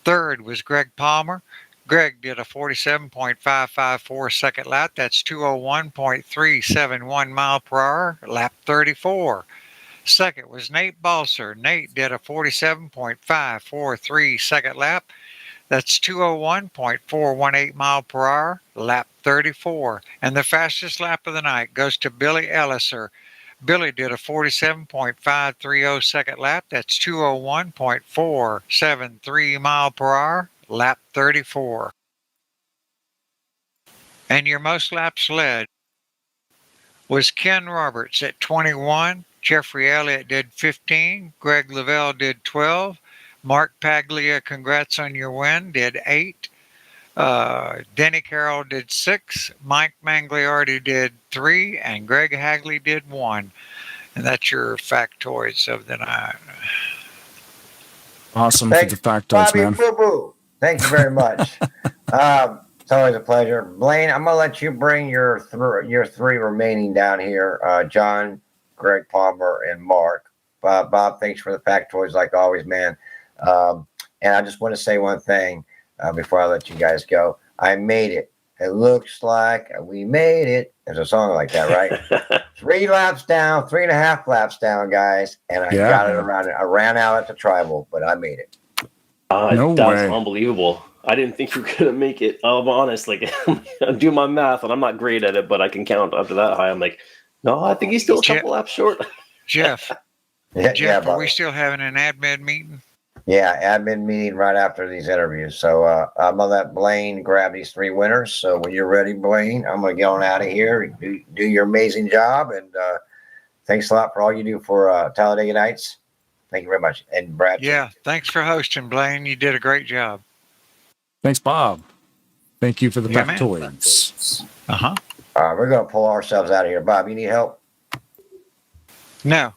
3rd was Greg Palmer. Greg did a 47.554 second lap. That's 201.371 mile per hour, lap 34. 2nd was Nate Balser. Nate did a 47.543 second lap. That's 201.418 mile per hour, lap 34. And the fastest lap of the night goes to Billy Elliser. Billy did a 47.530 second lap. That's 201.473 mile per hour, lap 34. And your most laps led was Ken Roberts at 21. Jeffrey Elliott did 15. Greg Lavelle did 12. Mark Paglia, congrats on your win, did 8. Denny Carroll did 6. Mike Mangliardi did 3. And Greg Hagley did 1. And that's your factoids of the night. Awesome. Thanks, for the factoids, Bobby man. Boo Boo. Thank you very much. It's always a pleasure. Blaine, I'm going to let you bring your 3 remaining down here. John, Greg Palmer, and Mark. Bob, thanks for the factoids like always, man. And I just want to say one thing before I let you guys go. I made it. It looks like we made it. There's a song like that, right? 3 laps down, 3.5 laps down, guys. And I got it around. I ran out at the tribal, but I made it. No that way. was unbelievable. I didn't think you were gonna make it. I'm honest. Like, I'm doing my math, and I'm not great at it, but I can count up to that high. I'm like, no, I think he's still a couple laps short. Jeff, Yeah, are we still having an admin meeting? Yeah, admin meeting right after these interviews. So I'm gonna let Blaine grab these 3 winners. So when you're ready, Blaine, I'm gonna get on out of here. Do your amazing job, and thanks a lot for all you do for Talladega Nights. Thank you very much, and Brad. Yeah, thanks for hosting, Blaine. You did a great job. Thanks, Bob. Thank you for the Yeah, man. factoids. Uh-huh. We're gonna pull ourselves out of here. Bob, you need help? No.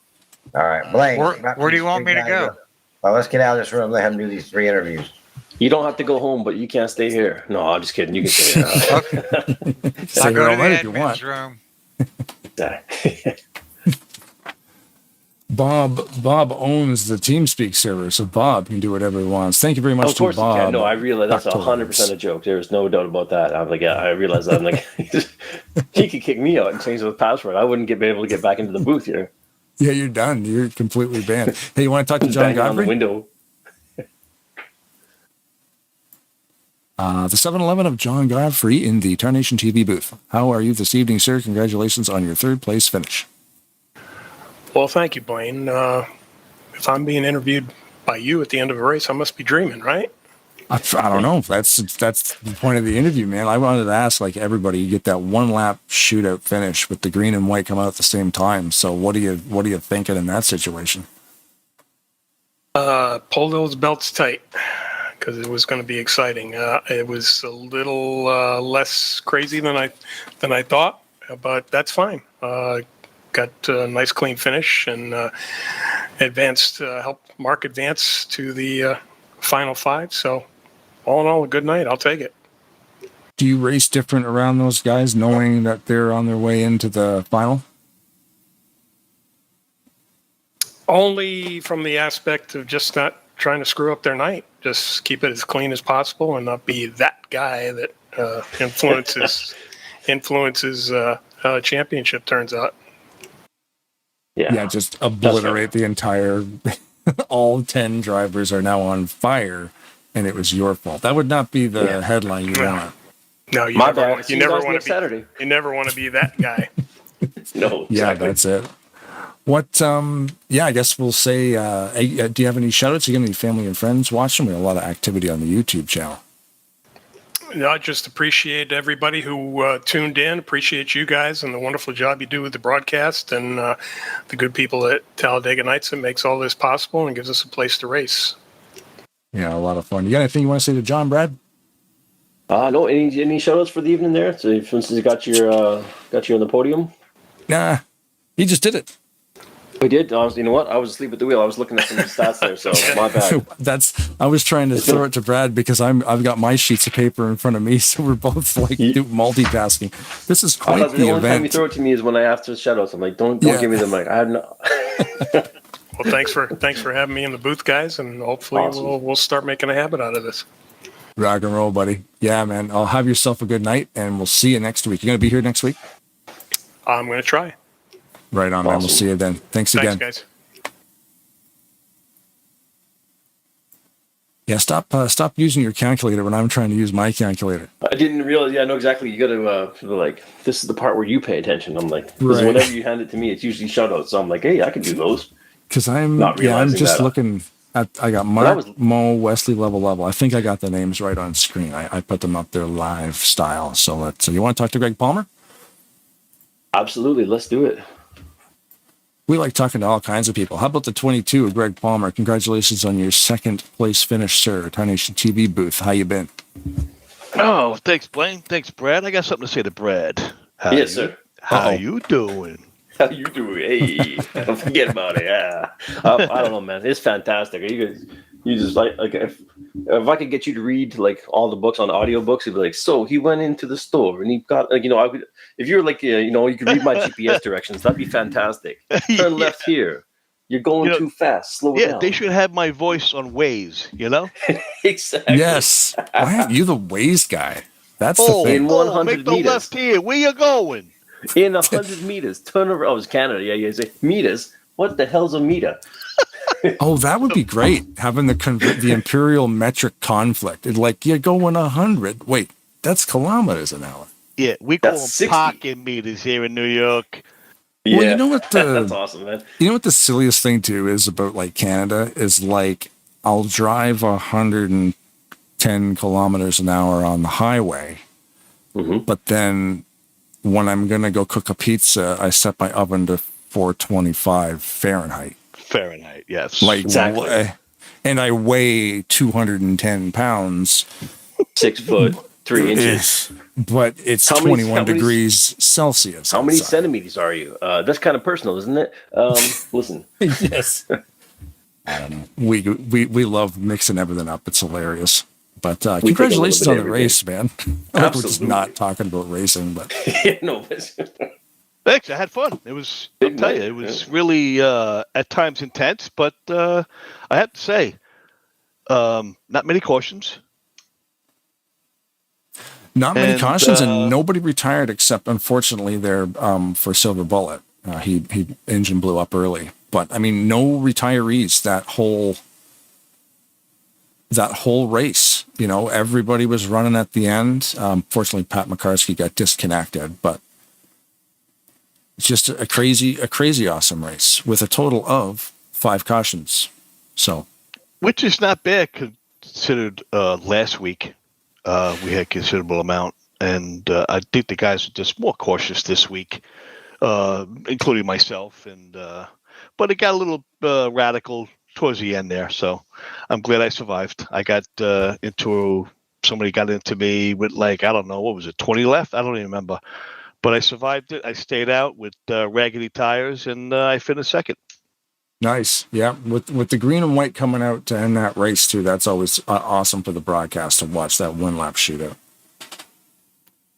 All right, Blaine. Where do you want me to go? Well, let's get out of this room. Let him do these 3 interviews. You don't have to go home, but you can't stay here. No, I'm just kidding. You can stay here. I'll go to the admin's room. Bob owns the TeamSpeak server, so Bob can do whatever he wants. Thank you very much Of course to Bob. you can. No, I realize that's 100% a joke. There's no doubt about that. I'm like, yeah, I realize that. I'm like, he could kick me out and change the password. I wouldn't be able to get back into the booth here. Yeah, you're done. You're completely banned. Hey, you want to talk to John Banging on the Godfrey? window. The 7-Eleven of John Godfrey in the Tarnation TV booth. How are you this evening, sir? Congratulations on your 3rd place finish. Well, thank you, Blaine. If I'm being interviewed by you at the end of a race, I must be dreaming, right? I don't know. That's the point of the interview, man. I wanted to ask, like everybody, you get that 1-lap shootout finish with the green and white come out at the same time. So what are you thinking in that situation? Pull those belts tight because it was going to be exciting. It was a little less crazy than I thought, but that's fine. Got a nice clean finish and helped Mark advance to the final 5. So all in all, a good night. I'll take it. Do you race different around those guys knowing that they're on their way into the final? Only from the aspect of just not trying to screw up their night. Just keep it as clean as possible and not be that guy that influences championship, turns out. Yeah, just obliterate the entire. All 10 drivers are now on fire, and it was your fault. That would not be the headline you want. No, you never want to be that guy. No. Yeah, that's it. What? I guess we'll say. Do you have any shout-outs? You got any family and friends watching? We have a lot of activity on the YouTube channel. I just appreciate everybody who tuned in. Appreciate you guys and the wonderful job you do with the broadcast, and the good people at Talladega Nights that makes all this possible and gives us a place to race. Yeah, a lot of fun. You got anything you want to say to John, Brad? No. Any shout-outs for the evening there? So, for instance, got you on the podium. Nah, he just did it. We did. You know what? I was asleep at the wheel. I was looking at some stats there, so my bad. I was trying to throw it to Brad because I've got my sheets of paper in front of me, so we're both like multitasking. This is quite the only event. Time you throw it to me is when I ask for shout-outs. I'm like, don't give me the mic. I had no. Well, thanks for having me in the booth, guys, and hopefully we'll start making a habit out of this. Rock and roll, buddy. Yeah, man. I'll have yourself a good night, and we'll see you next week. You gonna be here next week? I'm gonna try. Right on, man. We'll see you then. Thanks again. Thanks, guys. Yeah, stop using your calculator when I'm trying to use my calculator. I didn't realize. Yeah, I know exactly. You got to this is the part where you pay attention. I'm like, because Right. whenever you hand it to me, it's usually shout-outs. So I'm like, hey, I can do those. Because I'm just looking at. I got Mark, Mo, Wesley, level. I think I got the names right on screen. I put them up there live style. So you want to talk to Greg Palmer? Absolutely, let's do it. We like talking to all kinds of people. How about the 22 of Greg Palmer? Congratulations on your 2nd place finish, sir. Tarnation TV booth. How you been? Oh, thanks, Blaine. Thanks, Brad. I got something to say to Brad. Yes, sir. How you doing? How you doing? Hey, don't forget about it. Yeah, I don't know, man. It's fantastic. You just like if I could get you to read like all the books on audiobooks, you'd be like, so he went into the store and he got like, I would, if you're like, you could read my GPS directions, that'd be fantastic. Turn left here. You're going You know, too fast. Slow Yeah, down. they should have my voice on Waze, you know? Exactly. Yes. Why aren't you the Waze guy? That's the Oh, thing. In 100 make the meters. left here. Where you going? In 100 meters. Turn around. Oh, it's Canada. Yeah, you say meters. What the hell's a meter? Oh, that would be great. Having the imperial metric conflict. It's like, you're going 100. Wait, that's kilometers an hour. Yeah, we call them That's 60. parking meters here in New York. Yeah. Well, you know what That's awesome, man. You know what the silliest thing too is about like Canada is like I'll drive 110 kilometers an hour on the highway, but then when I'm gonna go cook a pizza, I set my oven to 425 Fahrenheit. Fahrenheit, yes. Like Exactly. and I weigh 210 pounds. 6 foot, 3 inches. But it's How many- 21 how many- degrees Celsius. How many outside. centimeters are you? That's kind of personal, isn't it? Listen. Yes. I don't know. We love mixing everything up. It's hilarious. But We take a congratulations little on bit the of race, man. I think we're just Absolutely. not talking about racing, but No, but Thanks, I had fun. It was, I'll Big tell night, you, it was yeah. really at times intense, but I have to say, not many cautions. not many And, cautions, and nobody retired except, unfortunately, there for Silver Bullet. He engine blew up early, but I mean, no retirees that whole race. You know, everybody was running at the end. Fortunately, Pat McCarskey got disconnected, but it's just a crazy awesome race with a total of 5 cautions. So, Which is not bad considered last week. We had considerable amount, and I think the guys are just more cautious this week, including myself. And but it got a little radical towards the end there, so I'm glad I survived. I got somebody got into me with like, I don't know, what was it, 20 left? I don't even remember. But I survived it. I stayed out with raggedy tires, and I finished second. nice. Yeah, with the green and white coming out to end that race too, that's always awesome for the broadcast to watch that 1-lap shootout.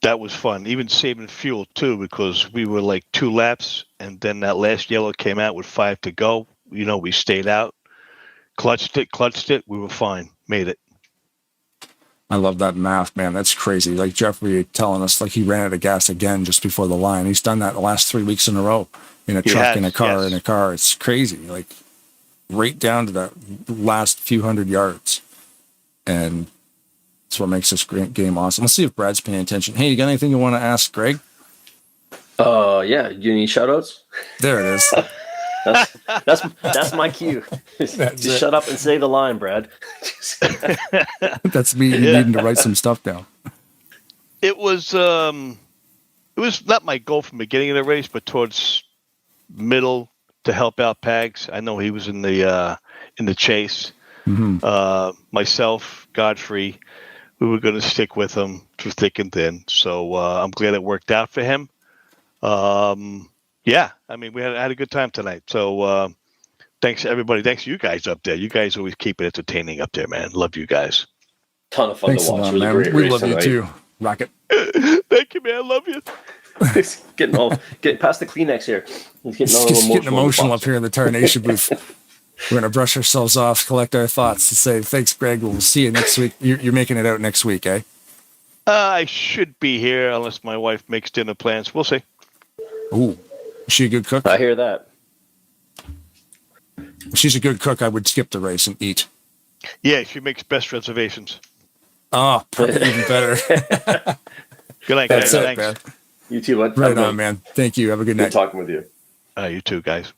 That was fun. Even saving fuel too, because we were like 2 laps, and then that last yellow came out with 5 to go. You know, we stayed out, clutched it. We were fine. Made it. I love that math, man. That's crazy. Like Jeffrey telling us, like he ran out of gas again just before the line. He's done that the last 3 weeks in a row in a He truck, has, in a car, yes. in a car. It's crazy. Like right down to the last few hundred yards. And that's what makes this great game awesome. Let's see if Brad's paying attention. Hey, you got anything you want to ask Greg? yeah. You need shout outs? There it is. That's my cue. That's Just it. shut up and say the line, Brad. That's me needing to write some stuff down. It was not my goal from the beginning of the race, but towards middle to help out Pags. I know he was in the chase. Myself, Godfrey, we were going to stick with him through thick and thin. So I'm glad it worked out for him. Yeah, I mean, we had a good time tonight. So thanks to everybody. Thanks to you guys up there. You guys always keep it entertaining up there, man. Love you guys. Ton of fun Thanks to a watch. lot, Really man. great We race love you tonight. too, Rocket. Thank you, man. Love you. Getting past the Kleenex here. It's getting, a It's little getting emotional in up the here in the Tarnation booth. We're going to brush ourselves off, collect our thoughts, to say thanks, Greg. We'll see you next week. You're making it out next week, eh? I should be here unless my wife makes dinner plans. We'll see. Ooh, is she a good cook? I hear that. If she's a good cook, I would skip the race and eat. Yeah, she makes best reservations. Oh, even better. Good night, That's guys. it, Thanks. man. You too, bud. Right on, man. Thank you. Have a good night. Good talking with you. You too, guys.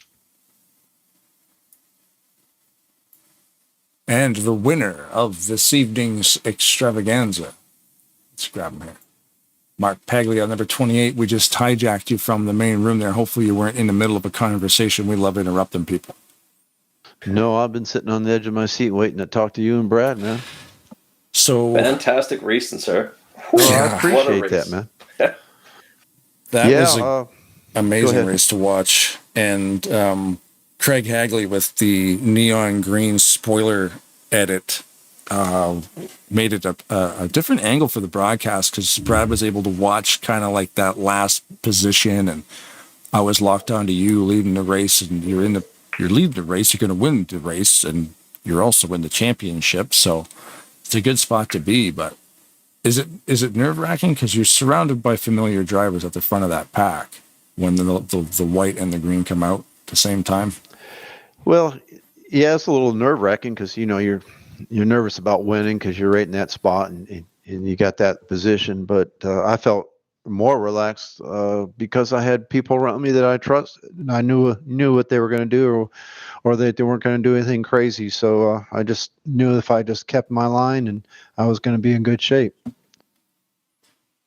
And the winner of this evening's extravaganza. Let's grab him here. Mark Paglia, number 28. We just hijacked you from the main room there. Hopefully you weren't in the middle of a conversation. We love interrupting people. No, I've been sitting on the edge of my seat waiting to talk to you and Brad, man. So fantastic racing, sir. Oh, Yeah. I What a appreciate race. that, man. That Yeah, was an go amazing ahead. race to watch. And Craig Hagley with the neon green spoiler edit made it a different angle for the broadcast, because Brad was able to watch kind of like that last position, and I was locked onto you leading the race, and you're in the you're leading the race, you're going to win the race, and you're also in the championship. So it's a good spot to be. But is it nerve wracking because you're surrounded by familiar drivers at the front of that pack when the white and the green come out at the same time? Well, yeah, it's a little nerve wracking because you're nervous about winning because you're right in that spot and you got that position. But I felt more relaxed because I had people around me that I trust and I knew what they were going to do or that they weren't going to do anything crazy. So I just knew if I just kept my line and I was going to be in good shape.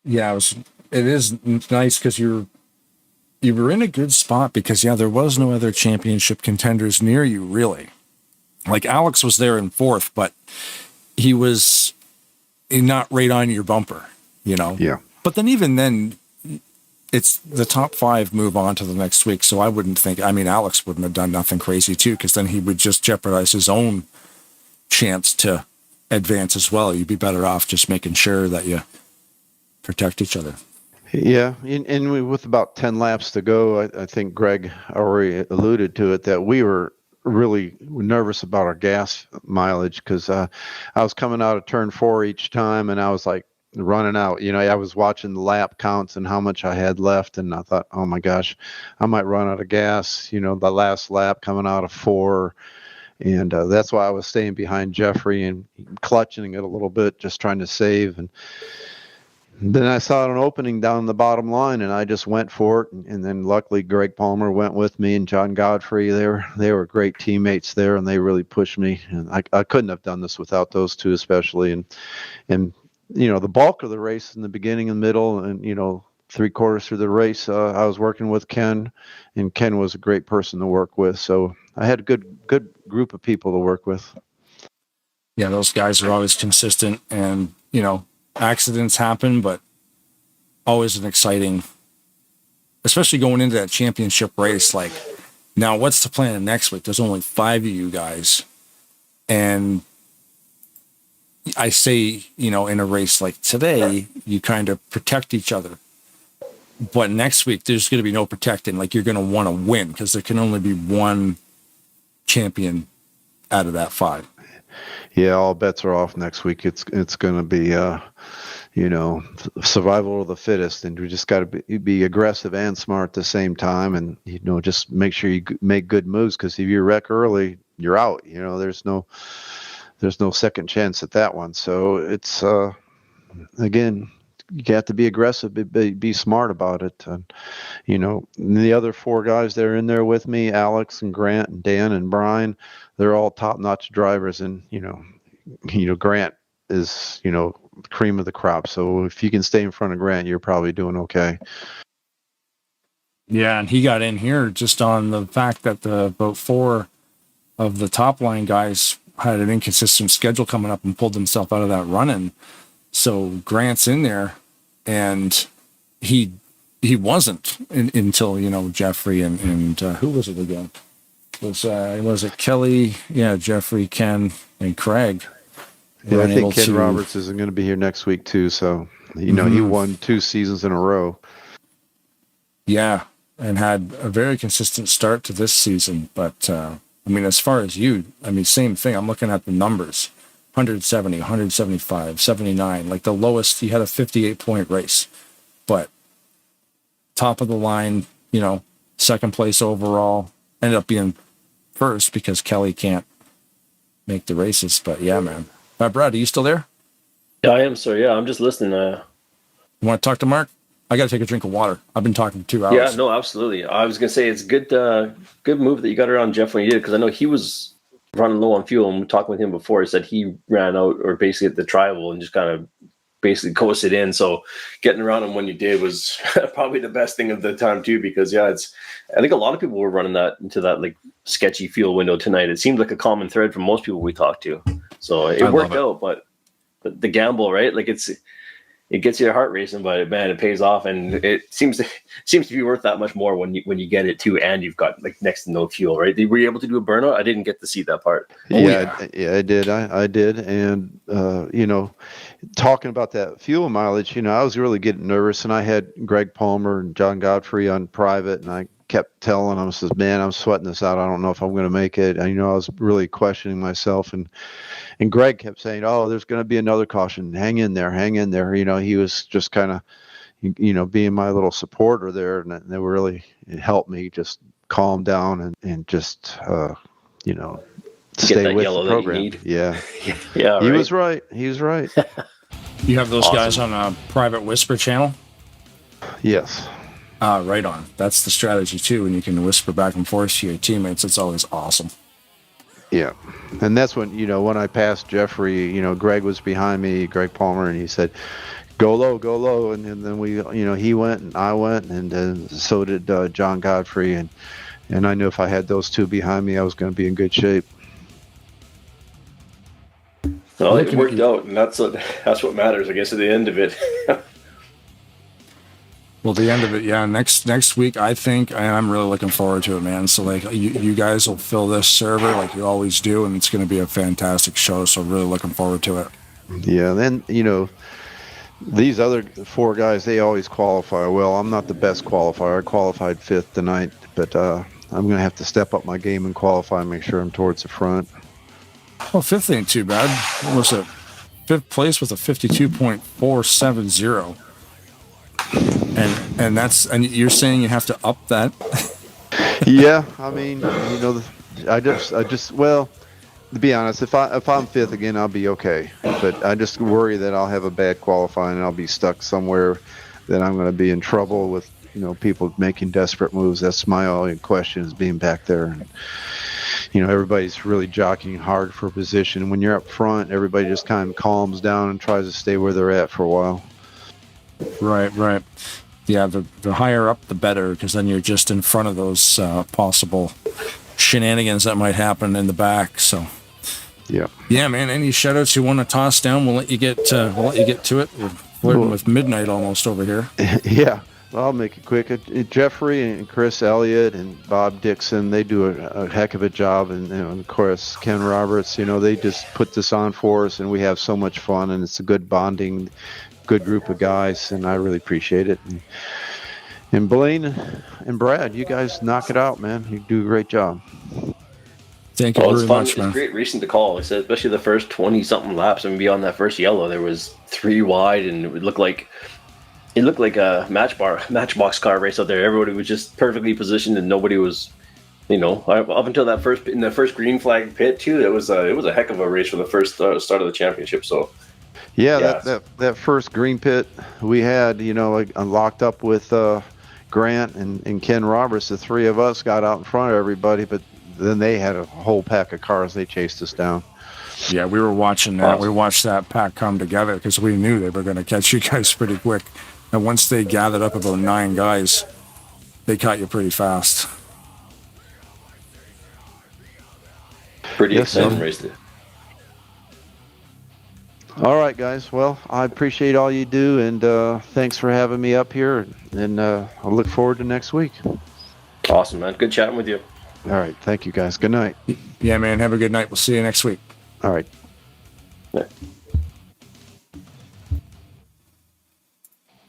Yeah, it is nice because you were in a good spot because there was no other championship contenders near you really. Like Alex was there in fourth, but he was not right on your bumper, Yeah. But then even then, it's the top 5 move on to the next week. So I wouldn't think, Alex wouldn't have done nothing crazy too, because then he would just jeopardize his own chance to advance as well. You'd be better off just making sure that you protect each other. Yeah, and with about 10 laps to go, I think Greg already alluded to it, that we were really nervous about our gas mileage because I was coming out of turn 4 each time, and I was like running out. I was watching the lap counts and how much I had left, and I thought, oh my gosh, I might run out of gas, the last lap coming out of 4. And that's why I was staying behind Jeffrey and clutching it a little bit, just trying to save. And then I saw an opening down the bottom line, and I just went for it. And then luckily, Greg Palmer went with me, and John Godfrey. They were great teammates there, and they really pushed me. And I couldn't have done this without those two, especially. And the bulk of the race in the beginning and middle, and 3/4 through the race, I was working with Ken, and Ken was a great person to work with. So I had a good group of people to work with. Yeah, those guys are always consistent, and accidents happen, but always an exciting, especially going into that championship race. Like, now what's the plan next week? There's only 5 of you guys. And I say, in a race like today, you kind of protect each other. But next week, there's going to be no protecting. Like, you're going to want to win because there can only be one champion out of that 5. Yeah, all bets are off next week. It's going to be, survival of the fittest, and we just got to be aggressive and smart at the same time, and just make sure you make good moves because if you wreck early, you're out. There's no second chance at that one. So it's again, you have to be aggressive, be smart about it. And, the other 4 guys that are in there with me, Alex and Grant and Dan and Brian, they're all top-notch drivers. And, Grant is, cream of the crop. So if you can stay in front of Grant, you're probably doing okay. Yeah, and he got in here just on the fact that about 4 of the top line guys had an inconsistent schedule coming up and pulled himself out of that run-in. So Grant's in there, and he wasn't until Jeffrey and who was it again? Was it Kelly? Yeah, Jeffrey, Ken, and Craig. Yeah, I think Ken Roberts isn't going to be here next week too. So he won 2 seasons in a row. Yeah, and had a very consistent start to this season. But as far as you, same thing. I'm looking at the numbers. 170, 175, 79. Like the lowest, he had a 58-point race. But top of the line, second place overall. Ended up being first because Kelly can't make the races. But yeah, man. Brad, are you still there? Yeah, I am, sir. Yeah, I'm just listening. You want to talk to Mark? I got to take a drink of water. I've been talking for 2 hours. Yeah, no, absolutely. I was going to say it's good move that you got around Jeff when you did, because I know he was running low on fuel, and talking with him before, he said he ran out or basically at the tribal and just kind of basically coasted in. So getting around him when you did was probably the best thing of the time too, because I think a lot of people were running that into that like sketchy fuel window tonight. It seemed like a common thread for most people we talked to. So it worked out, but the gamble, right? Like it gets your heart racing, but man, it pays off, and it seems to be worth that much more when you get it too, and you've got like next to no fuel, right? Were you able to do a burnout? I didn't get to see that part. Yeah, I did. I did, and talking about that fuel mileage, I was really getting nervous, and I had Greg Palmer and John Godfrey on private, and I kept telling him, says, man, I'm sweating this out. I don't know if I'm going to make it. And, I was really questioning myself. And Greg kept saying, oh, there's going to be another caution. Hang in there. He was just kind of, being my little supporter there. And it really helped me just calm down and just, stay with the program. Yeah. Yeah. He was right. He was right. You have those Awesome. guys on a private whisper channel? Yes. Right on. That's the strategy too. When you can whisper back and forth to your teammates, it's always awesome. Yeah. And that's when, when I passed Jeffrey, Greg was behind me, Greg Palmer, and he said, go low. And then we, he went and I went, and so did John Godfrey. And I knew if I had those two behind me, I was going to be in good shape. Well, it worked out, and that's what matters, I guess, at the end of it. Well, the end of it, yeah. Next week, I think, and I'm really looking forward to it, man. So, like, you guys will fill this server like you always do, and it's going to be a fantastic show. So, really looking forward to it. Yeah, and then, these other 4 guys, they always qualify. Well, I'm not the best qualifier. I qualified 5th tonight, but I'm going to have to step up my game and qualify and make sure I'm towards the front. Well, 5th ain't too bad. What was it? 5th place with a 52.470. And you're saying you have to up that? Yeah, I mean, I just well, to be honest, if I'm 5th again, I'll be okay. But I just worry that I'll have a bad qualifying and I'll be stuck somewhere that I'm going to be in trouble with, people making desperate moves. That's my only question, is being back there. And, everybody's really jockeying hard for position. When you're up front, everybody just kind of calms down and tries to stay where they're at for a while. Right. Yeah, the higher up, the better, because then you're just in front of those possible shenanigans that might happen in the back. So, yeah, man. Any shoutouts you want to toss down? We'll let you get to it. We're flirting with midnight almost over here. Yeah, well, I'll make it quick. Jeffrey and Chris Elliott and Bob Dixon, they do a heck of a job, and of course Ken Roberts. They just put this on for us, and we have so much fun, and it's a good bonding. Good group of guys, and I really appreciate it. And Blaine and Brad, you guys knock it out, man. You do a great job. Thank you very much, man. It's great racing to call. I said, especially the first 20-something laps. I mean, beyond that first yellow, there was 3 wide, and it looked like a matchbox car race out there. Everybody was just perfectly positioned, and nobody was, up until that first green flag pit too. It was a heck of a race for the first start of the championship. So. Yeah, that first green pit we had, locked up with Grant and Ken Roberts. The 3 of us got out in front of everybody, but then they had a whole pack of cars. They chased us down. Yeah, we were watching that. Awesome. We watched that pack come together because we knew they were going to catch you guys pretty quick. And once they gathered up about 9 guys, they caught you pretty fast. Pretty exciting race there. All right, guys. Well, I appreciate all you do, and thanks for having me up here. And I'll look forward to next week. Awesome, man. Good chatting with you. All right. Thank you, guys. Good night. Yeah, man. Have a good night. We'll see you next week. All right. Yeah.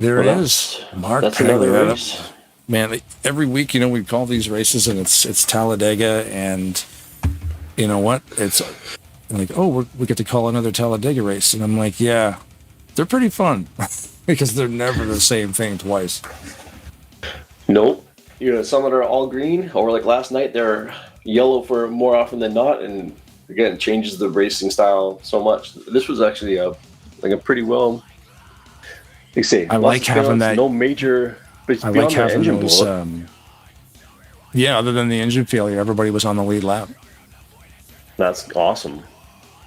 There it is. Mark. That's another race. Man, every week, we call these races, and it's Talladega, and you know what? It's like, oh, we get to call another Talladega race. And I'm like, yeah, they're pretty fun because they're never the same thing twice. Nope. Some that are all green, or like last night, they're yellow for more often than not. And again, it changes the racing style so much. This was actually a pretty well, I like having that. No major, but it's beyond the engine blow. Yeah, other than the engine failure, everybody was on the lead lap. That's awesome.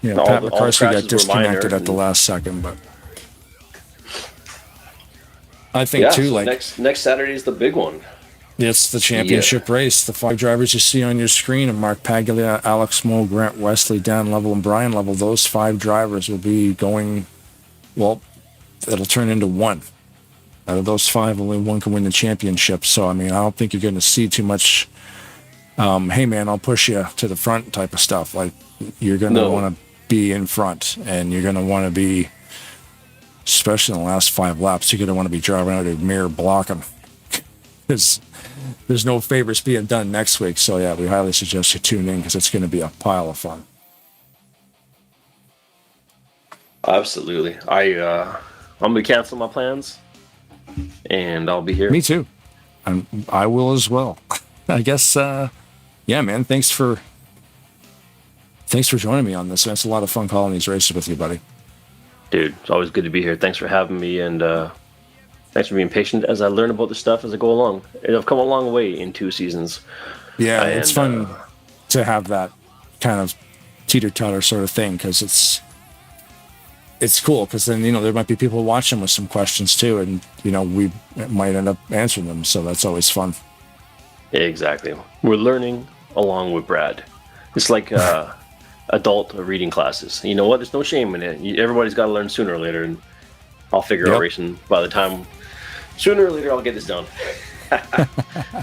Yeah, Pat McCarthy got disconnected at the last second, but I think too. So like next Saturday is the big one. It's the championship race. The 5 drivers you see on your screen are Mark Paglia, Alex Moe, Grant Wesley, Dan Level, and Brian Level. Those 5 drivers will be going. Well, it'll turn into 1. Out of those 5, only 1 can win the championship. So I don't think you're going to see too much. Hey man, I'll push you to the front type of stuff. Like you're going to want to be in front, and you're going to want to be, especially in the last 5 laps, you're going to want to be driving out a mirror blocking. there's no favors being done next week. So yeah, we highly suggest you tune in because it's going to be a pile of fun. Absolutely. I'm gonna cancel my plans, and I'll be here. Me too. I will as well. I guess. Yeah, man. Thanks for joining me on this. It's a lot of fun calling these races with you, buddy. Dude, it's always good to be here. Thanks for having me, and thanks for being patient as I learn about this stuff as I go along. I've come a long way in 2 seasons. Yeah, it's fun to have that kind of teeter-totter sort of thing because it's cool because then, there might be people watching with some questions too, and, we might end up answering them. So that's always fun. Exactly. We're learning along with Brad. It's like adult reading classes. You know what? There's no shame in it. Everybody's got to learn sooner or later, and I'll figure out racing by the time. Sooner or later, I'll get this done.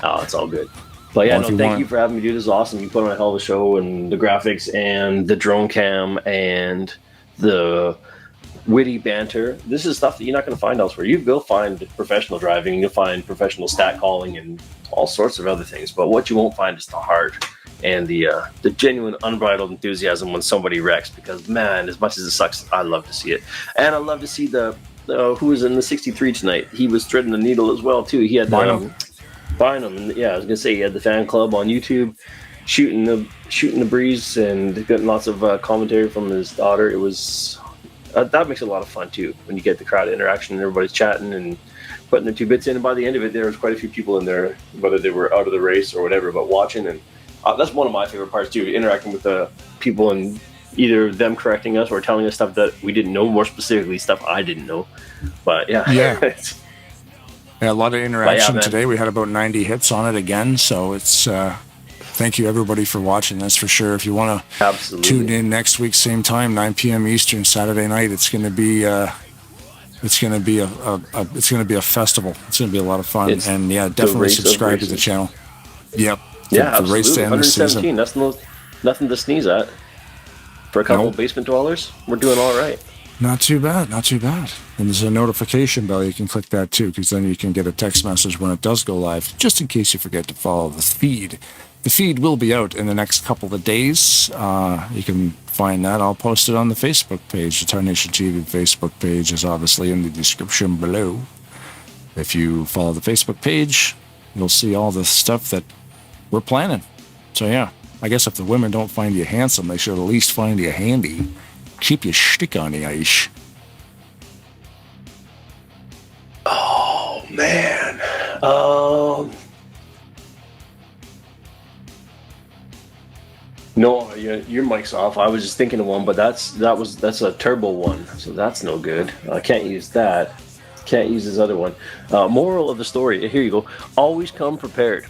Oh, it's all good. But yeah, thank you for having me, dude. This is awesome. You put on a hell of a show, and the graphics, and the drone cam, and the witty banter. This is stuff that you're not going to find elsewhere. You will find professional driving, you'll find professional stat calling, and all sorts of other things. But what you won't find is the heart and the genuine, unbridled enthusiasm when somebody wrecks. Because man, as much as it sucks, I love to see it, and I love to see the who was in the 63 tonight. He was threading the needle as well too. He had Bynum, and yeah, I was gonna say he had the fan club on YouTube, shooting the breeze and getting lots of commentary from his daughter. It was that makes it a lot of fun too when you get the crowd interaction and everybody's chatting and putting their 2 bits in. And by the end of it, there was quite a few people in there, whether they were out of the race or whatever, but watching. And that's one of my favorite parts too, interacting with the people and either them correcting us or telling us stuff that we didn't know, more specifically stuff I didn't know. But yeah. Yeah, a lot of interaction today. We had about 90 hits on it again. So it's thank you everybody for watching. That's for sure. If you want to tune in next week, same time, 9 p.m. Eastern, Saturday night, it's going to be a festival. It's going to be a lot of fun. And yeah, definitely subscribe to the channel. Yep. Yeah, absolutely. Race to end 117. That's nothing to sneeze at. For a couple of basement dwellers, we're doing all right. Not too bad. Not too bad. And there's a notification bell. You can click that too, because then you can get a text message when it does go live, just in case you forget to follow the feed. The feed will be out in the next couple of days. You can find that. I'll post it on the Facebook page. The Tarnation TV Facebook page is obviously in the description below. If you follow the Facebook page, you'll see all the stuff that we're planning. So yeah, I guess if the women don't find you handsome, they should at least find you handy. Keep your shtick on the ice. Oh man. No, your mic's off. I was just thinking of one, but that's a turbo one, so that's no good. I can't use that. Can't use this other one. Moral of the story. Here you go. Always come prepared.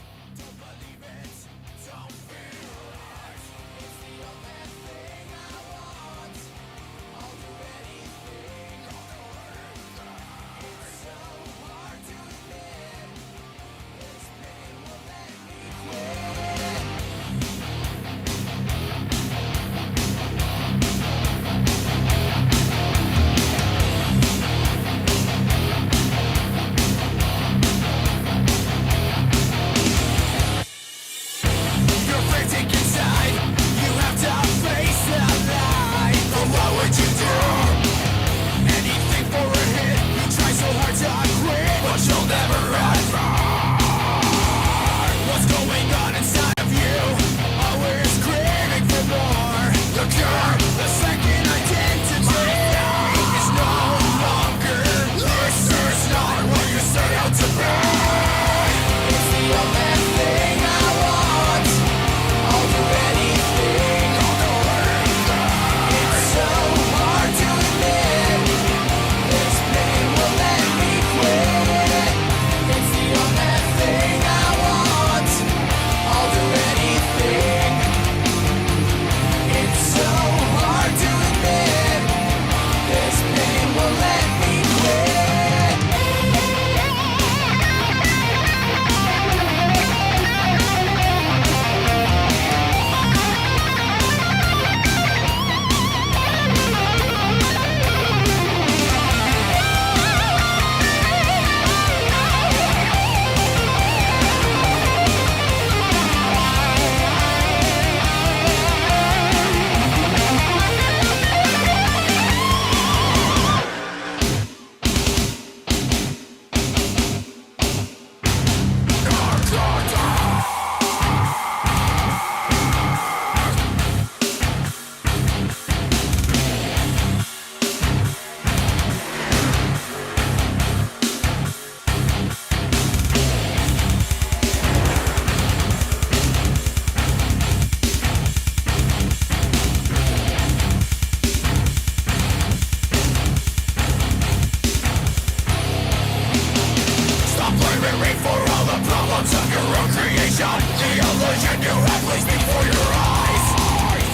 bones of your own creation. The illusion you have placed before your eyes.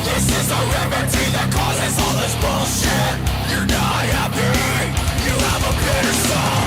This is a remedy that causes all this bullshit. You're not happy, you have a bitter soul.